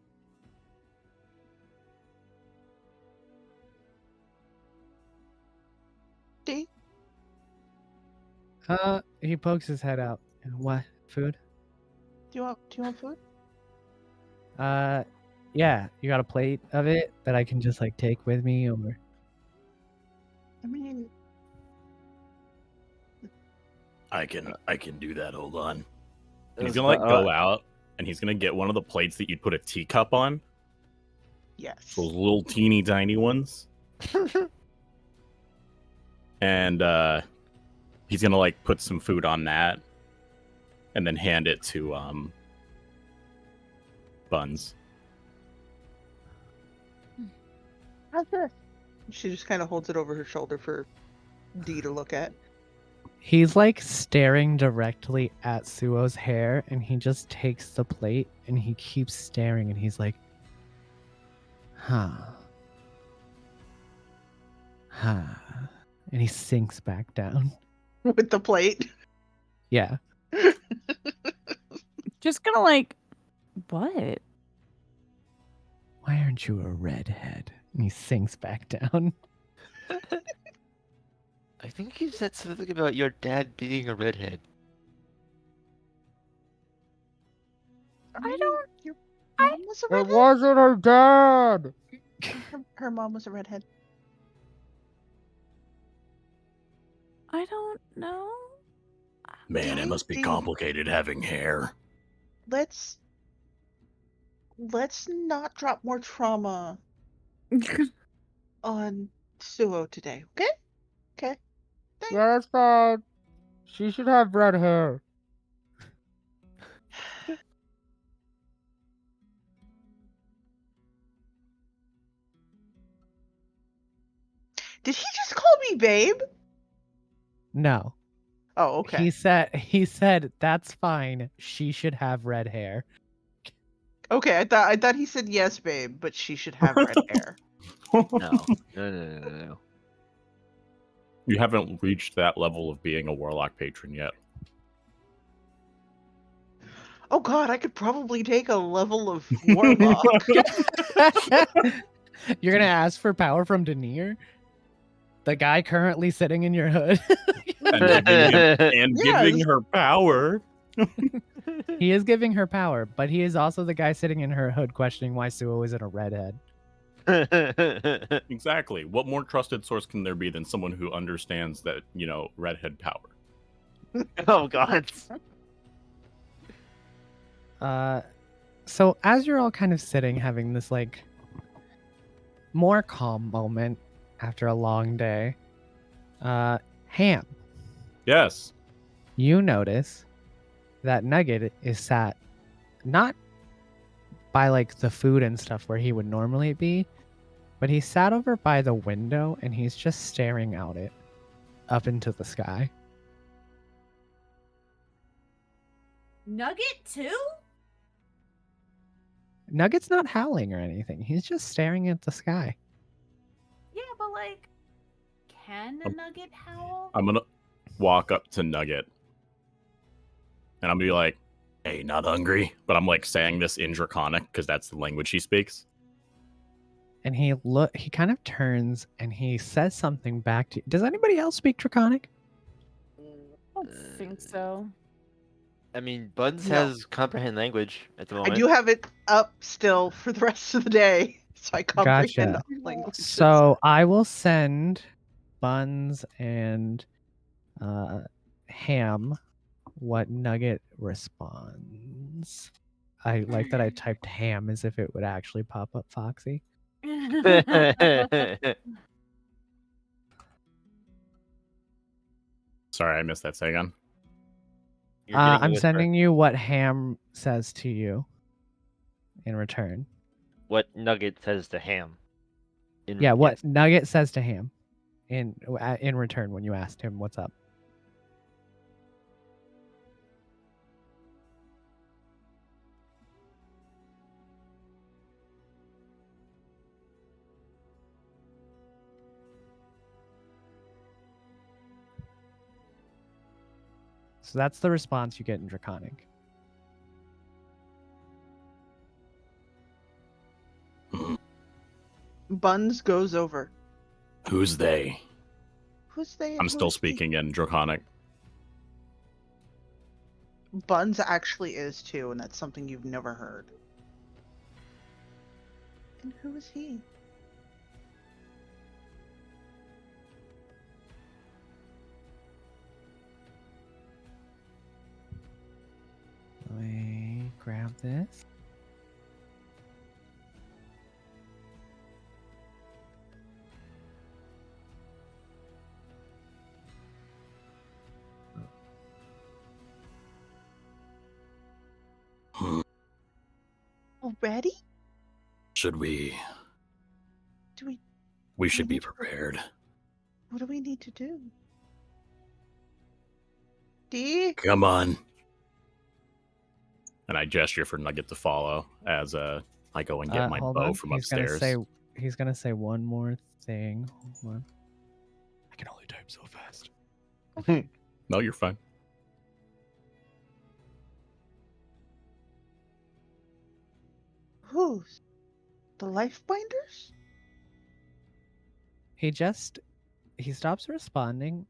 D? He pokes his head out. What? Food? Do you want food? Yeah. You got a plate of it that I can just like take with me, or? I mean, I can do that. Hold on. And he's gonna like go out and he's gonna get one of the plates that you'd put a teacup on. yes. Those little teeny tiny ones. And he's gonna like put some food on that and then hand it to Buns. How's this? She just kind of holds it over her shoulder for D to look at. He's like staring directly at Suo's hair, and he just takes the plate and he keeps staring, and he's like, huh. Huh. And he sinks back down. With the plate. Yeah. Just gonna like, what? Why aren't you a redhead? And he sinks back down. I think you said something about your dad being a redhead. I don't. Your mom was a It redhead? wasn't her dad! Her mom was a redhead. I don't know. Man, it must be D. complicated having hair. Let's not drop more trauma on Suo today, okay? Okay. Thanks. Yeah, that's fine. She should have red hair. Did he just call me babe? No. Oh, okay. He said that's fine. She should have red hair. Okay, I thought he said yes, babe, but she should have red hair. No. You haven't reached that level of being a warlock patron yet. Oh god, I could probably take a level of warlock. You're gonna ask for power from Denier? The guy currently sitting in your hood? And Yes. giving her power. He is giving her power, but he is also the guy sitting in her hood questioning why Suo isn't a redhead. Exactly. What more trusted source can there be than someone who understands that, redhead power? Oh god. So as you're all kind of sitting having this like more calm moment after a long day, Ham, Yes. you notice that Nugget is sat not by like the food and stuff where he would normally be, but he's sat over by the window and he's just staring out it up into the sky. Nugget too? Nugget's not howling or anything. He's just staring at the sky. Yeah, but like, can a nugget howl? I'm gonna walk up to Nugget. And I'm gonna be like, Hey, not hungry? but I'm like saying this in Draconic because that's the language he speaks. And he kind of turns and he says something back to you. Does anybody else speak Draconic? I don't think so. I mean, Buns No. has comprehend language at the I moment. do have it up still for the rest of the day, so I comprehend Gotcha. all languages. So I will send Buns and Ham, what Nugget responds. I like that I typed ham as if it would actually pop up Foxy. Sorry, I missed that. Say again. You're getting a I'm whisper. sending you what Ham says to you in return. What Nugget says to Ham. Yeah, what Yes. Nugget says to Ham in return when you asked him what's up. So that's the response you get in Draconic. Buns goes over. Who's they? Who's they? I'm still Who's he? speaking in Draconic. Buns actually is too, and that's something you've never heard. And who is he? Let me grab this. Already? Should we? Do we? We should be need to- prepared. What do we need to do? D? Come on. And I gesture for Nugget to follow as I go and get my Hold bow on. from he's upstairs. He's gonna say one more thing. Hold on. I can only type so fast. No, you're fine. Who's? The Lifebinders? He stops responding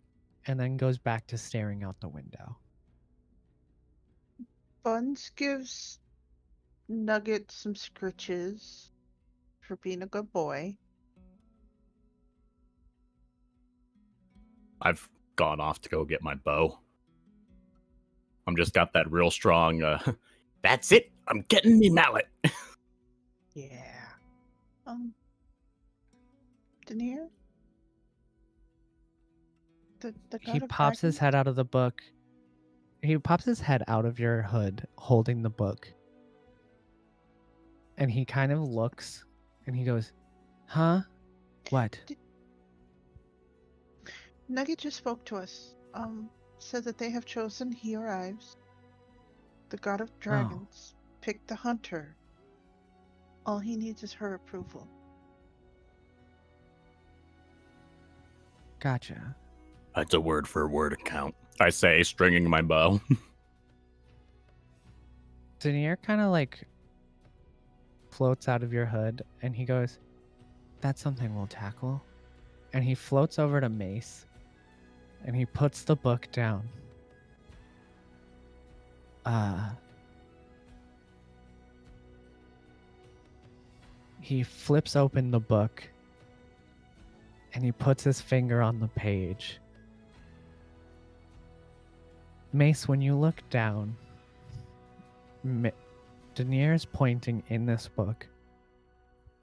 and then goes back to staring out the window. Buns gives Nugget some scritches for being a good boy. I've gone off to go get my bow. I'm just got that real strong. That's it. I'm getting me mallet. Yeah. Denier? The He God of pops his Dragons? head out of the book. He pops his head out of your hood holding the book. And he kind of looks and he goes, "Huh? What?" Nugget just spoke to us. Said that they have chosen he arrives. The God of Dragons picked the hunter. All he needs is her approval. Gotcha. That's a word for word account. I say, stringing my bow. Denier kind of like floats out of your hood and he goes, "That's something we'll tackle." And he floats over to Mace and he puts the book down. He flips open the book and he puts his finger on the page. Mace, when you look down, Denier is pointing in this book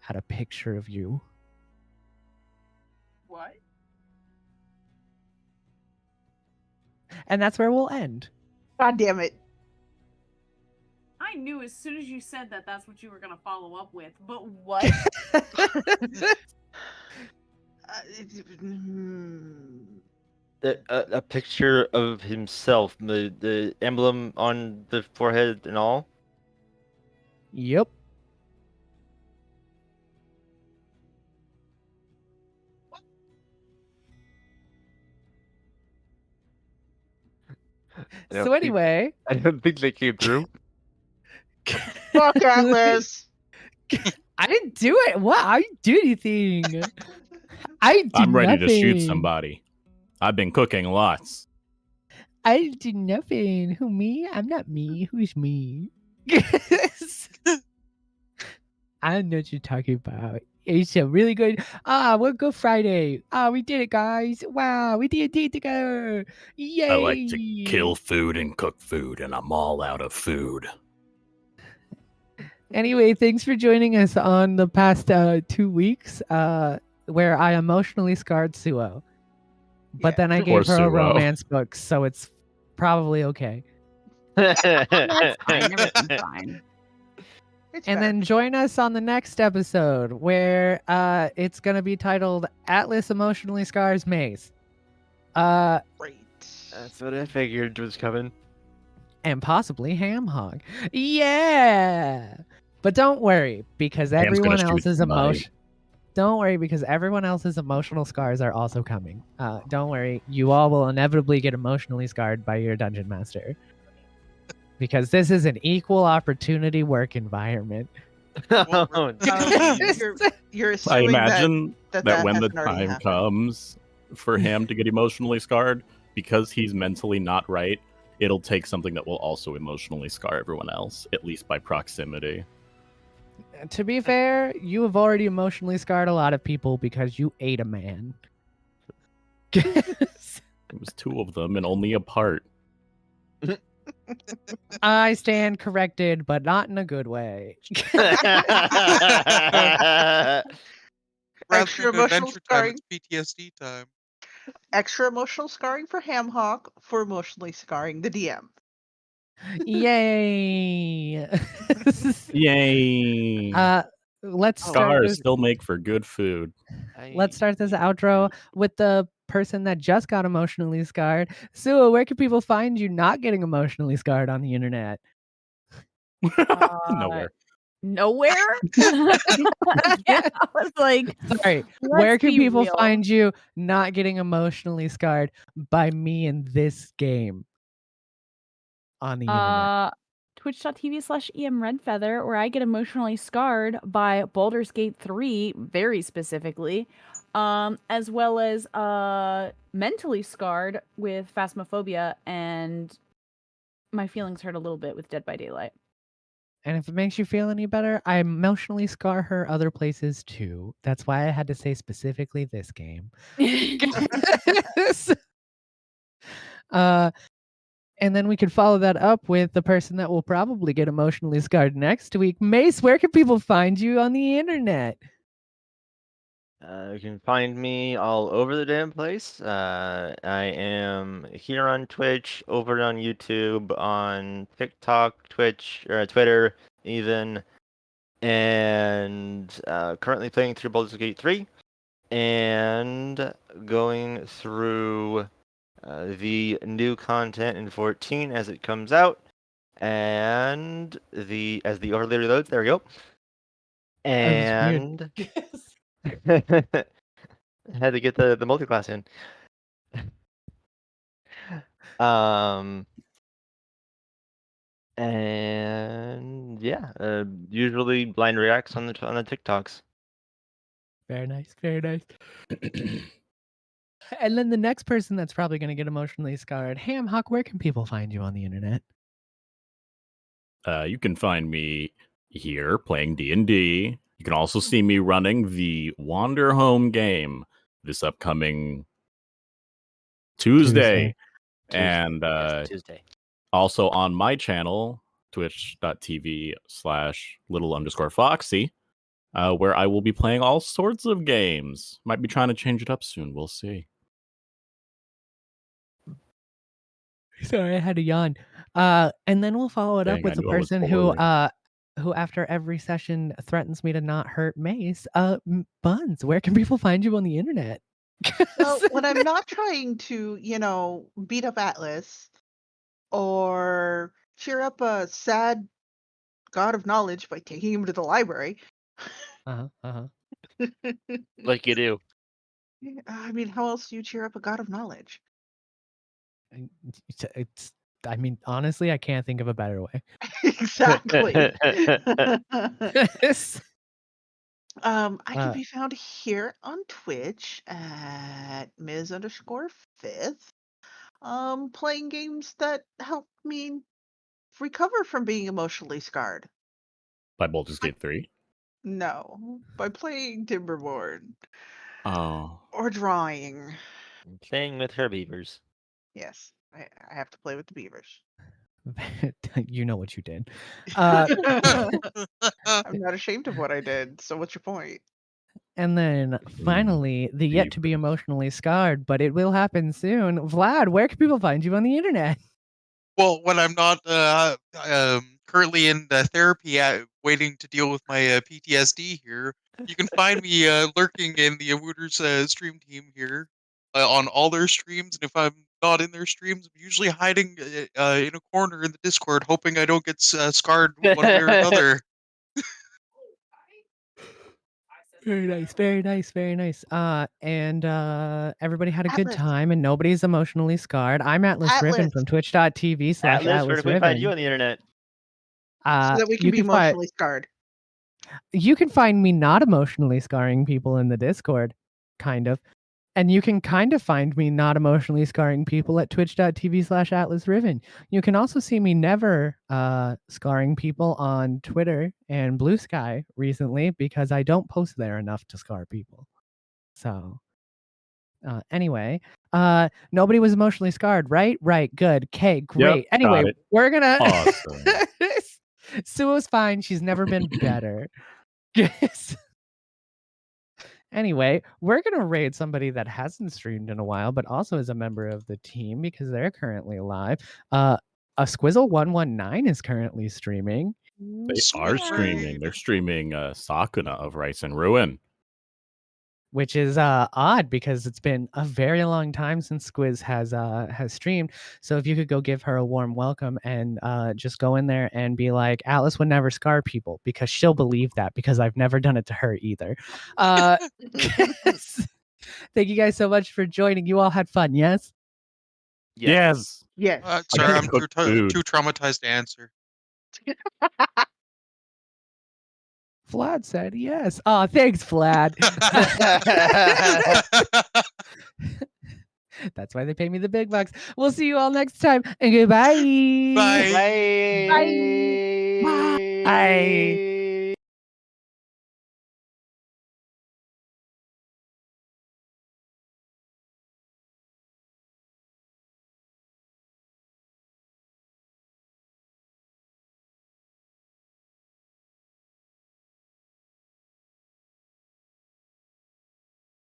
at a picture of you. What? And that's where we'll end. God damn it. I knew as soon as you said that that's what you were gonna follow up with. But what? A picture of himself, the emblem on the forehead and all. Yep. So anyway, I don't think they came through. Fuck Atlas. I didn't do it. What? I didn't do anything. I did I'm ready nothing. to shoot somebody. I've been cooking lots. I did nothing. Who, me? I'm not me. Who's me? I don't know what you're talking about. It's a really good. We're Good Friday. We did it, guys. Wow, we did it together. Yay! I like to kill food and cook food, and I'm all out of food. Anyway, thanks for joining us on the past 2 weeks where I emotionally scarred Suo. But Yeah. then I Poor gave her a Suo. romance book, so it's probably okay. That's fine. Everything's fine. It's And fair. then join us on the next episode where it's going to be titled Atlas Emotionally Scars Maze. Great. That's what I figured was coming. And possibly Ham Hog. Yeah. But don't worry, because Ham's gonna everyone shoot else's somebody. Don't worry, because everyone else's emotional scars are also coming. Don't worry, you all will inevitably get emotionally scarred by your dungeon master. Because this is an equal opportunity work environment. Well, Oh, You're I assuming imagine that that when the hasn't already time happened. comes for him to get emotionally scarred, because he's mentally not right, it'll take something that will also emotionally scar everyone else, at least by proximity. To be fair, you have already emotionally scarred a lot of people because you ate a man. It was two of them and only a part. I stand corrected, but not in a good way. rather Extra than emotional adventure time, scarring. it's PTSD time. Extra emotional scarring for Hamhawk for emotionally scarring the DM. Yay! Yay! Let's start Scars this. still make for good food. Let's start this outro with the person that just got emotionally scarred. Sue, where can people find you not getting emotionally scarred on the internet? Nowhere. Nowhere? Yeah, I was like, Sorry, where let's can be people real. find you not getting emotionally scarred by me in this game on the internet? Twitch.tv/emredfeather, where I get emotionally scarred by Baldur's Gate 3, very specifically, as well as mentally scarred with Phasmophobia, and my feelings hurt a little bit with Dead by Daylight. And if it makes you feel any better, I emotionally scar her other places too. That's why I had to say specifically this game. And then we could follow that up with the person that will probably get emotionally scarred next week. Mace, where can people find you on the internet? You can find me all over the damn place. I am here on Twitch, over on YouTube, on TikTok, Twitch, or Twitter, even, and currently playing through Baldur's Gate 3, and going through the new content in 14 as it comes out, and as the overlay reloads. There we go. And had to get the multi-class in. And yeah, usually blind reacts on the TikToks. Very nice, very nice. And then the next person that's probably going to get emotionally scarred, Hamhawk, where can people find you on the internet? You can find me here playing D&D. You can also see me running the Wander Home game this upcoming Tuesday. And Yes, Tuesday. also on my channel, twitch.tv/little_foxy, where I will be playing all sorts of games. Might be trying to change it up soon. We'll see. Sorry, I had to yawn. And then we'll follow it up Dang, with I the knew I was person who after every session threatens me to not hurt Mace. Buns, where can people find you on the internet? Well, when I'm not trying to, beat up Atlas or cheer up a sad god of knowledge by taking him to the library. Like you do. I mean, how else do you cheer up a god of knowledge? I mean, honestly, I can't think of a better way. Exactly. Yes. I can be found here on Twitch at Ms_5th. Playing games that help me recover from being emotionally scarred. By Baldur's Gate 3. No, by playing Timberborn Oh. or drawing. Playing with her beavers. Yes, I have to play with the beavers. You know what you did. I'm not ashamed of what I did. So what's your point? And then finally, the yet to be beavers. emotionally scarred, but it will happen soon. Vlad, where can people find you on the internet? Well, when I'm not currently in therapy, waiting to deal with my PTSD here, you can find me lurking in the Awooters stream team here on all their streams. And if I'm not in their streams, I'm usually hiding in a corner in the Discord, hoping I don't get scarred one way or another. Very nice, very nice, very nice. And everybody had a good Atlas. time and nobody's emotionally scarred. I'm Atlas Riven Atlas. from twitch.tv/Atlas Atlas, where can we find you Riven. on the internet? So that we can You be can find emotionally scarred. you can find me not emotionally scarring people in the Discord, kind of. And you can kind of find me not emotionally scarring people at twitch.tv/Atlas Riven. You can also see me never scarring people on Twitter and Blue Sky recently because I don't post there enough to scar people. So anyway, nobody was emotionally scarred, right? Right, good. Okay, great. Got Anyway, it. we're gonna Awesome. Sue was fine. She's never been better. Anyway, we're gonna raid somebody that hasn't streamed in a while, but also is a member of the team because they're currently live. A Squizzle119 is currently streaming. They are streaming. They're streaming Sakuna of Rice and Ruin. Which is odd because it's been a very long time since Squiz has streamed. So if you could go give her a warm welcome and just go in there and be like, Atlas would never scar people because she'll believe that because I've never done it to her either. Thank you guys so much for joining. You all had fun, yes? Yes. Yes. Sorry, gotta I'm cook food. too traumatized to answer. Vlad said yes. Oh, thanks, Vlad. That's why they pay me the big bucks. We'll see you all next time. And goodbye. Bye. Bye. Bye.